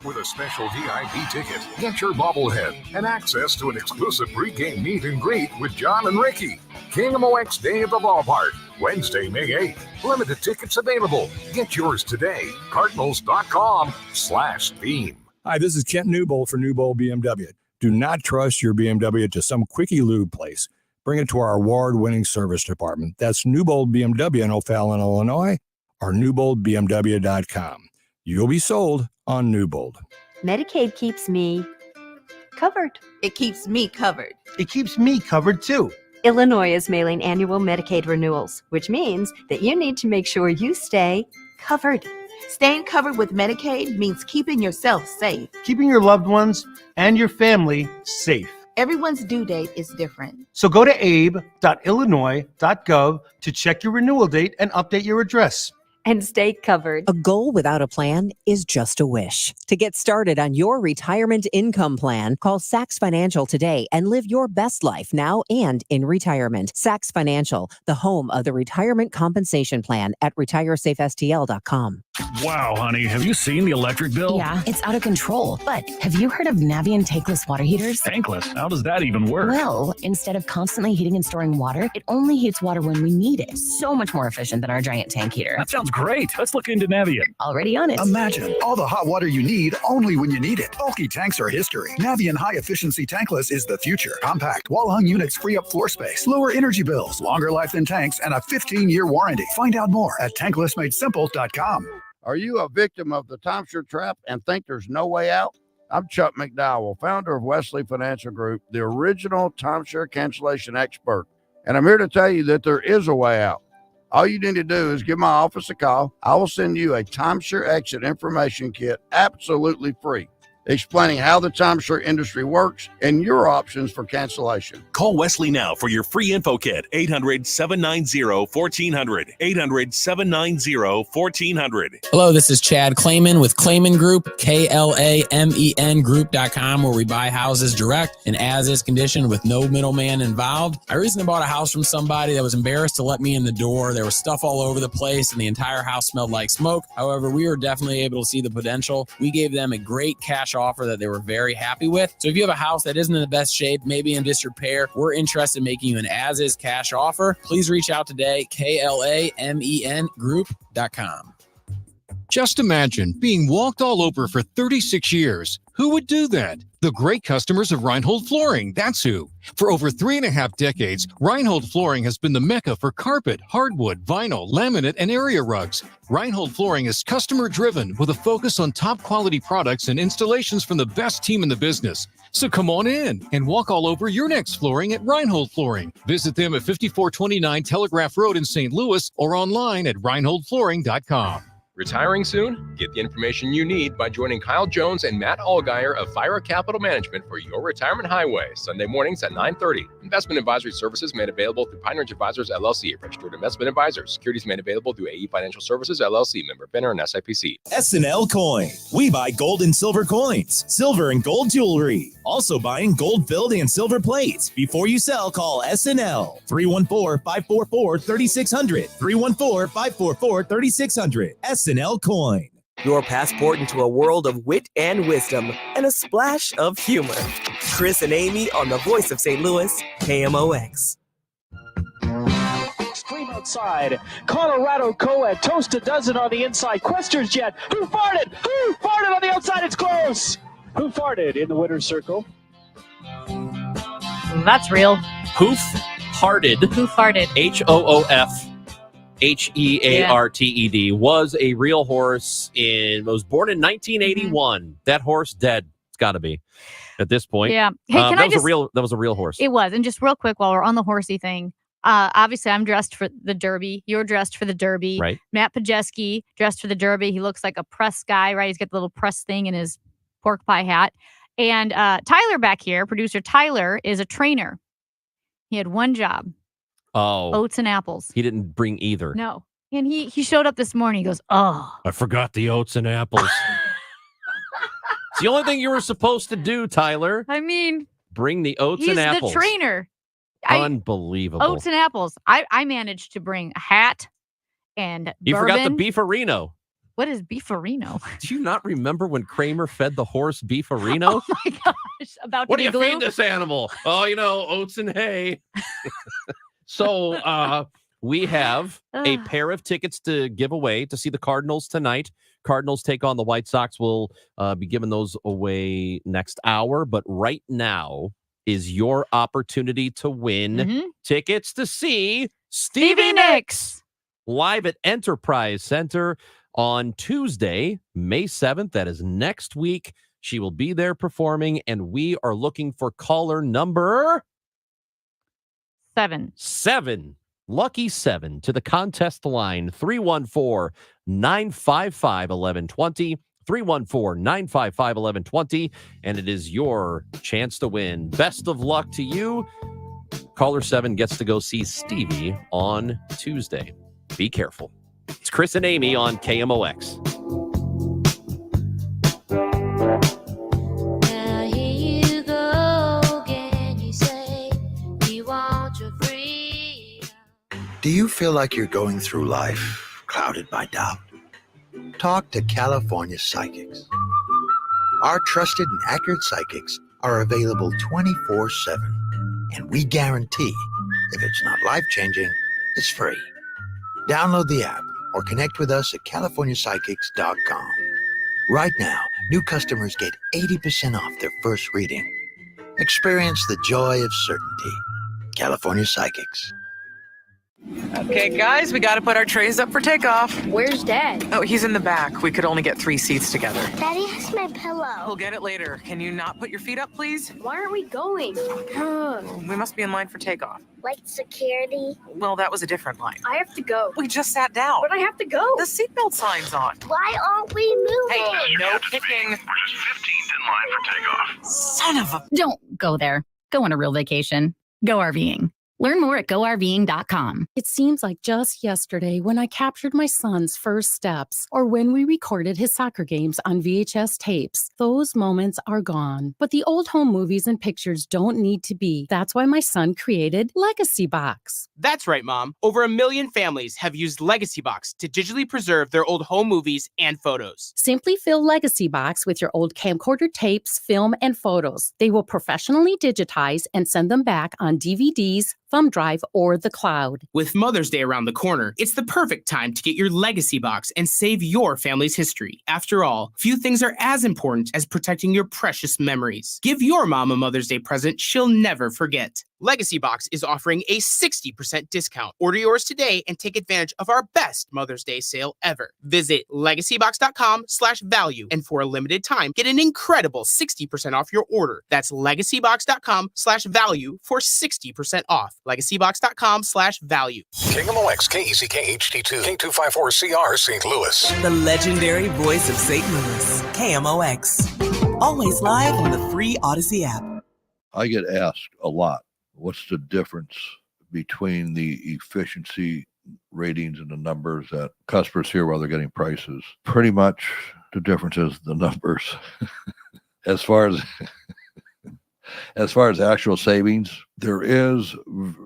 With a special VIP ticket, get your bobblehead and access to an exclusive pregame meet and greet with John and Ricky. KMOX Day at the Ballpark, Wednesday, May 8th. Limited tickets available. Get yours today. Cardinals.com/theme. Hi, this is Kent Newbold for Newbold BMW. Do not trust your BMW to some quickie lube place. Bring it to our award-winning service department. That's Newbold BMW in O'Fallon, Illinois, or newboldbmw.com. You'll be sold on Newbold. Medicaid keeps me covered. It keeps me covered. It keeps me covered too. Illinois is mailing annual Medicaid renewals, which means that you need to make sure you stay covered. Staying covered with Medicaid means keeping yourself safe. Keeping your loved ones and your family safe. Everyone's due date is different. So go to abe.illinois.gov to check your renewal date and update your address. And stay covered. A goal without a plan is just a wish. To get started on your retirement income plan, call Sachs Financial today and live your best life now and in retirement. Sachs Financial, the home of the retirement compensation plan at retiresafestl.com. Wow, honey, have you seen the electric bill? Yeah, it's out of control. But have you heard of Navien tankless water heaters? Tankless? How does that even work? Well, instead of constantly heating and storing water, it only heats water when we need it. So much more efficient than our giant tank heater. That sounds great. Let's look into Navien. Already on it. Imagine all the hot water you need only when you need it. Bulky tanks are history. Navien High Efficiency Tankless is the future. Compact, wall-hung units free up floor space, lower energy bills, longer life than tanks, and a 15-year warranty. Find out more at tanklessmadesimple.com. Are you a victim of the timeshare trap and think there's no way out? I'm Chuck McDowell, founder of Wesley Financial Group, the original timeshare cancellation expert. And I'm here to tell you that there is a way out. All you need to do is give my office a call. I will send you a timeshare exit information kit absolutely free, explaining how the timeshare industry works and your options for cancellation. Call Wesley now for your free info kit. 800-790-1400. 800-790-1400. Hello, this is Chad Clayman with Clayman Group, KLAMEN Group.com, where we buy houses direct and as is condition with no middleman involved. I recently bought a house from somebody that was embarrassed to let me in the door. There was stuff all over the place and the entire house smelled like smoke. However, we were definitely able to see the potential. We gave them a great cash offer that they were very happy with. So if you have a house that isn't in the best shape, maybe in disrepair, we're interested in making you an as-is cash offer. Please reach out today, KLAMEN Group.com. Just imagine being walked all over for 36 years. Who would do that? The great customers of Reinhold Flooring, that's who. For over 3.5 decades, Reinhold Flooring has been the mecca for carpet, hardwood, vinyl, laminate, and area rugs. Reinhold Flooring is customer-driven with a focus on top-quality products and installations from the best team in the business. So come on in and walk all over your next flooring at Reinhold Flooring. Visit them at 5429 Telegraph Road in St. Louis or online at reinholdflooring.com. Retiring soon? Get the information you need by joining Kyle Jones and Matt Allgaier of Fira Capital Management for your retirement highway, Sunday mornings at 9:30. Investment advisory services made available through Pine Ridge Advisors, LLC, a registered investment advisor. Securities made available through AE Financial Services, LLC, member FINRA and SIPC. SNL Coin. We buy gold and silver coins, silver and gold jewelry. Also buying gold-filled and silver plates. Before you sell, call SNL. 314-544-3600. 314-544-3600. SNL Coin. Your passport into a world of wit and wisdom and a splash of humor. Chris and Amy on the Voice of St. Louis, KMOX. Extreme outside. Colorado co-ed. Toast a dozen on the inside. Questions jet. Who farted? Who farted on the outside? It's close. Who farted in the winner's circle? That's real. Hoof Hearted. Who farted? HOOF-HEARTED was a real horse was born in 1981. That horse dead. It's got to be at this point. Yeah. Hey, that was a real horse. It was. And just real quick while we're on the horsey thing, obviously I'm dressed for the Derby. You're dressed for the Derby. Right. Matt Pajeski dressed for the Derby. He looks like a press guy, right? He's got the little press thing in his pork pie hat. And Tyler back here, producer Tyler, is a trainer. He had one job. Oh. Oats and apples. He didn't bring either. No. And he showed up this morning. He goes, oh. I forgot the oats and apples. It's the only thing you were supposed to do, Tyler. I mean. Bring the oats and apples. He's the trainer. Unbelievable. Oats and apples. I managed to bring a hat and You bourbon. forgot the beefarino. What is beefarino? Do you not remember when Kramer fed the horse beefarino? Oh my gosh. About What to do you be glue? feed this animal? Oh, oats and hay. So we have a pair of tickets to give away to see the Cardinals tonight. Cardinals take on the White Sox. We'll be giving those away next hour. But right now is your opportunity to win tickets to see Stevie Nicks live at Enterprise Center on Tuesday, May 7th. That is next week. She will be there performing, and we are looking for caller number 7. Lucky 7 to the contest line, 314-955-1120. 314-955-1120. And it is your chance to win. Best of luck to you. Caller 7 gets to go see Stevie on Tuesday. Be careful. It's Chris and Amy on KMOX. Do you feel like you're going through life clouded by doubt? Talk to California Psychics. Our trusted and accurate psychics are available 24/7, and we guarantee if it's not life-changing, it's free. Download the app or connect with us at CaliforniaPsychics.com. Right now, new customers get 80% off their first reading. Experience the joy of certainty. California Psychics. Okay, guys, we got to put our trays up for takeoff. Where's Dad? Oh, he's in the back. We could only get 3 seats together. Daddy has my pillow. We'll get it later. Can you not put your feet up, please? Why aren't we going? We must be in line for takeoff. Like security? Well, that was a different line. I have to go. We just sat down. But I have to go. The seatbelt sign's on. Why aren't we moving? Hey, no kicking. We're just 15th in line for takeoff. Son of a... Don't go there. Go on a real vacation. Go RVing. Learn more at GoRVing.com. It seems like just yesterday when I captured my son's first steps or when we recorded his soccer games on VHS tapes. Those moments are gone. But the old home movies and pictures don't need to be. That's why my son created Legacy Box. That's right, Mom. Over 1 million families have used Legacy Box to digitally preserve their old home movies and photos. Simply fill Legacy Box with your old camcorder tapes, film, and photos. They will professionally digitize and send them back on DVDs, thumb drive, or the cloud. With Mother's Day around the corner, it's the perfect time to get your Legacy Box and save your family's history. After all, few things are as important as protecting your precious memories. Give your mom a Mother's Day present she'll never forget. Legacy Box is offering a 60% discount. Order yours today and take advantage of our best Mother's Day sale ever. Visit legacybox.com/value and for a limited time, get an incredible 60% off your order. That's legacybox.com/value for 60% off. legacybox.com/value. KMOX, KECK HD2, K254CR, St. Louis. The legendary voice of St. Louis, KMOX. Always live on the free Odyssey app. I get asked a lot, what's the difference between the efficiency ratings and the numbers that customers hear while they're getting prices? Pretty much the difference is the numbers. As far as actual savings, there is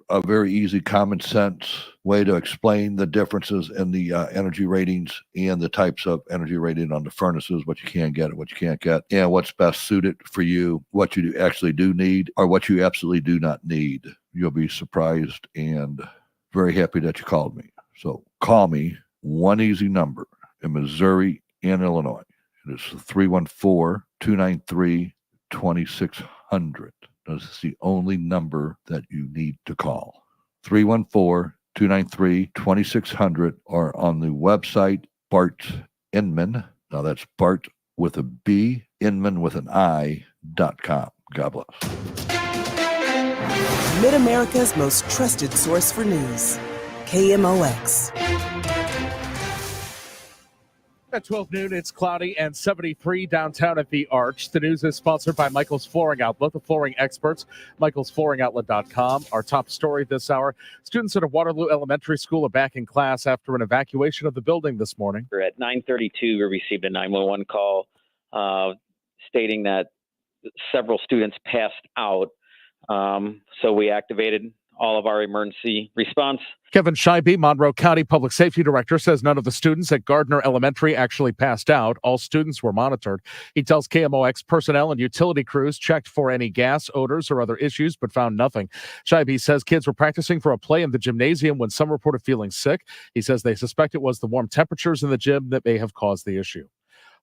a very easy common sense way to explain the differences in the energy ratings and the types of energy rating on the furnaces, what you can get and what you can't get, and what's best suited for you, what you actually do need or what you absolutely do not need. You'll be surprised and very happy that you called me. So call me, one easy number in Missouri and Illinois. It is 314-293-2600. This is the only number that you need to call. 314-293-2600 or on the website Bart Inman. Now that's Bart with a B, Inman with an I.com. God bless. Mid-America's most trusted source for news. KMOX. At 12 noon, it's cloudy and 73 downtown at the Arch. The news is sponsored by Michael's Flooring Outlet, the flooring experts, michaelsflooringoutlet.com. Our top story this hour, students at a Waterloo Elementary School are back in class after an evacuation of the building this morning. At 9:32, we received a 911 call stating that several students passed out. So we activated all of our emergency response. Kevin Scheibe, Monroe County Public Safety Director, says none of the students at Gardner Elementary actually passed out. All students were monitored. He tells KMOX personnel and utility crews checked for any gas, odors, or other issues, but found nothing. Scheibe says kids were practicing for a play in the gymnasium when some reported feeling sick. He says they suspect it was the warm temperatures in the gym that may have caused the issue.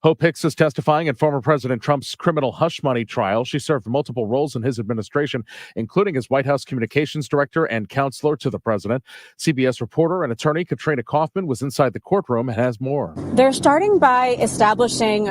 Hope Hicks is testifying in former President Trump's criminal hush money trial. She served multiple roles in his administration, including as White House communications director and counselor to the president. CBS reporter and attorney Katrina Kaufman was inside the courtroom and has more. They're starting by establishing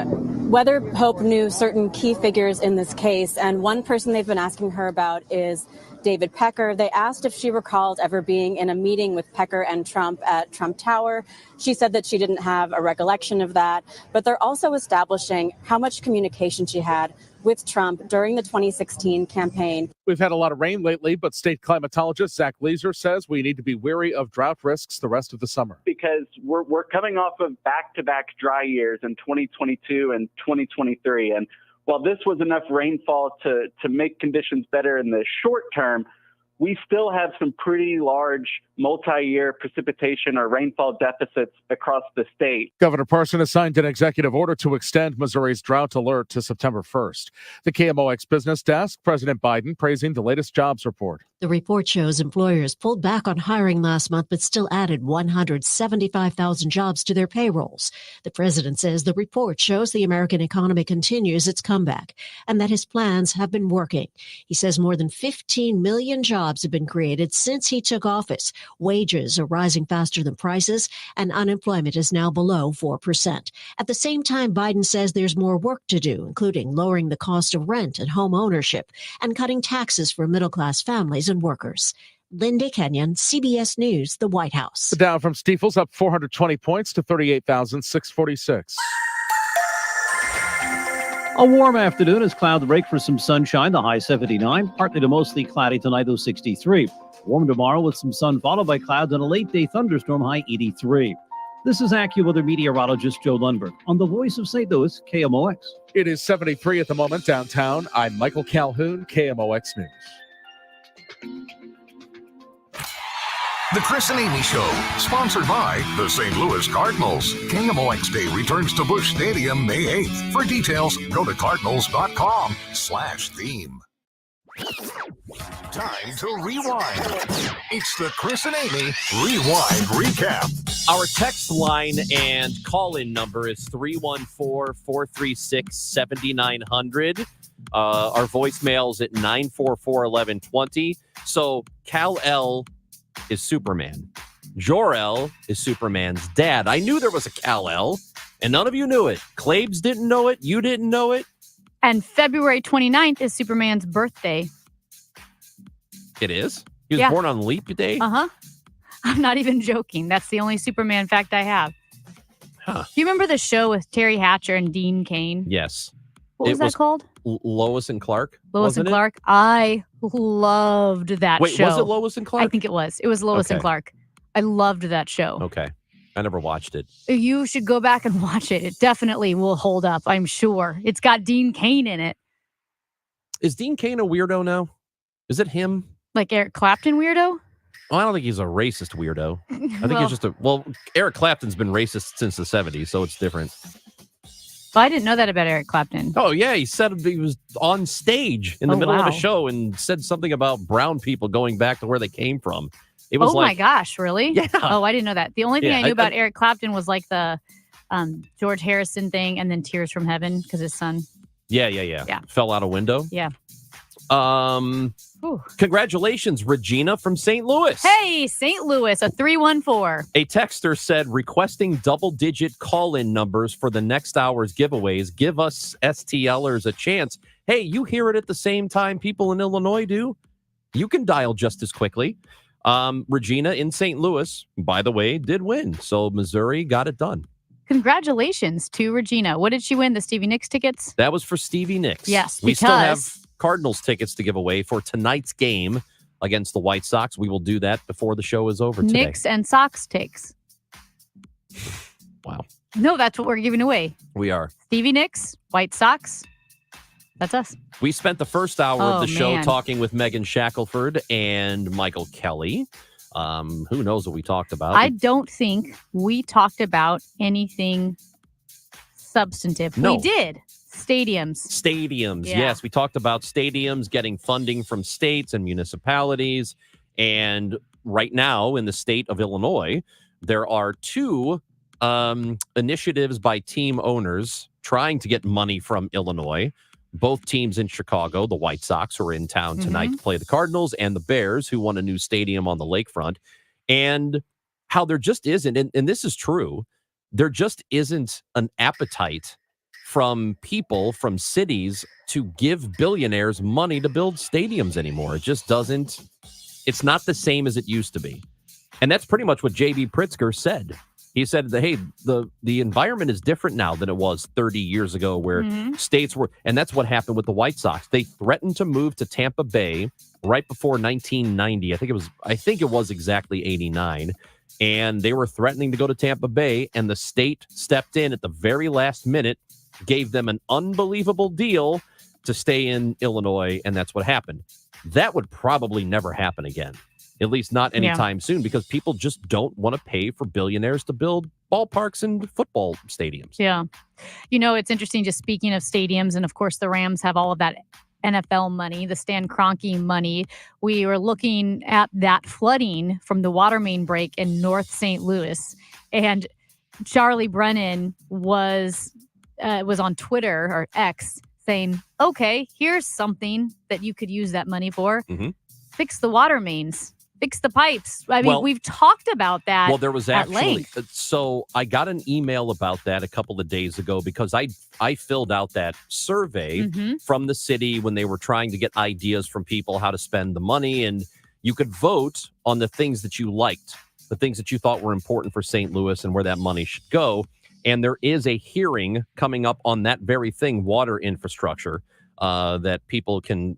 whether Hope knew certain key figures in this case. And one person they've been asking her about is David Pecker. They asked if she recalled ever being in a meeting with Pecker and Trump at Trump Tower. She said that she didn't have a recollection of that, but they're also establishing how much communication she had with Trump during the 2016 campaign. We've had a lot of rain lately, but state climatologist Zach Leeser says we need to be wary of drought risks the rest of the summer. Because we're coming off of back-to-back dry years in 2022 and 2023, and while this was enough rainfall to make conditions better in the short term, we still have some pretty large multi-year precipitation or rainfall deficits across the state. Governor Parson has signed an executive order to extend Missouri's drought alert to September 1st. The KMOX Business Desk, President Biden praising the latest jobs report. The report shows employers pulled back on hiring last month, but still added 175,000 jobs to their payrolls. The president says the report shows the American economy continues its comeback and that his plans have been working. He says more than 15 million jobs have been created since he took office. Wages are rising faster than prices, and unemployment is now below 4%. At the same time, Biden says there's more work to do, including lowering the cost of rent and home ownership and cutting taxes for middle-class families and workers. Linda Kenyon, CBS News, the White House. The Dow from Stifel's up 420 points to 38,646. A warm afternoon as clouds break for some sunshine, the high 79, partly to mostly cloudy tonight, though 63. Warm tomorrow with some sun followed by clouds and a late-day thunderstorm, high 83. This is AccuWeather meteorologist Joe Lundberg on the Voice of St. Louis, KMOX. It is 73 at the moment downtown. I'm Michael Calhoun, KMOX News. The Chris and Amy Show, sponsored by the St. Louis Cardinals. KMOX Day returns to Busch Stadium May 8th. For details, go to cardinals.com/theme. Time to rewind. It's the Chris and Amy Rewind Recap. Our text line and call-in number is 314-436-7900. Our voicemail's at 944-1120. So Kal-El is Superman. Jor-El is Superman's dad. I knew there was a Kal-El, and none of you knew it. Claves didn't know it. You didn't know it. And February 29th is Superman's birthday. It is? He was born on Leap Day? Uh-huh. I'm not even joking. That's the only Superman fact I have. Huh. Do you remember the show with Terry Hatcher and Dean Cain? Yes. What was that called? Lois and Clark. Lois and wasn't it? Clark. I loved that Wait, show. was it Lois and Clark? I think it was. It was Lois and Okay. Clark. I loved that show. Okay. I never watched it. You should go back and watch it. It definitely will hold up, I'm sure. It's got Dean Cain in it. Is Dean Cain a weirdo now? Is it him? Like Eric Clapton weirdo? Well, I don't think he's a racist weirdo. I think Well- he's just Eric Clapton's been racist since the 70s, so it's different. Well, I didn't know that about Eric Clapton. Oh, yeah. He said he was on stage in the Oh, middle of wow. a show and said something about brown people going back to where they came from. It was Oh my gosh, really? Yeah. Oh, I didn't know that. The only thing Yeah, I knew I- about Eric Clapton was like the George Harrison thing and then Tears from Heaven because his son. Yeah. Fell out a window. Yeah. Whew. Congratulations, Regina from St. Louis. Hey, St. Louis, a 314. A texter said, requesting double-digit call-in numbers for the next hour's giveaways. Give us STLers a chance. Hey, you hear it at the same time people in Illinois do. You can dial just as quickly. Regina in St. Louis, by the way, did win. So Missouri got it done. Congratulations to Regina. What did she win? The Stevie Nicks tickets? That was for Stevie Nicks. Yes, we still have because- Cardinals tickets to give away for tonight's game against the White Sox. We will do that before the show is over today. Knicks and Sox takes. Wow. No, that's what we're giving away. We are. Stevie Nicks, White Sox. That's us. We spent the first hour of Oh, the show man. talking with Megan Shackelford and Michael Kelly. Who knows what we talked about? I don't think we talked about anything substantive. No. We did. Stadiums. Stadiums. Yeah. Yes, we talked about stadiums getting funding from states and municipalities. And right now in the state of Illinois, there are two initiatives by team owners trying to get money from Illinois. Both teams in Chicago, the White Sox, who are in town tonight to play the Cardinals, and the Bears, who won a new stadium on the lakefront. And how there just isn't, and this is true, there just isn't an appetite from people, from cities, to give billionaires money to build stadiums anymore. It just doesn't, it's not the same as it used to be. And that's pretty much what J.B. Pritzker said. He said that, hey, the environment is different now than it was 30 years ago, where states were, and that's what happened with the White Sox. They threatened to move to Tampa Bay right before 1990. I think it was exactly 89. And they were threatening to go to Tampa Bay, and the state stepped in at the very last minute, gave them an unbelievable deal to stay in Illinois, and that's what happened. That would probably never happen again. At least not anytime soon, because people just don't want to pay for billionaires to build ballparks and football stadiums. Yeah. You know, it's interesting, just speaking of stadiums, and of course the Rams have all of that NFL money, the Stan Kroenke money. We were looking at that flooding from the water main break in North St. Louis, and Charlie Brennan was on Twitter or X saying, okay, here's something that you could use that money for. Fix the water mains. Fix the pipes. I mean, Well- we've talked about that. Well, there was at actually, length. so I got an email about that a couple of days ago, because I filled out that survey from the city when they were trying to get ideas from people how to spend the money, and you could vote on the things that you liked, the things that you thought were important for St. Louis and where that money should go. And there is a hearing coming up on that very thing, water infrastructure, that people can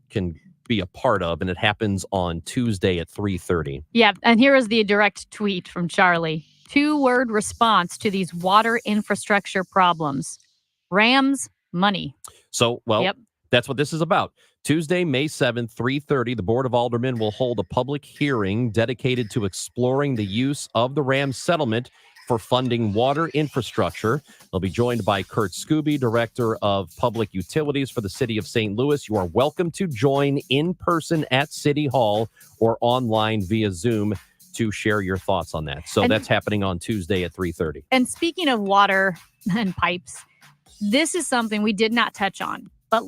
be a part of, and it happens on Tuesday at 3:30. Yeah, and here is the direct tweet from Charlie. 2-word response to these water infrastructure problems. Rams money. So, well, Yep. that's what this is about. Tuesday, May 7th, 3:30, the Board of Aldermen will hold a public hearing dedicated to exploring the use of the Rams settlement for funding water infrastructure. They'll be joined by Kurt Scooby, Director of Public Utilities for the City of St. Louis. You are welcome to join in person at City Hall or online via Zoom to share your thoughts on that. So And- that's happening on Tuesday at 3:30. And speaking of water and pipes, this is something we did not touch on. But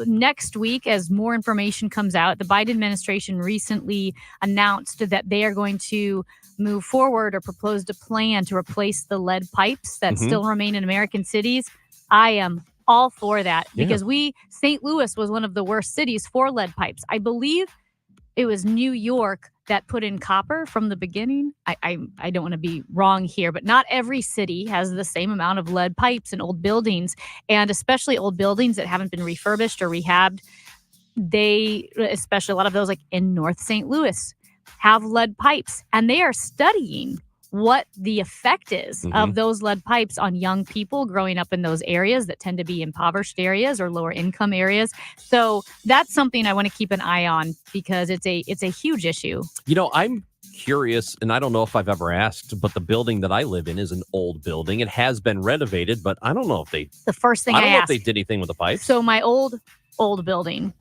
next week, as more information comes out, the Biden administration recently announced that they are going to move forward or proposed a plan to replace the lead pipes that still remain in American cities. I am all for that, because St. Louis was one of the worst cities for lead pipes. I believe it was New York that put in copper from the beginning. I don't want to be wrong here, but not every city has the same amount of lead pipes in old buildings, and especially old buildings that haven't been refurbished or rehabbed. They, especially a lot of those like in North St. Louis, have lead pipes, and they are studying what the effect is of those lead pipes on young people growing up in those areas that tend to be impoverished areas or lower income areas. So that's something I want to keep an eye on because it's a huge issue. You know, I'm curious, and I don't know if I've ever asked, but the building that I live in is an old building. It has been renovated, but I don't know if they. The first thing I don't know asked, if they did anything with the pipes. So my old building,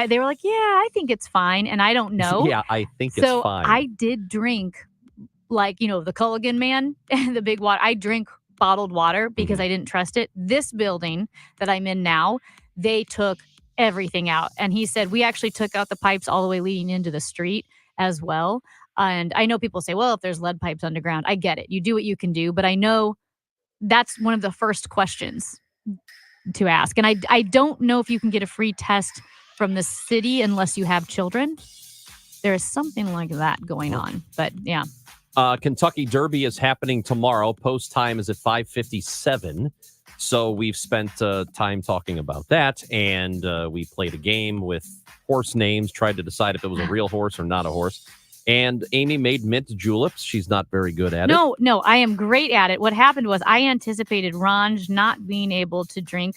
they were like, yeah, I think it's fine, and I don't know. Yeah, I think it's fine. I did drink, like, the Culligan man and the big water. I drink bottled water because I didn't trust it. This building that I'm in now, they took everything out. And he said, we actually took out the pipes all the way leading into the street as well. And I know people say, well, if there's lead pipes underground, I get it. You do what you can do. But I know that's one of the first questions to ask. And I don't know if you can get a free test from the city unless you have children. There is something like that going on. But yeah. Kentucky Derby is happening tomorrow. Post time is at 5:57. So we've spent time talking about that, and we played a game with horse names, tried to decide if it was a real horse or not a horse. And Amy made mint juleps. She's not very good at it. No, I am great at it. What happened was I anticipated Ranj not being able to drink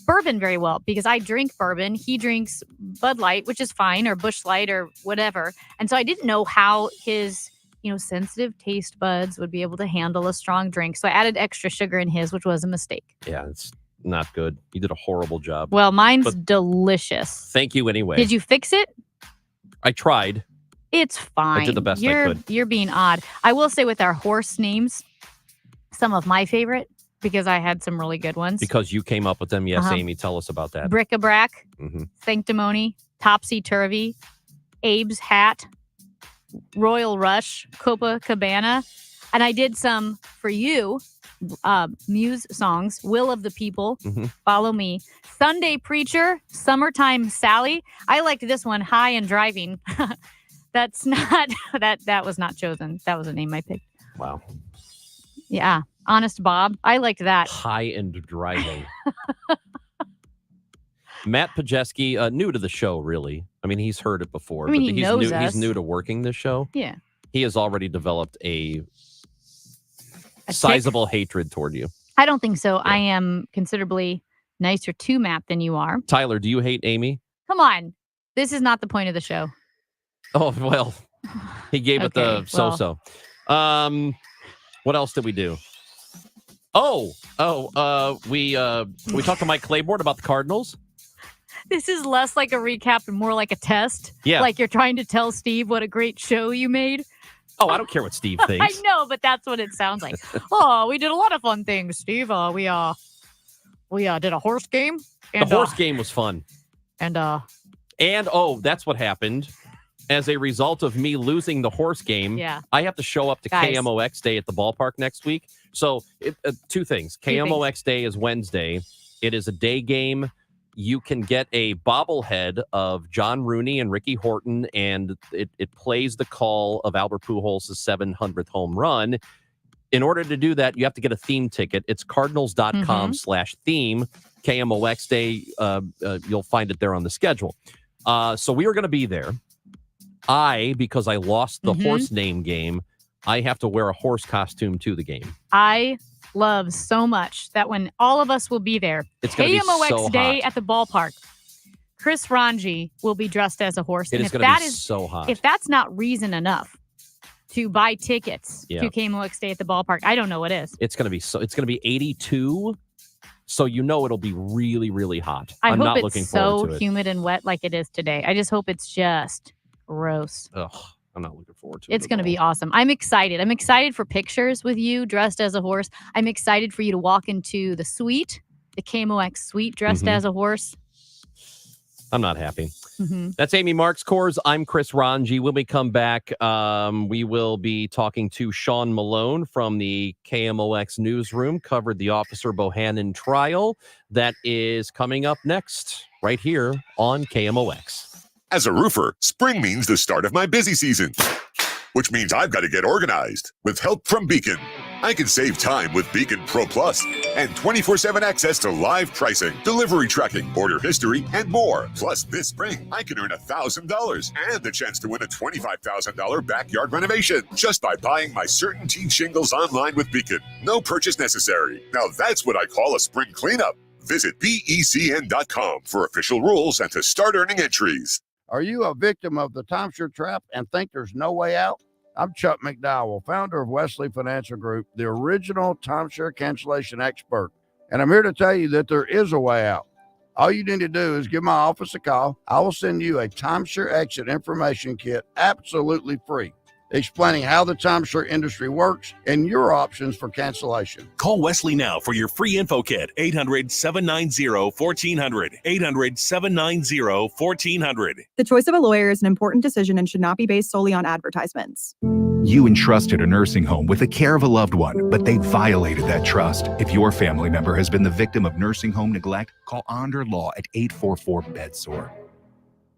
bourbon very well because I drink bourbon. He drinks Bud Light, which is fine, or Busch Light or whatever. And so I didn't know how his sensitive taste buds would be able to handle a strong drink. So I added extra sugar in his, which was a mistake. Yeah, it's not good. You did a horrible job. Well, mine's delicious. Thank you anyway. Did you fix it? I tried. It's fine. I did the best I could. You're being odd. I will say with our horse names, some of my favorite, because I had some really good ones. Because you came up with them. Yes, Amy, tell us about that. Bric-a-brac, Sanctimony, Topsy-Turvy, Abe's Hat, Royal Rush, Copacabana, and I did some for you, Muse songs, Will of the People, Follow Me, Sunday Preacher, Summertime Sally. I liked this one, High and Driving. That's not, that was not chosen. That was a name I picked. Wow. Yeah. Honest Bob. I liked that. High and Driving. Matt Pajeski, new to the show, really. I mean, he's heard it before. I mean, but he knows new, us. He's new to working this show. Yeah. He has already developed a sizable hatred toward you. I don't think so. Yeah. I am considerably nicer to Matt than you are. Tyler, do you hate Amy? Come on. This is not the point of the show. Oh, well, he gave it the so-so. What else did we do? We talked to Mike Claiborne about the Cardinals. This is less like a recap and more like a test. Yeah. Like you're trying to tell Steve what a great show you made. Oh, I don't care what Steve thinks. I know, but that's what it sounds like. Oh, we did a lot of fun things, Steve. We did a horse game. And, the horse game was fun. And that's what happened. As a result of me losing the horse game, I have to show up to KMOX Day at the ballpark next week. So two things. KMOX Day is Wednesday. It is a day game. You can get a bobblehead of John Rooney and Ricky Horton, and it plays the call of Albert Pujols' 700th home run. In order to do that, you have to get a theme ticket. It's cardinals.com/theme. KMOX Day, you'll find it there on the schedule. So we are going to be there. Because I lost the horse name game, I have to wear a horse costume to the game. I love so much that when all of us will be there, it's going to be so Day hot. At the ballpark, Chris Ranji will be dressed as a horse. It is going to be so hot. If that's not reason enough to buy tickets to KMOX Day at the ballpark, I don't know what is. It's going to be it's going to be 82. So it'll be really, really hot. I'm not hope looking it's forward so to it. humid and wet like it is today. I just hope it's just gross. Ugh, I'm not looking forward to it. It's going to be awesome. I'm excited. I'm excited for pictures with you dressed as a horse. I'm excited for you to walk into the suite, the KMOX suite dressed as a horse. I'm not happy. That's Amy Marks Kors. I'm Chris Ranji. When we come back, we will be talking to Sean Malone from the KMOX newsroom, covered the Officer Bohannon trial. That is coming up next, right here on KMOX. As a roofer, spring means the start of my busy season, which means I've got to get organized. With help from Beacon, I can save time with Beacon Pro Plus and 24/7 access to live pricing, delivery tracking, order history, and more. Plus, this spring, I can earn $1,000 and the chance to win a $25,000 backyard renovation just by buying my CertainTeed shingles online with Beacon. No purchase necessary. Now that's what I call a spring cleanup. Visit BECN.com for official rules and to start earning entries. Are you a victim of the timeshare trap and think there's no way out? I'm Chuck McDowell, founder of Wesley Financial Group, the original timeshare cancellation expert. And I'm here to tell you that there is a way out. All you need to do is give my office a call. I will send you a timeshare exit information kit absolutely free, explaining how the timeshare industry works and your options for cancellation. Call Wesley now for your free info kit. 800-790-1400. 800-790-1400. The choice of a lawyer is an important decision and should not be based solely on advertisements. You entrusted a nursing home with the care of a loved one, but they violated that trust. If your family member has been the victim of nursing home neglect, call Onder Law at 844-BED-SORE.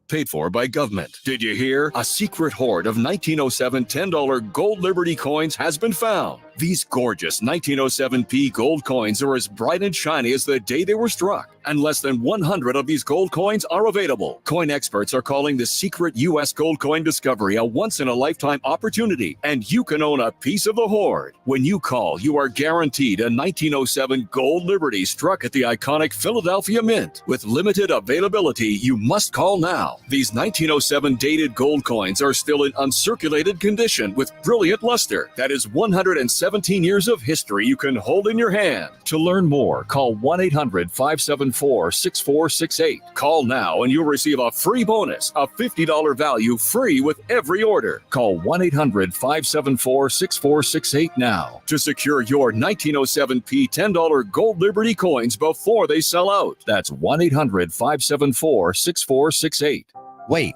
Paid for by government. Did you hear? A secret hoard of 1907 $10 gold Liberty coins has been found. These gorgeous 1907p gold coins are as bright and shiny as the day they were struck, and less than 100 of these gold coins are available. Coin experts are calling the secret U.S. gold coin discovery a once-in-a-lifetime opportunity, and you can own a piece of the hoard. When you call, you are guaranteed a 1907 gold Liberty struck at the iconic Philadelphia Mint. With limited availability, you must call now. These 1907 dated gold coins are still in uncirculated condition with brilliant luster. That is 117 years of history you can hold in your hand. To learn more, call 1-800-574-6468. Call now and you'll receive a free bonus, a $50 value free with every order. Call 1-800-574-6468 now to secure your 1907p $10 gold Liberty coins before they sell out. That's 1-800-574-6468. Wait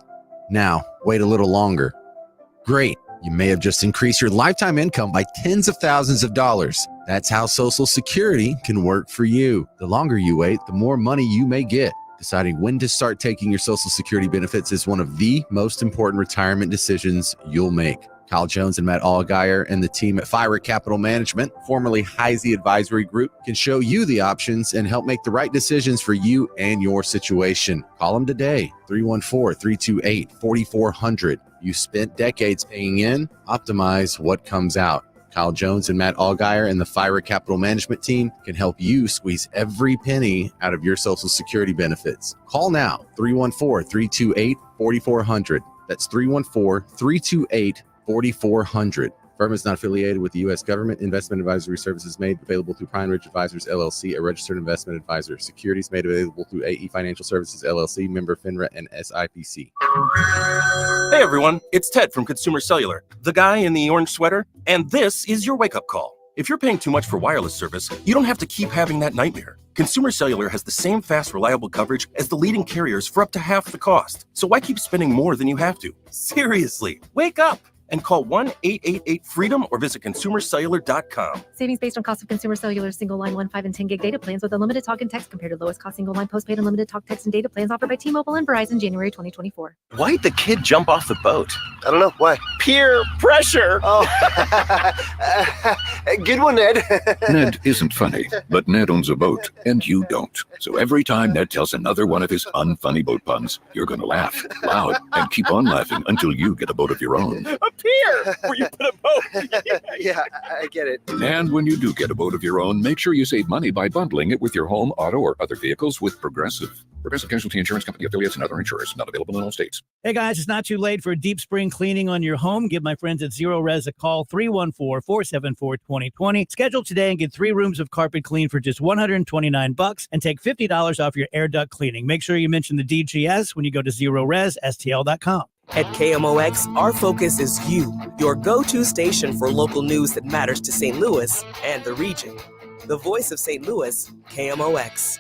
a little longer. Great. You may have just increased your lifetime income by tens of thousands of dollars. That's how Social Security can work for you. The longer you wait, the more money you may get. Deciding when to start taking your Social Security benefits is one of the most important retirement decisions you'll make. Kyle Jones and Matt Allgaier and the team at Fire Capital Management, formerly Heisey Advisory Group, can show you the options and help make the right decisions for you and your situation. Call them today, 314-328-4400. You spent decades paying in, optimize what comes out. Kyle Jones and Matt Allgaier and the Fire Capital Management team can help you squeeze every penny out of your Social Security benefits. Call now, 314-328-4400. That's 314-328-4400. Firm is not affiliated with the U.S. government. Investment advisory services made available through Pine Ridge Advisors, LLC, a registered investment advisor. Securities made available through AE Financial Services, LLC, member FINRA and SIPC. Hey everyone, it's Ted from Consumer Cellular, the guy in the orange sweater, and this is your wake-up call. If you're paying too much for wireless service, you don't have to keep having that nightmare. Consumer Cellular has the same fast, reliable coverage as the leading carriers for up to half the cost. So why keep spending more than you have to? Seriously, wake up and call 1-888-FREEDOM or visit consumercellular.com. Savings based on cost of Consumer Cellular single line 1, 5, and 10 gig data plans with unlimited talk and text compared to lowest cost single line postpaid unlimited talk, text, and data plans offered by T-Mobile and Verizon January 2024. Why'd the kid jump off the boat? I don't know. Why? Peer pressure. Oh, good one, Ned. Ned isn't funny, but Ned owns a boat, and you don't. So every time Ned tells another one of his unfunny boat puns, you're going to laugh loud and keep on laughing until you get a boat of your own. A pier where you put a boat. Yeah, I get it. And when you do get a boat of your own, make sure you save money by bundling it with your home, auto, or other vehicles with Progressive. Progressive Casualty Insurance Company affiliates and other insurers. Not available in all states. Hey guys, it's not too late for a deep spring cleaning on your home. Give my friends at Zero Res a call, 314-474-2020. Schedule today and get 3 rooms of carpet clean for just $129 and take $50 off your air duct cleaning. Make sure you mention the DGS when you go to ZeroResSTL.com. At KMOX, our focus is you, your go-to station for local news that matters to St. Louis and the region. The voice of St. Louis, KMOX.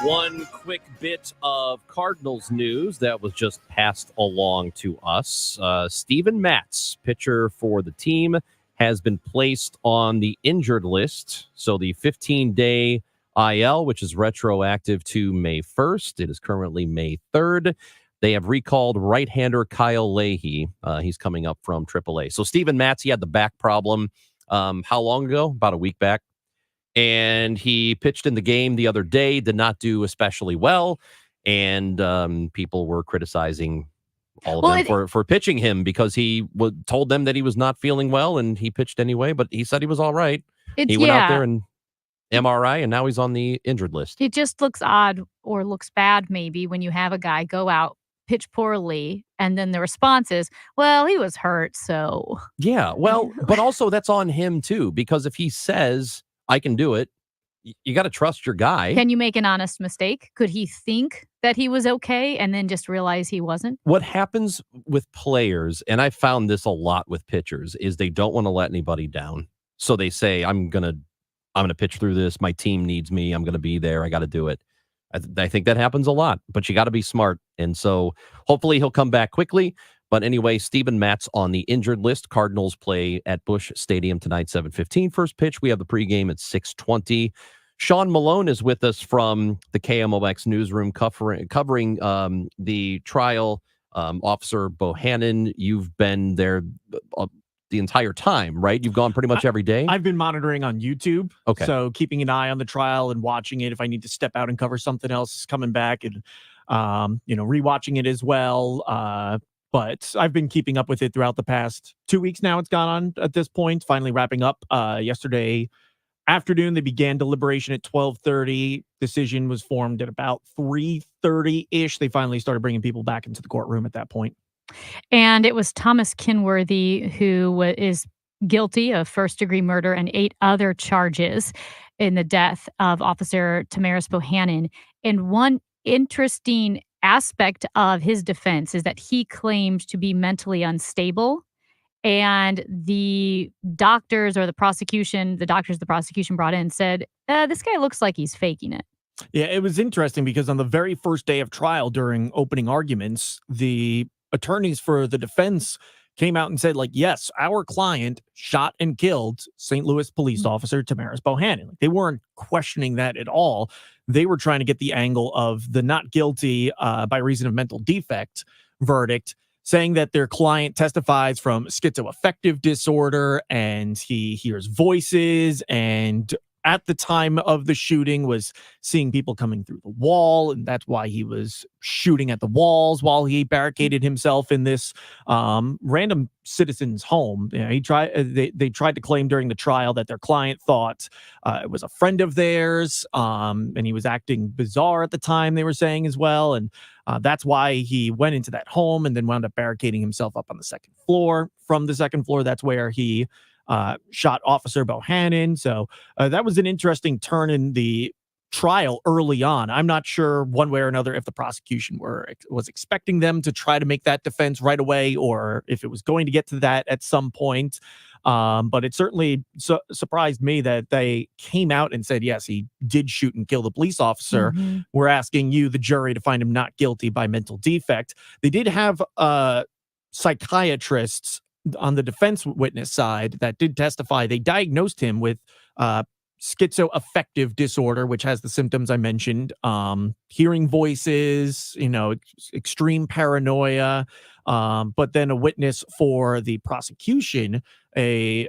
One quick bit of Cardinals news that was just passed along to us. Steven Matz, pitcher for the team, has been placed on the injured list. So the 15-day IL, which is retroactive to May 1st. It is currently May 3rd. They have recalled right-hander Kyle Leahy. He's coming up from AAA. So Steven Matz, he had the back problem how long ago? About a week back. And he pitched in the game the other day, did not do especially well. And people were criticizing all of them for pitching him because he told them that he was not feeling well, and he pitched anyway, but he said he was all right. He went out there and MRI, and now he's on the injured list. It just looks odd or looks bad maybe when you have a guy go out, pitch poorly, and then the response is, well, he was hurt, so. Yeah, well, but also that's on him too, because if he says, I can do it, you got to trust your guy. Can you make an honest mistake? Could he think that he was okay and then just realize he wasn't? What happens with players, and I found this a lot with pitchers, is they don't want to let anybody down. So they say, I'm gonna pitch through this. My team needs me. I'm gonna be there. I got to do it. I think that happens a lot, but you got to be smart. And so hopefully he'll come back quickly. But anyway, Steven Matz on the injured list. Cardinals play at Busch Stadium tonight, 7:15. First pitch. We have the pregame at 6:20. Sean Malone is with us from the KMOX newsroom covering the trial. Officer Bohannon, you've been there the entire time, right? You've gone pretty much every day? I've been monitoring on YouTube. Okay. So keeping an eye on the trial and watching it. If I need to step out and cover something else, coming back and, rewatching it as well. But I've been keeping up with it throughout the past 2 weeks now. It's gone on at this point, finally wrapping up yesterday afternoon. They began deliberation at 12:30. Decision was formed at about 3:30-ish. They finally started bringing people back into the courtroom at that point. And it was Thomas Kenworthy who is guilty of first-degree murder and 8 other charges in the death of Officer Tamaris Bohannon. And one interesting aspect of his defense is that he claimed to be mentally unstable. And the doctors the prosecution brought in said, this guy looks like he's faking it. Yeah, it was interesting because on the very first day of trial during opening arguments, the attorneys for the defense came out and said, yes, our client shot and killed St. Louis police officer Tamaris Bohannon. They weren't questioning that at all. They were trying to get the angle of the not guilty by reason of mental defect verdict, saying that their client testifies from schizoaffective disorder and he hears voices, and at the time of the shooting was seeing people coming through the wall, and that's why he was shooting at the walls while he barricaded himself in this random citizen's home. They tried to claim during the trial that their client thought it was a friend of theirs, and he was acting bizarre at the time, they were saying as well, and that's why he went into that home and then wound up barricading himself up on the second floor. From the second floor, that's where he shot Officer Bohannon. So that was an interesting turn in the trial early on. I'm not sure one way or another if the prosecution was expecting them to try to make that defense right away or if it was going to get to that at some point. But it certainly surprised me that they came out and said, yes, he did shoot and kill the police officer. Mm-hmm. We're asking you, the jury, to find him not guilty by mental defect. They did have psychiatrists on the defense witness side that did testify. They diagnosed him with schizoaffective disorder, which has the symptoms I mentioned, hearing voices, extreme paranoia. But then a witness for the prosecution, a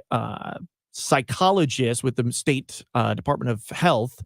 psychologist with the state Department of Health,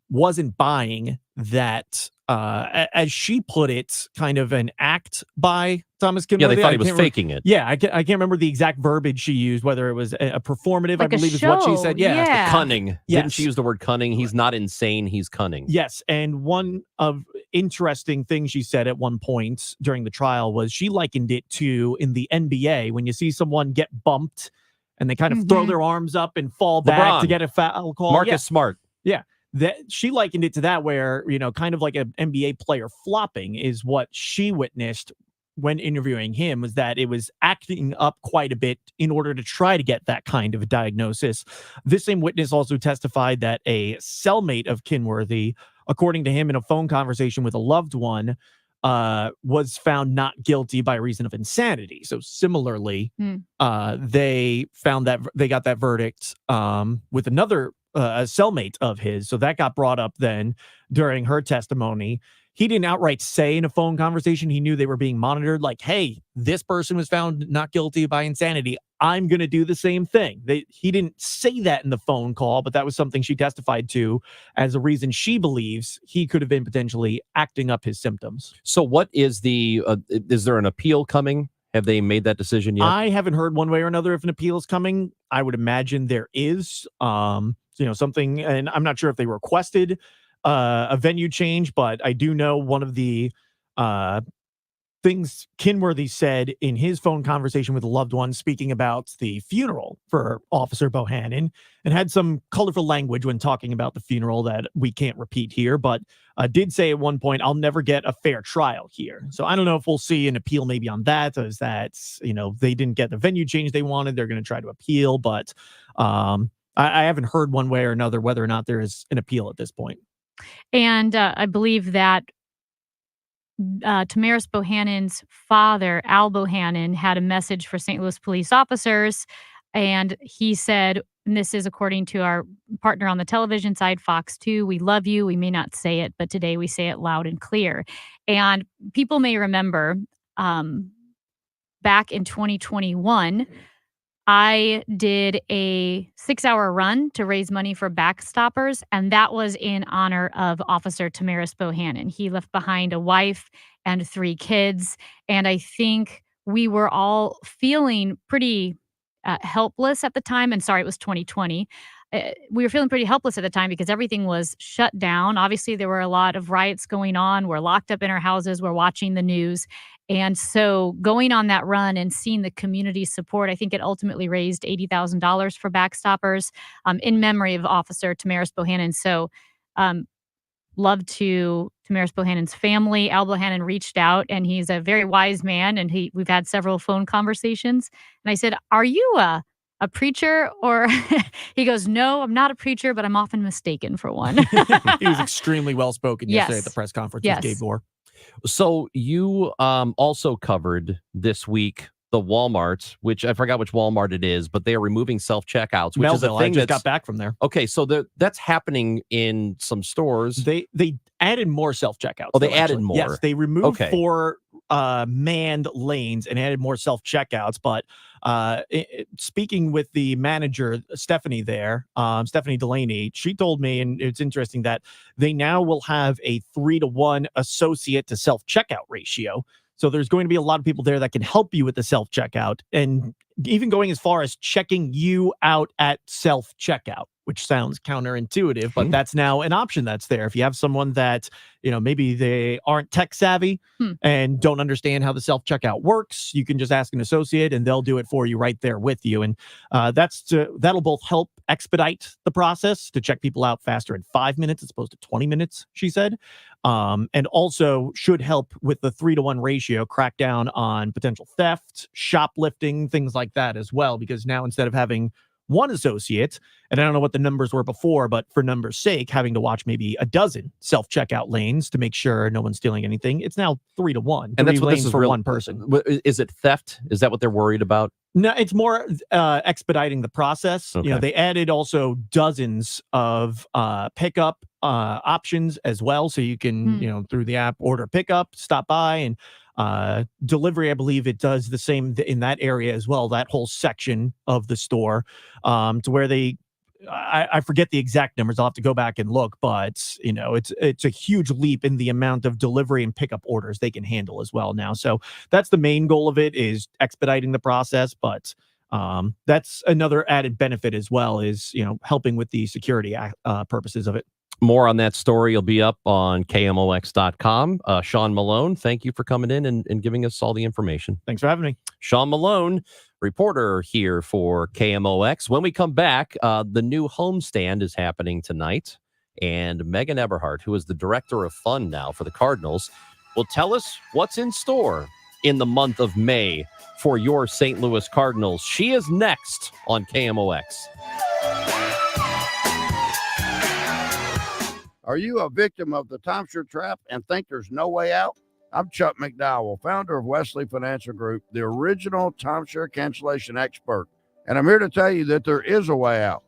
wasn't buying that, as she put it, kind of an act by Thomas Kenworthy. Yeah, they thought he was faking it. Yeah, I can't remember the exact verbiage she used, whether it was a performative, like I believe is what she said. Yeah. Cunning. Yes. Didn't she use the word cunning? He's not insane, he's cunning. Yes, and one of interesting things she said at one point during the trial was she likened it to in the NBA when you see someone get bumped and they kind of throw their arms up and fall back to get a foul call. Marcus Smart. Yeah. That she likened it to that where, kind of like an NBA player flopping is what she witnessed when interviewing him, was that it was acting up quite a bit in order to try to get that kind of a diagnosis. This same witness also testified that a cellmate of Kenworthy, according to him in a phone conversation with a loved one, was found not guilty by reason of insanity. So similarly, they found that they got that verdict with another a cellmate of his. So that got brought up then during her testimony. He didn't outright say in a phone conversation he knew they were being monitored, like, hey, this person was found not guilty by insanity. I'm going to do the same thing. He didn't say that in the phone call, but that was something she testified to as a reason she believes he could have been potentially acting up his symptoms. So what is is there an appeal coming? Have they made that decision yet? I haven't heard one way or another if an appeal is coming. I would imagine there is, something, and I'm not sure if they requested a venue change, but I do know one of the things Kinworthy said in his phone conversation with a loved one, speaking about the funeral for Officer Bohannon, and had some colorful language when talking about the funeral that we can't repeat here, but did say at one point, I'll never get a fair trial here. So I don't know if we'll see an appeal maybe on that, as that, they didn't get the venue change they wanted. They're going to try to appeal, but I haven't heard one way or another whether or not there is an appeal at this point. And I believe that Tamaris Bohannon's father, Al Bohannon, had a message for St. Louis police officers. And he said, and this is according to our partner on the television side, Fox 2, we love you. We may not say it, but today we say it loud and clear. And people may remember back in 2021, I did a 6-hour run to raise money for Backstoppers, and that was in honor of Officer Tamaris Bohannon. He left behind a wife and 3 kids, and I think we were all feeling pretty helpless at the time. And sorry, it was 2020. We were feeling pretty helpless at the time because everything was shut down. Obviously, there were a lot of riots going on. We're locked up in our houses. We're watching the news. And so going on that run and seeing the community support, I think it ultimately raised $80,000 for Backstoppers in memory of Officer Tamaris Bohannon. So love to Tamaris Bohannon's family. Al Bohannon reached out, and he's a very wise man, and we've had several phone conversations. And I said, are you a preacher? Or he goes, no, I'm not a preacher, but I'm often mistaken for one. He was extremely well-spoken yesterday at the press conference with Gabe Moore. So you also covered this week the Walmart, which I forgot which Walmart it is, but they are removing self-checkouts, which is a Melville, thing I just got back from there. Okay, so that's happening in some stores. They added more self-checkouts. Oh, they added more. Yes, they removed 4 manned lanes and added more self-checkouts. But speaking with the manager, Stephanie there, Stephanie Delaney, she told me, and it's interesting that they now will have a 3-to-1 associate to self-checkout ratio. So there's going to be a lot of people there that can help you with the self-checkout, and even going as far as checking you out at self-checkout, which sounds counterintuitive, but that's now an option that's there. If you have someone that, maybe they aren't tech savvy and don't understand how the self-checkout works, you can just ask an associate and they'll do it for you right there with you. And that'll both help expedite the process to check people out faster in 5 minutes as opposed to 20 minutes, she said. And also should help with the 3-to-1 ratio, crack down on potential theft, shoplifting, things like that as well, because now instead of having one associate, and I don't know what the numbers were before, but for numbers' sake, having to watch maybe a dozen self-checkout lanes to make sure no one's stealing anything, it's now 3-to-1. And that's what lanes this is for one person. Is it theft? Is that what they're worried about? No, it's more expediting the process. Okay. They added also dozens of pickup options as well, so you can, through the app, order pickup, stop by, and delivery. I believe it does the same in that area as well. That whole section of the store, to where I forget the exact numbers. I'll have to go back and look, but it's a huge leap in the amount of delivery and pickup orders they can handle as well now. So that's the main goal of it, is expediting the process. But that's another added benefit as well, is helping with the security purposes of it. More on that story will be up on KMOX.com. Sean Malone, thank you for coming in and giving us all the information. Thanks for having me. Sean Malone, reporter here for KMOX. When we come back, the new homestand is happening tonight, and Megan Eberhardt, who is the director of fun now for the Cardinals, will tell us what's in store in the month of May for your St. Louis Cardinals. She is next on KMOX. Are you a victim of the timeshare trap and think there's no way out? I'm Chuck McDowell, founder of Wesley Financial Group, the original timeshare cancellation expert. And I'm here to tell you that there is a way out.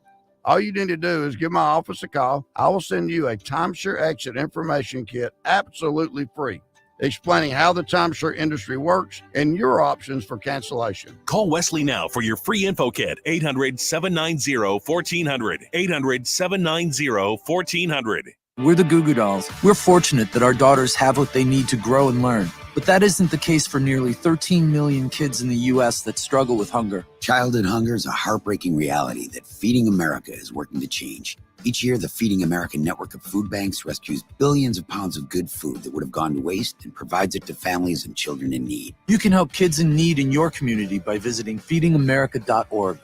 All you need to do is give my office a call. I will send you a timeshare exit information kit absolutely free, explaining how the timeshare industry works and your options for cancellation. Call Wesley now for your free info kit. 800-790-1400. 800-790-1400. We're the Goo Goo Dolls. We're fortunate that our daughters have what they need to grow and learn. But that isn't the case for nearly 13 million kids in the U.S. that struggle with hunger. Childhood hunger is a heartbreaking reality that Feeding America is working to change. Each year, the Feeding America network of food banks rescues billions of pounds of good food that would have gone to waste and provides it to families and children in need. You can help kids in need in your community by visiting feedingamerica.org.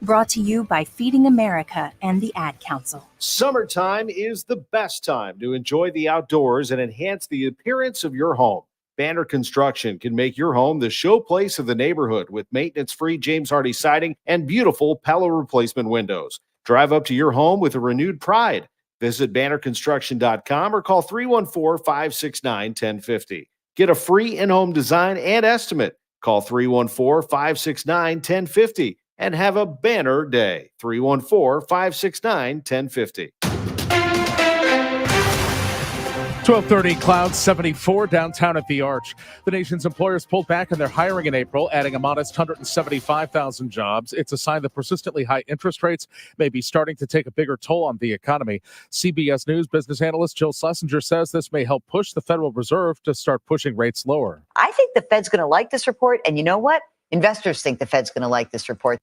Brought to you by Feeding America and the Ad Council. Summertime is the best time to enjoy the outdoors and enhance the appearance of your home. Banner Construction can make your home the showplace of the neighborhood with maintenance-free James Hardy siding and beautiful Pella replacement windows. Drive up to your home with a renewed pride. Visit bannerconstruction.com or call 314-569-1050. Get a free in-home design and estimate. Call 314-569-1050 and have a banner day. 314-569-1050. 12:30, clouds 74 downtown at the Arch. The nation's employers pulled back on their hiring in April, adding a modest 175,000 jobs. It's a sign that persistently high interest rates may be starting to take a bigger toll on the economy. CBS News business analyst Jill Schlesinger says this may help push the Federal Reserve to start pushing rates lower. I think the Fed's going to like this report, and you know what? Investors think the Fed's going to like this report.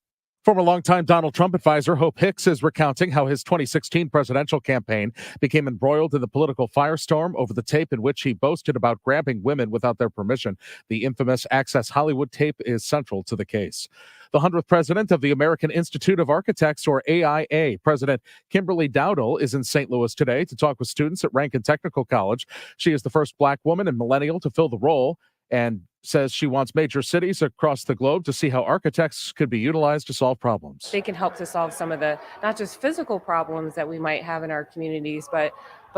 Former longtime Donald Trump advisor Hope Hicks is recounting how his 2016 presidential campaign became embroiled in the political firestorm over the tape in which he boasted about grabbing women without their permission. The infamous Access Hollywood tape is central to the case. The 100th president of the American Institute of Architects, or AIA, President Kimberly Dowdle, is in St. Louis today to talk with students at Rankin Technical College. She is the first Black woman and millennial to fill the role, and says she wants major cities across the globe to see how architects could be utilized to solve problems. They can help to solve some of the, not just physical problems that we might have in our communities, but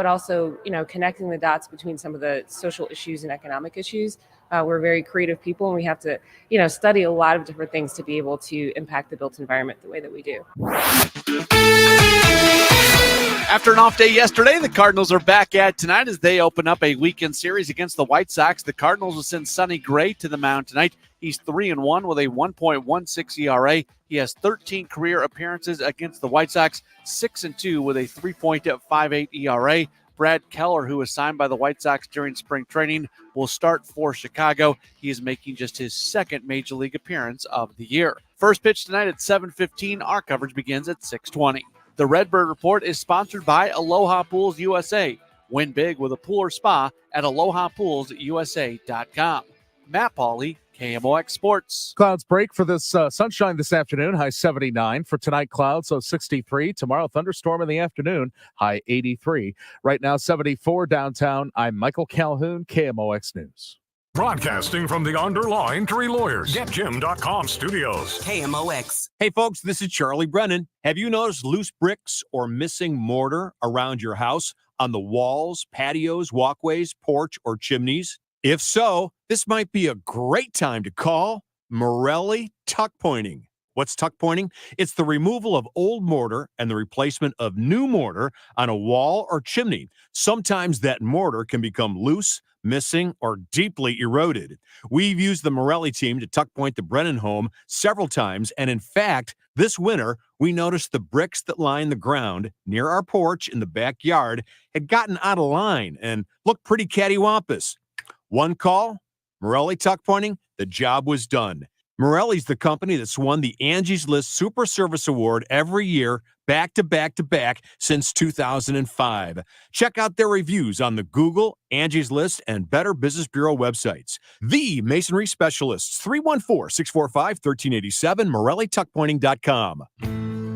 also, connecting the dots between some of the social issues and economic issues. We're very creative people, and we have to, study a lot of different things to be able to impact the built environment the way that we do. After an off day yesterday, the Cardinals are back at tonight as they open up a weekend series against the White Sox. The Cardinals will send Sonny Gray to the mound tonight. He's 3-1 with a 1.16 ERA. He has 13 career appearances against the White Sox, 6-2 with a 3.58 ERA. Brad Keller, who was signed by the White Sox during spring training, will start for Chicago. He is making just his second Major League appearance of the year. First pitch tonight at 7:15. Our coverage begins at 6:20. The Redbird Report is sponsored by Aloha Pools USA. Win big with a pool or spa at alohapoolsusa.com. Matt Pauley, KMOX Sports. Clouds break for this sunshine this afternoon, high 79. For tonight, clouds, so 63. Tomorrow, thunderstorm in the afternoon, high 83. Right now, 74 downtown. I'm Michael Calhoun, KMOX News. Broadcasting from the Underlaw Injury Lawyers, GetJim.com studios. KMOX. Hey, folks, this is Charlie Brennan. Have you noticed loose bricks or missing mortar around your house on the walls, patios, walkways, porch, or chimneys? If so, this might be a great time to call Morelli Tuck Pointing. What's tuck pointing? It's the removal of old mortar and the replacement of new mortar on a wall or chimney. Sometimes that mortar can become loose, missing, or deeply eroded. We've used the Morelli team to tuck point the Brennan home several times, and in fact, this winter, we noticed the bricks that line the ground near our porch in the backyard had gotten out of line and looked pretty cattywampus. One call, Morelli Tuck Pointing, the job was done. Morelli's the company that's won the Angie's List Super Service Award every year, back to back to back, since 2005. Check out their reviews on the Google, Angie's List, and Better Business Bureau websites. The Masonry Specialists, 314-645-1387, MorelliTuckPointing.com.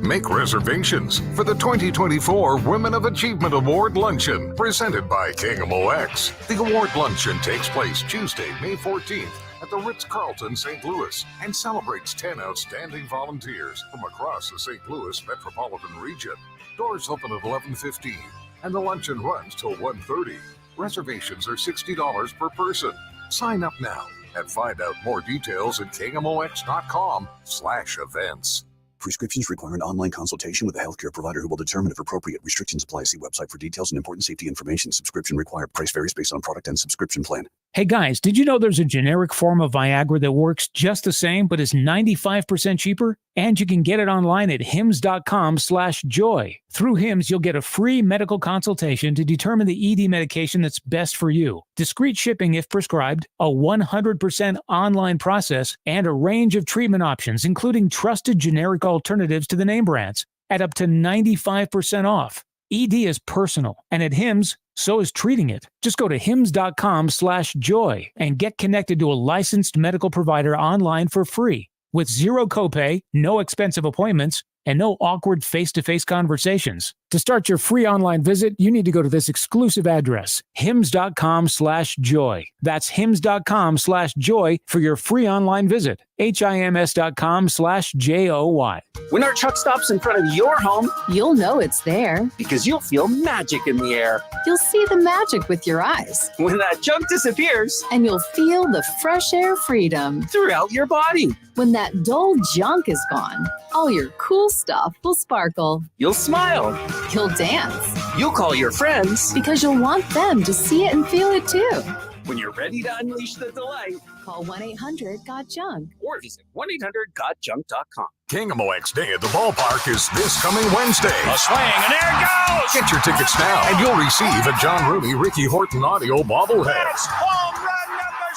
Make reservations for the 2024 Women of Achievement Award Luncheon, presented by KMOX. The award luncheon takes place Tuesday, May 14th at the Ritz-Carlton, St. Louis, and celebrates 10 outstanding volunteers from across the St. Louis metropolitan region. Doors open at 11:15, and the luncheon runs till 1:30. Reservations are $60 per person. Sign up now and find out more details at kmox.com/events. Prescriptions require an online consultation with a healthcare provider who will determine if appropriate. Restrictions apply. See website for details and important safety information. Subscription required. Price varies based on product and subscription plan. Hey guys, did you know there's a generic form of Viagra that works just the same but is 95% cheaper? And you can get it online at hims.com/joy. Through Hims, you'll get a free medical consultation to determine the ED medication that's best for you. Discreet shipping if prescribed, a 100% online process, and a range of treatment options, including trusted generic alternatives to the name brands, at up to 95% off. ED is personal, and at Hims, so is treating it. Just go to hims.com/joy and get connected to a licensed medical provider online for free with zero copay, no expensive appointments, and no awkward face-to-face conversations. To start your free online visit, you need to go to this exclusive address, hims.com/joy. That's hims.com/joy for your free online visit. HIMS.com/JOY. When our truck stops in front of your home, You'll know it's there. because you'll feel magic in the air. You'll see the magic with your eyes. When that junk disappears, And you'll feel the fresh air freedom. throughout your body, When that dull junk is gone, all your cool stuff will sparkle. you'll smile. You'll dance. You'll call your friends. Because you'll want them to see it and feel it too. When you're ready to unleash the delight, Call 1-800-GOT-JUNK. or visit 1-800-GOT-JUNK.com. KMOX Day at the ballpark is this coming Wednesday. A swing, and there it goes! Get your tickets now, and you'll receive a John Rooney, Ricky Horton audio bobblehead. Home run number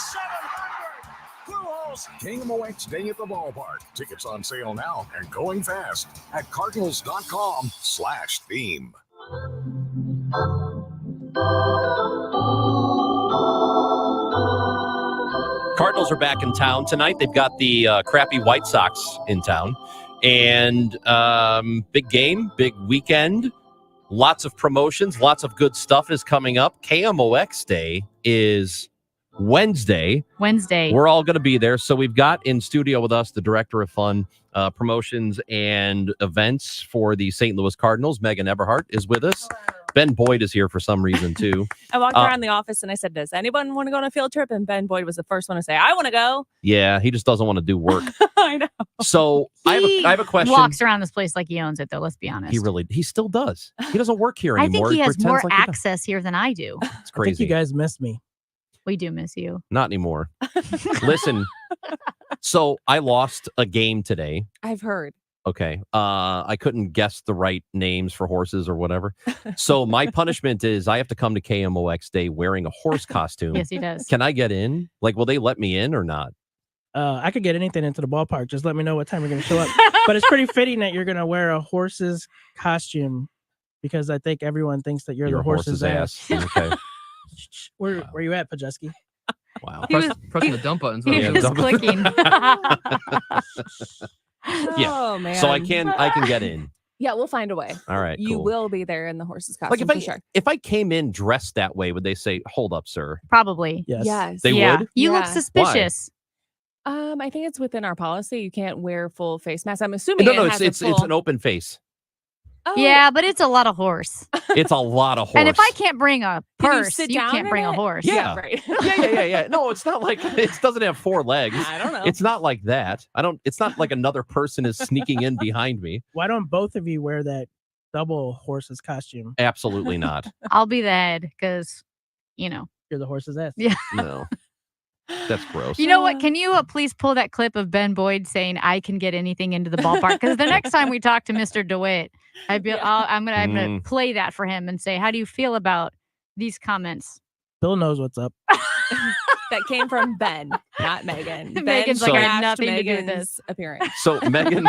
700! Pujols. KMOX Day at the ballpark. Tickets on sale now and going fast at cardinals.com/theme. Cardinals are back in town tonight. They've got the crappy White Sox in town. And big game, big weekend. Lots of promotions, lots of good stuff is coming up. KMOX Day is Wednesday. We're all going to be there. So we've got in studio with us the director of fun promotions and events for the St. Louis Cardinals. Megan Eberhardt is with us. Ben Boyd is here for some reason, too. I walked around the office and I said, does anyone want to go on a field trip? And Ben Boyd was the first one to say, I want to go. Yeah, he just doesn't want to do work. I know. So I have a question. Walks around this place like he owns it, though. Let's be honest. He still does. He doesn't work here I anymore. think he has more pretends like he does. access here than I do. It's crazy. I think you guys missed me. We do miss you. Not anymore. Listen, so I lost a game today. I've heard. Okay. I couldn't guess the right names for horses or whatever. So my punishment is I have to come to KMOX Day wearing a horse costume. Yes, he does. Can I get in? Like, will they let me in or not? I could get anything into the ballpark. Just let me know what time you're going to show up. But it's pretty fitting that you're going to wear a horse's costume because I think everyone thinks that you're the horse's ass. Okay. Where you at, Pajeski? Wow. Pressing the dump buttons. He was clicking. Yeah. Oh, man. So I can get in. Yeah, we'll find a way. All right. You cool. will be there in the horse's Like costume for sure. if I came in dressed that way, would they say, "Hold up, sir"? Probably. Yes. They would. You look Yeah. suspicious. I think it's within our policy. You can't wear full face mask. I'm assuming No, it has it's a full... an open face. Oh. Yeah, but it's a lot of horse. It's a lot of horse. And if I can't bring a Can you purse, sit you down can't in bring a it? horse. Yeah. right. yeah. No, it's not like it doesn't have four legs. I don't know. It's not like that. It's not like another person is sneaking in behind me. Why don't both of you wear that double horse's costume? Absolutely not. I'll be the head because, You're the horse's ass. Yeah. No. That's gross. You know what? Can you please pull that clip of Ben Boyd saying I can get anything into the ballpark? Because the next time we talk to Mr. DeWitt, I'm gonna play that for him and say, how do you feel about these comments? Bill knows what's up. That came from Ben, not Megan. Megan's Ben like, I had trashed nothing to do with Megan's this. appearance. So Megan,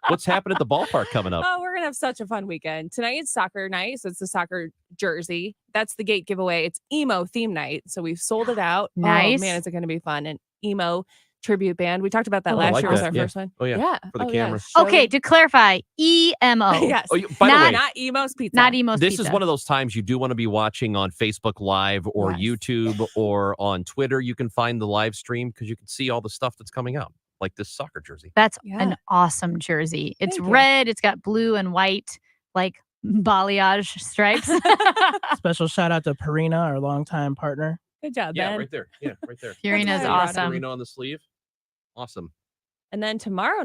what's happening at the ballpark coming up? Oh, we're gonna have such a fun weekend. Tonight is soccer night, so it's the soccer jersey. That's the gate giveaway. It's emo theme night, so we've sold it out. Nice. Oh man, is it gonna be fun? An emo tribute band. We talked about that Oh, I last like year. Was that, our yeah. first one. Oh, yeah, for the camera. Okay, to clarify, EMO. Yes. Oh, by the way, Not emo's pizza. Not emo's this pizza. is one of those times you do want to be watching on Facebook Live or YouTube or on Twitter. You can find the live stream because you can see all the stuff that's coming out, like this soccer jersey. That's an awesome jersey. It's red. It's got blue and white, like balayage stripes. Special shout out to Purina, our longtime partner. Good job, Yeah, Ben. right there. Yeah, right there. Purina's awesome. Purina on the sleeve. Awesome. And then tomorrow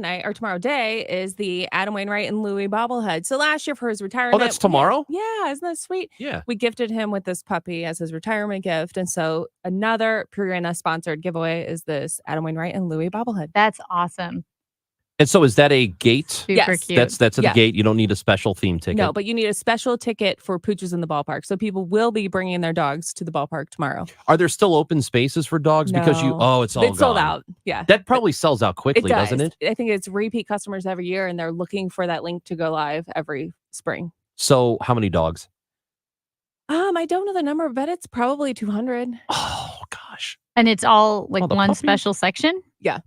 day is the Adam Wainwright and Louie bobblehead. So last year for his retirement. Oh, that's tomorrow? Yeah, isn't that sweet? Yeah. We gifted him with this puppy as his retirement gift. And so another Purina sponsored giveaway is this Adam Wainwright and Louie bobblehead. That's awesome. And so is that a gate? Super Yes. cute. That's at the Yeah. gate. You don't need a special theme ticket. No, but you need a special ticket for Pooches in the Ballpark. So people will be bringing their dogs to the ballpark tomorrow. Are there still open spaces for dogs? Because No. it's all It's sold gone. out. Yeah. That probably sells out quickly, does. doesn't it? I think it's repeat customers every year, and they're looking for that link to go live every spring. So how many dogs? I don't know the number, but it's probably 200. Oh gosh. And it's all like Oh, the one puppies? special section. Yeah.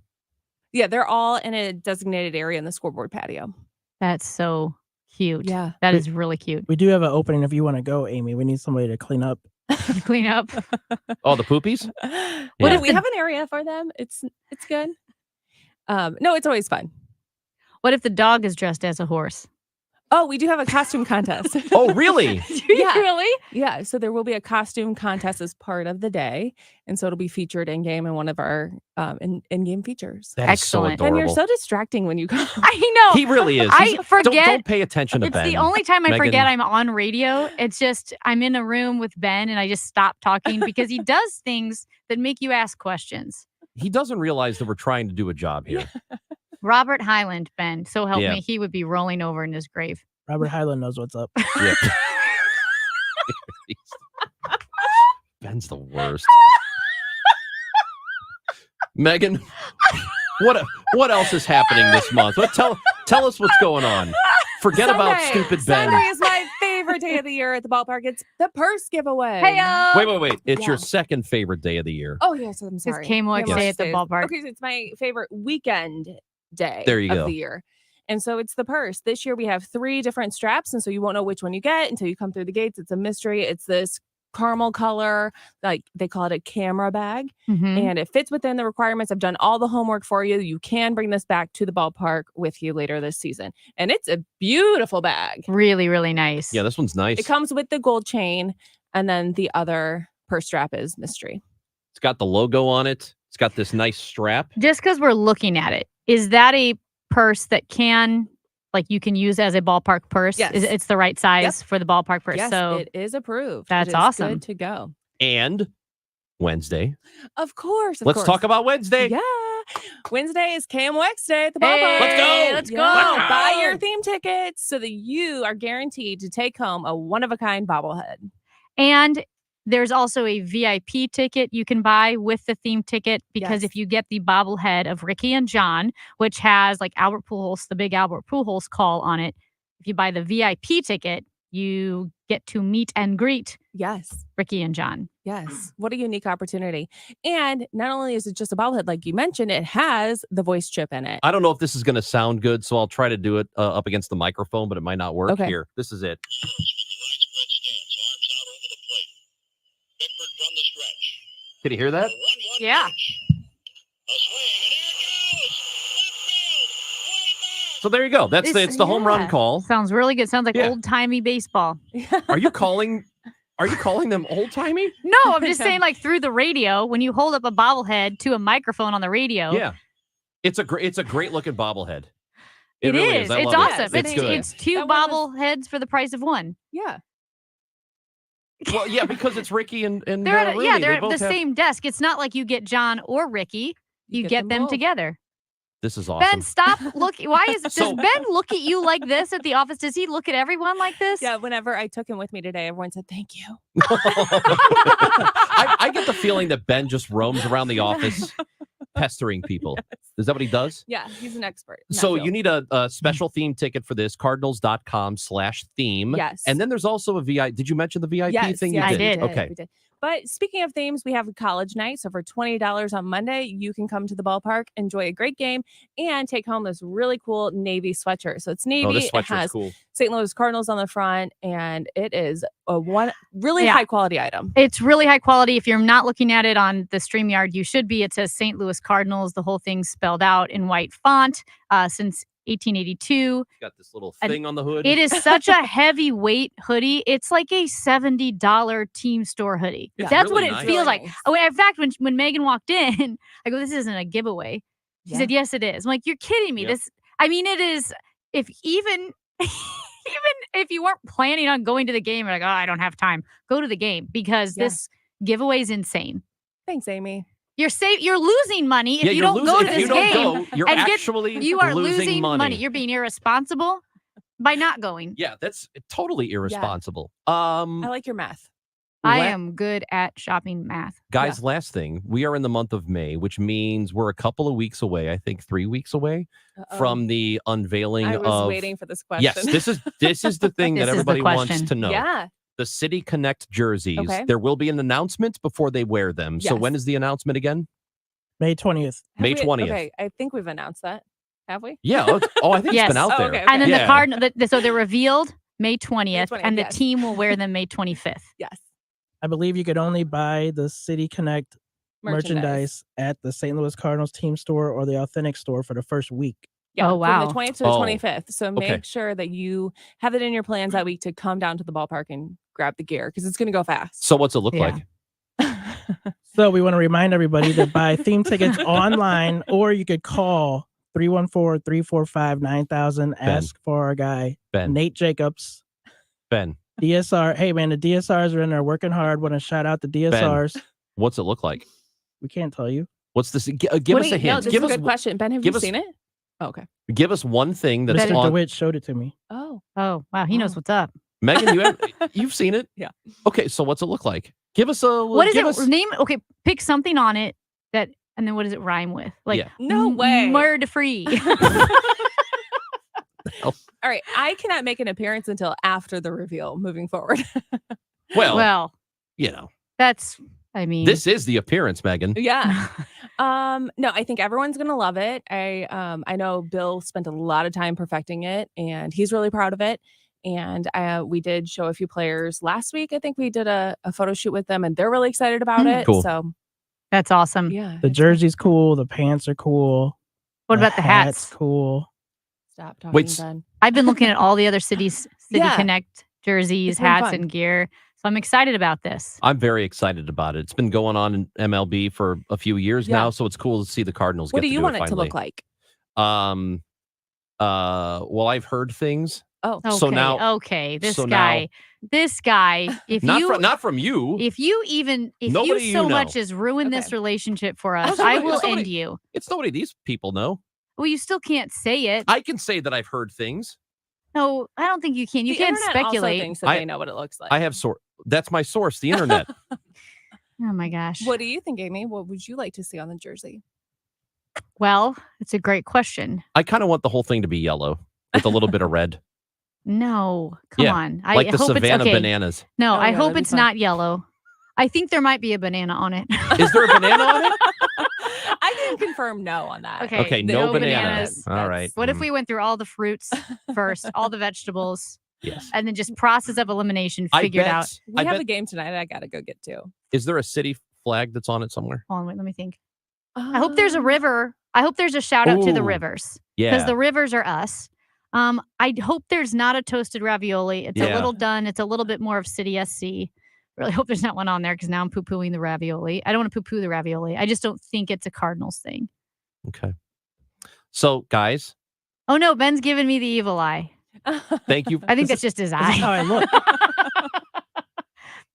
Yeah, they're all in a designated area in the scoreboard patio. That's so cute. Yeah. That is really cute. We do have an opening if you want to go, Amy. We need somebody to clean up. Clean up. Oh, the poopies? What Yeah. if we have an area for them? It's good. No, it's always fun. What if the dog is dressed as a horse? Oh, we do have a costume contest. Oh, really? Yeah. Really? Yeah. So there will be a costume contest as part of the day. And so it'll be featured in game in one of our in-game features. That is so Excellent. And you're adorable. so distracting when you come. I know. He really is. I He's- forget. Don't pay attention to It's Ben. the only time I Megan. forget I'm on radio. It's just I'm in a room with Ben and I just stop talking because he does things that make you ask questions. He doesn't realize that we're trying to do a job here. Robert Highland, Ben, so help Yeah. me, he would be rolling over in his grave. Robert Highland knows what's up. Yeah. Ben's the worst. Megan, what else is happening this month? Tell us what's going on. Forget about Sunday. stupid Ben. Sunday is my favorite day of the year at the ballpark. It's the purse giveaway. Hey, Wait. It's Yeah. your second favorite day of the year. Oh, yes, I'm sorry. KMOX day at the Days. ballpark. Okay, so it's my favorite weekend day There you of go. the year. And so it's the purse. This year we have 3 different straps, and so you won't know which one you get until you come through the gates. It's a mystery. It's this caramel color, like they call it a camera bag, Mhm. and it fits within the requirements. I've done all the homework for you. You can bring this back to the ballpark with you later this season. And it's a beautiful bag. Really, really nice. Yeah, this one's nice. It comes with the gold chain, and then the other purse strap is mystery. It's got the logo on it. It's got this nice strap. Just because we're looking at it, is that a purse that you can use as a ballpark purse? Yes. It's the right size Yep. for the ballpark purse. Yes, so it is approved. that's It is awesome. Good to go. And Wednesday. Of course. Let's talk about Wednesday. Yeah. Wednesday is KMOX Day at the Hey, ballpark. Let's go. let's go. Yeah. Buy your theme tickets so that you are guaranteed to take home a one-of-a-kind bobblehead. And there's also a VIP ticket you can buy with the theme ticket because Yes. if you get the bobblehead of Ricky and John, which has like Albert Pujols, the big Albert Pujols call on it, if you buy the VIP ticket, you get to meet and greet Yes. Ricky and John. Yes. What a unique opportunity. And not only is it just a bobblehead, like you mentioned, it has the voice chip in it. I don't know if this is going to sound good, so I'll try to do it up against the microphone, but it might not work. Okay. Here, this is it. Did you hear that? Yeah. So there you go. It's the home run yeah. call. Sounds really good. Sounds like Yeah. old timey baseball. Are you calling them old timey? No, I'm just saying like through the radio, when you hold up a bobblehead to a microphone on the radio. Yeah. It's a great looking bobblehead. It really is. I It's love it. awesome. It's good. It's 2 bobbleheads for the price of 1. Yeah. Well, yeah, because it's Ricky and They're at, Rooney. yeah, They they're at both the have- same desk. It's not like you get John or Ricky. You get get them them both. together. This is awesome. Ben, stop looking. Why does So- Ben look at you like this at the office? Does he look at everyone like this? Yeah. Whenever I took him with me today, everyone said, thank you. I get the feeling that Ben just roams around the office pestering people. Is that what he does? Yeah. He's an expert. in that So field. you need a special theme ticket for this, cardinals.com/theme. Yes. And then there's also a VIP. Did you mention the VIP Yes, thing? yes, You I did. Okay. we did. But speaking of themes, we have a college night. So for $20 on Monday, you can come to the ballpark, enjoy a great game, and take home this really cool Navy sweatshirt. So it's Navy. Oh, this it sweatshirt's has cool. St. Louis Cardinals on the front, and it is a really Yeah. high quality item. It's really high quality. If you're not looking at it on the StreamYard, you should be. It says St. Louis Cardinals. The whole thing's spelled out in white font. Since 1882. Got this little thing on the hood. It is such a heavyweight hoodie. It's like a $70 team store hoodie. It's That's really what it nice. feels Really like. nice. Oh, in fact, when Megan walked in, I go, "This isn't a giveaway." She said, "Yes, it is." I'm like, "You're kidding me." Yep. It is. If even if you weren't planning on going to the game, you're like, "Oh, I don't have time." Go to the game because this giveaway is insane. Thanks, Amy. You're losing money if Yeah, you you're don't go losing- to if this you don't game. go, you're and actually you are losing money. You're being irresponsible by not going. Yeah, that's totally irresponsible. I like your math. I La- am good at shopping math. Guys, last thing, we are in the month of May, which means we're a couple of weeks away, I think 3 weeks away from the unveiling I was of waiting for this question. Yes, this is the thing This that is the everybody wants question. to know. Yeah. The City Connect jerseys. Okay. There will be an announcement before they wear them. So Yes. when is the announcement again? May 20th. May Have we- 20th. Okay, I think we've announced that. Have we? Yeah. I think Yes. it's been out Oh, there. okay, And then Yeah. the Cardinal, so they're revealed May 20th, 20th, and the yes. team will wear them May 25th. Yes. I believe you could only buy the City Connect merchandise at the St. Louis Cardinals team store or the Authentic store for the first week. Yeah, Oh, wow. From the 20th to the Oh, 25th. So make okay. sure that you have it in your plans that week to come down to the ballpark and grab the gear because it's going to go fast. So what's it look Yeah. like? So we want to remind everybody to buy theme tickets online, or you could call 314-345-9000. Ask for our guy, Ben. Nate Jacobs. Ben, DSR. Hey, man, the DSRs are in there working hard. Want to shout out the DSRs. what's it look like? We can't tell you. What's this? Give What us do a you- hint. No, this give is a us good question. Ben, have give you us- seen it? Oh, okay. Give us one thing that's Mr. on. DeWitt showed it to me. Oh. Oh, wow. He knows what's up. Megan, you've seen it? Yeah. Okay, so what's it look like? Give us a. What is give it? us- Name, okay, pick something on it that, and then what does it rhyme with? Like, Yeah. No way. Murder free. All right. I cannot make an appearance until after the reveal moving forward. Well, you know, that's, I mean, this is the appearance, Megan. Yeah. No, I think everyone's gonna love it. I know Bill spent a lot of time perfecting it and he's really proud of it. And we did show a few players last week. I think we did a photo shoot with them and they're really excited about it. Cool. So that's awesome. yeah. The jersey's cool. The pants are cool. What about the hat's hats? cool. Stop talking, Wait, Ben. I've been looking at all the other City Yeah. Connect jerseys, It's been hats, fun. and gear. So I'm excited about this. I'm very excited about it. It's been going on in MLB for a few years Yeah. now, so it's cool to see the Cardinals. What get do you do want it it to look finally. like? Well, I've heard things. Oh, Okay, So now- okay, this so guy, if Not from you. if you Nobody you so know. much as ruin this Okay. relationship for us, somebody- I will somebody- end you. It's nobody these people know. Well, you still can't say it. I can say that I've heard things. No, I don't think you can. You The can't internet also speculate. thinks that I- they know what it looks like. I have that's my source, the internet. Oh my gosh. What do you think, Amy? What would you like to see on the jersey? Well, it's a great question. I kind of want the whole thing to be yellow with a little bit of red. No, come Yeah, on. like the hope Savannah it's okay. bananas. No, Oh, I yeah, hope that'd be it's fun. not yellow. I think there might be a banana on it. Is there a banana on it? I can confirm no on that. Okay, Okay, no bananas. All That's- right. What if Mm, we went through all the fruits first, all the vegetables, Yes. and then just process of elimination I figured bet, out? We I have bet- a game tonight. I gotta go get to. Is there a city flag that's on it somewhere? Hold on, wait, let me think. I hope there's a river. I hope there's a shout out to the Ooh, rivers Yeah. because the rivers are us. I hope there's not a toasted ravioli. It's a Yeah. little done. It's a little bit more of City SC. Really hope there's not one on there because now I'm poo pooing the ravioli. I don't want to poo poo the ravioli. I just don't think it's a Cardinals thing. Okay. So, guys, Oh no, Ben's giving me the evil eye. thank you. I think that's just his This is how eye. I look.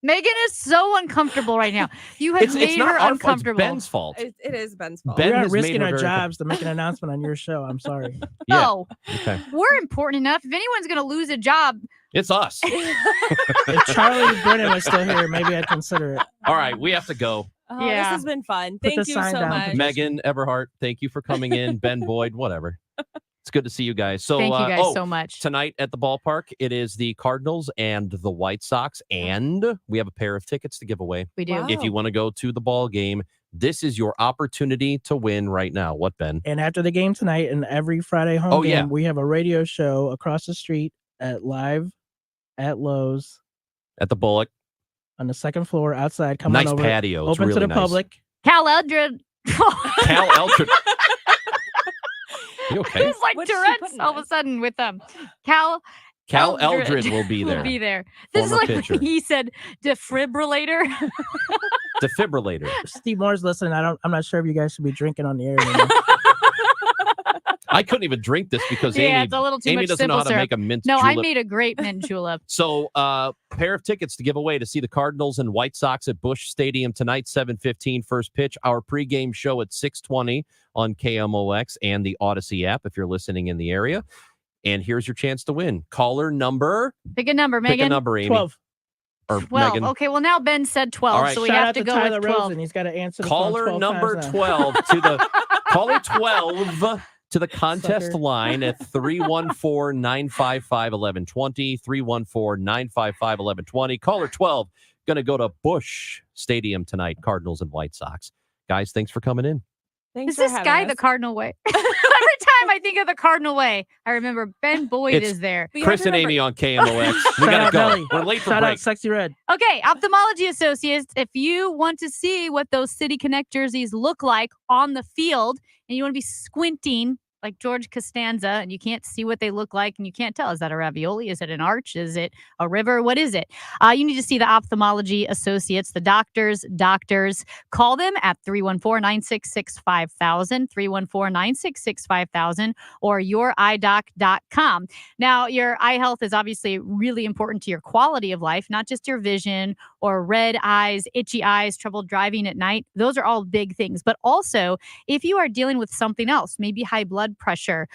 Megan is so uncomfortable right now. You have It's made not her our fault. It's uncomfortable. Ben's fault. It is Ben's fault. Ben We are has made risking her our very jobs to make an announcement on your show. I'm sorry. Yeah. No, Okay. we're important enough. If anyone's going to lose a job, It's us. If Charlie Brennan was still here, maybe I'd consider it. All right. We have to go. Oh, Yeah. This has been fun. Put Thank the you sign so down, much. Patricia. Megan Everhart, thank you for coming in. Ben Boyd, whatever. It's good to see you guys. So, thank you guys so much. tonight at the ballpark, it is the Cardinals and the White Sox, and we have a pair of tickets to give away. We do. Wow. If you want to go to the ball game, this is your opportunity to win right now. What, Ben? And after the game tonight and every Friday home Oh, game, yeah. we have a radio show across the street at Live at Lowe's At the Bullock. on the second floor outside. Come Nice on over. patio. It's Open really to the nice. public. Cal Eldred. Cal Eltrid. You okay? It's like Tourette's all of a sudden with Cal Eldred will be there. Will be there. This Former is like pitcher. he said defibrillator. Defibrillator. Steve Moore's listening. I'm not sure if you guys should be drinking on the air anymore. I couldn't even drink this because Yeah, Amy, it's a little too Amy much doesn't know simple how to syrup. make a mint No, julep. I made a great mint julep. So, pair of tickets to give away to see the Cardinals and White Sox at Busch Stadium tonight, 7:15 first pitch. Our pregame show at 6:20 on KMOX and the Odyssey app if you're listening in the area. And here's your chance to win. Caller number. Pick a number, Megan. Pick a number, Amy. 12. Or 12. Megan. Okay, well now Ben said 12, All right. so we Shout have out to go Tyler with 12. Rosen. He's got to answer the Caller phone 12 number times now. 12 to the caller 12 to the contest Sucker. line at 314-955-1120. 314-955-1120. Caller 12 going to go to Busch Stadium tonight, Cardinals and White Sox. Guys, thanks for coming in. Thanks Is for this having guy us. the Cardinal Way? Every time I think of the Cardinal Way, I remember Ben Boyd It's is there. Chris and Amy on KMOX. We got to go. Belly. We're late for Shout break. out Sexy Red. Okay, Ophthalmology Associates, if you want to see what those City Connect jerseys look like on the field and you want to be squinting like George Costanza and you can't see what they look like and you can't tell, is that a ravioli? Is it an arch? Is it a river? What is it? You need to see the Ophthalmology Associates, the doctors. Call them at 314-966-5000, 314-966-5000, or youridoc.com. Now, your eye health is obviously really important to your quality of life, not just your vision or red eyes, itchy eyes, trouble driving at night. Those are all big things. But also, if you are dealing with something else, maybe high blood pressure,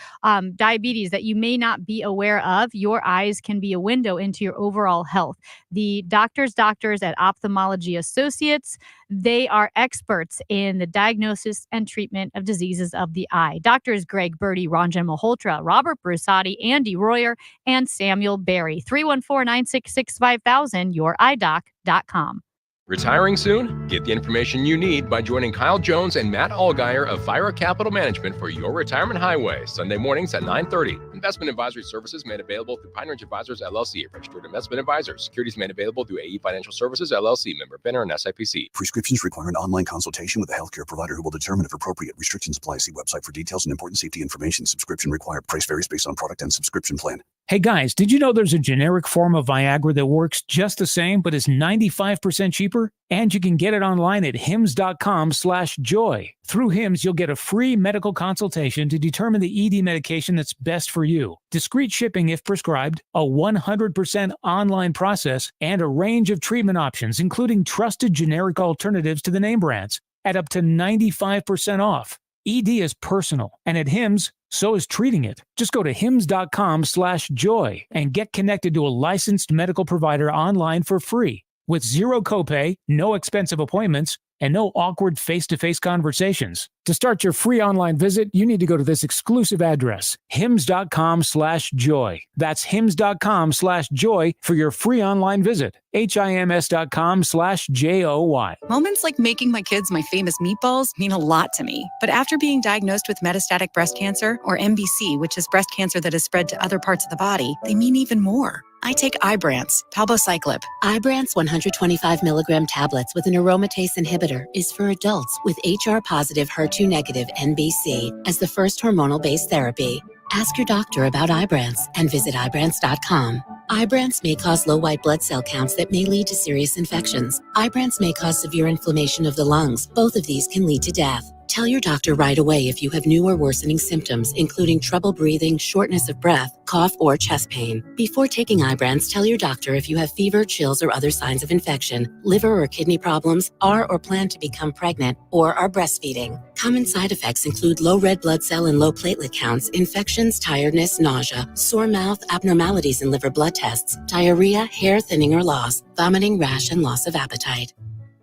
diabetes that you may not be aware of, your eyes can be a window into your overall health. The doctors at Ophthalmology Associates, they are experts in the diagnosis and treatment of diseases of the eye. Doctors Greg Birdie, Ranjan Malhotra, Robert Brusati, Andy Royer, and Samuel Barry. 314-966-5000, youridoc.com. Retiring soon? Get the information you need by joining Kyle Jones and Matt Allgeier of Vira Capital Management for your retirement highway, Sunday mornings at 9:30. Investment advisory services made available through Pine Ridge Advisors, LLC, registered investment advisors. Securities made available through AE Financial Services, LLC, member FINRA and SIPC. Prescriptions require an online consultation with a healthcare provider who will determine if appropriate. Restrictions apply. See website for details and important safety information. Subscription required. Price varies based on product and subscription plan. Hey guys, did you know there's a generic form of Viagra that works just the same but is 95% cheaper? And you can get it online at hims.com/joy. Through Hims, you'll get a free medical consultation to determine the ED medication that's best for you. Discreet shipping if prescribed, a 100% online process, and a range of treatment options, including trusted generic alternatives to the name brands, at up to 95% off. ED is personal, and at Hims, so is treating it. Just go to hims.com/joy and get connected to a licensed medical provider online for free with zero copay, no expensive appointments, and no awkward face-to-face conversations. To start your free online visit, you need to go to this exclusive address, hims.com/joy. That's hims.com/joy for your free online visit. hims.com/joy. Moments like making my kids my famous meatballs mean a lot to me. But after being diagnosed with metastatic breast cancer, or MBC, which is breast cancer that has spread to other parts of the body, they mean even more. I take Ibrance, palbociclib. Ibrance 125 milligram tablets with an aromatase inhibitor is for adults with HR-positive, HER2-negative MBC as the first hormonal-based therapy. Ask your doctor about Ibrance and visit Ibrance.com. Ibrance may cause low white blood cell counts that may lead to serious infections. Ibrance may cause severe inflammation of the lungs. Both of these can lead to death. Tell your doctor right away if you have new or worsening symptoms, including trouble breathing, shortness of breath, cough, or chest pain. Before taking Ibrance, tell your doctor if you have fever, chills, or other signs of infection, liver or kidney problems, are or plan to become pregnant, or are breastfeeding. Common side effects include low red blood cell and low platelet counts, infections, tiredness, nausea, sore mouth, abnormalities in liver blood tests, diarrhea, hair thinning or loss, vomiting, rash, and loss of appetite.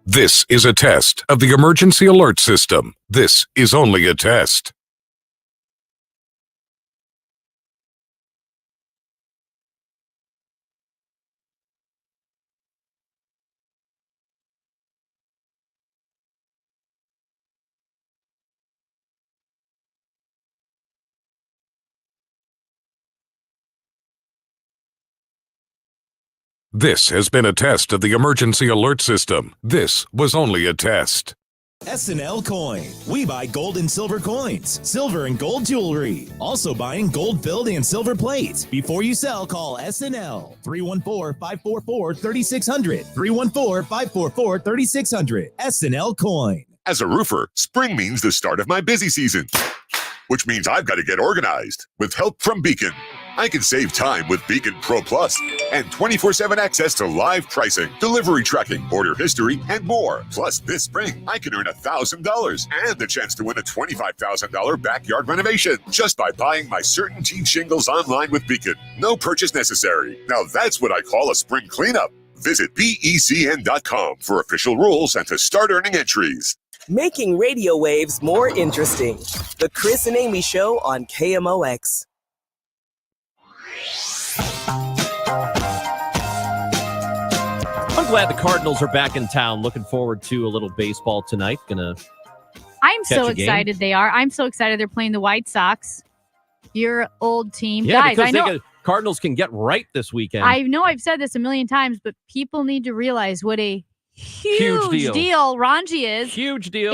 This is a test of the emergency alert system. This is only a test. This has been a test of the emergency alert system. This was only a test. SNL Coin. We buy gold and silver coins, silver and gold jewelry. Also buying gold-filled and silver plates. Before you sell, call SNL. 314-544-3600. 314-544-3600. SNL Coin. As a roofer, spring means the start of my busy season, which means I've got to get organized with help from Beacon. I can save time with Beacon Pro Plus and 24/7 access to live pricing, delivery tracking, order history, and more. Plus, this spring, I can earn $1,000 and the chance to win a $25,000 backyard renovation just by buying my CertainTeed shingles online with Beacon. No purchase necessary. Now that's what I call a spring cleanup. Visit BECN.com for official rules and to start earning entries. Making radio waves more interesting. The Chris and Amy Show on KMOX. I'm glad the Cardinals are back in town. Looking forward to a little baseball tonight. I'm catch so a game. excited they are. I'm so excited they're playing the White Sox. Your old team. Yeah, Guys, because I know. Cardinals can get right this weekend. I know I've said this a million times, but people need to realize what a huge deal Ranji is. Huge deal.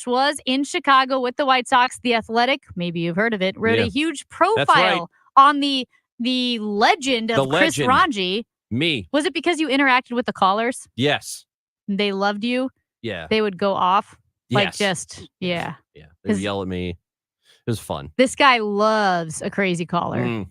Was in Chicago with the White Sox. The Athletic, maybe you've heard of it, wrote a huge profile on the legend of Chris Ranji. Me. Was it because you interacted with the callers? Yes. They loved you? Yeah. They would go off? Yes. Yeah. Yeah. They would yell at me. It was fun. This guy loves a crazy caller.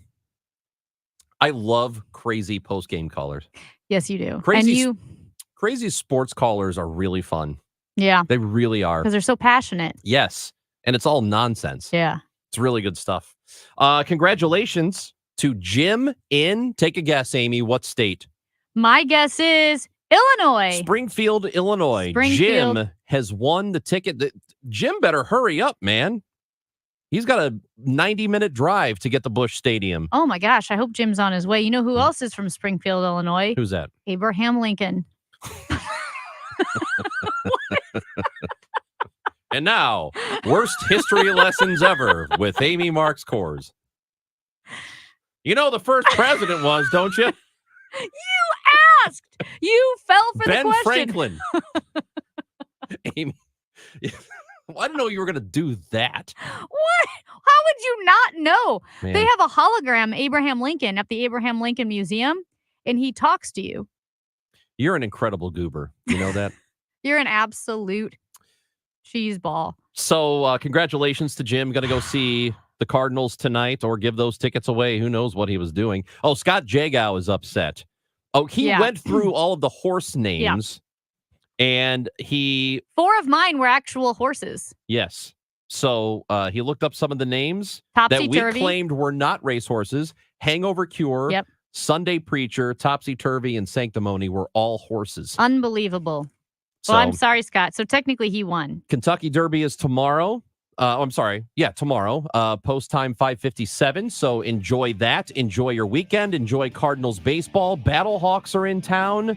I love crazy post-game callers. Yes, you do. Crazy sports callers are really fun. Yeah. They really are. Because they're so passionate. Yes. And it's all nonsense. Yeah. It's really good stuff. Congratulations to Jim in, take a guess, Amy, what state? My guess is Illinois. Springfield, Illinois. Springfield. Jim has won the ticket. Jim better hurry up, man. He's got a 90-minute drive to get to Busch Stadium. Oh, my gosh. I hope Jim's on his way. You know who else is from Springfield, Illinois? Who's that? Abraham Lincoln. And now, worst history lessons ever with Amy Marks Kors. You know the first president was, don't you? You asked. You fell for Ben the question. Franklin. Amy, I didn't know you were going to do that. What? How would you not know? Man. They have a hologram, Abraham Lincoln, at the Abraham Lincoln Museum, and he talks to you. You're an incredible goober. You know that? You're an absolute cheeseball. So congratulations to Jim. Going to go see the Cardinals tonight or give those tickets away. Who knows what he was doing. Oh, Scott Jagow is upset. Oh, he went through all of the horse names and he... 4 of mine were actual horses. Yes. So he looked up some of the names Topsy that we Turvy. claimed were not racehorses. Hangover Cure, Sunday Preacher, Topsy Turvy, and Sanctimony were all horses. Unbelievable. Well, I'm sorry, Scott. So technically he won. Kentucky Derby is tomorrow. I'm sorry. Yeah, tomorrow. Post time 5:57. So enjoy that. Enjoy your weekend. Enjoy Cardinals baseball. Battlehawks are in town.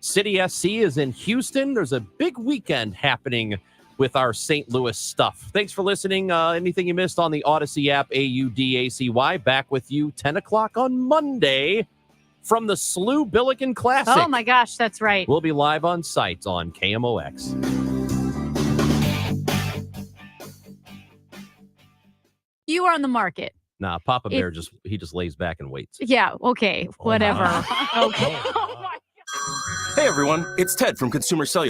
City SC is in Houston. There's a big weekend happening with our St. Louis stuff. Thanks for listening. Anything you missed on the Odyssey app, AUDACY. Back with you 10 o'clock on Monday from the SLU Billiken Classic. Oh, my gosh. That's right. We'll be live on site on KMOX. You are on the market. Nah, Papa Bear just lays back and waits. Yeah. Okay. Whatever. Okay. Hey everyone, it's Ted from Consumer Cellular.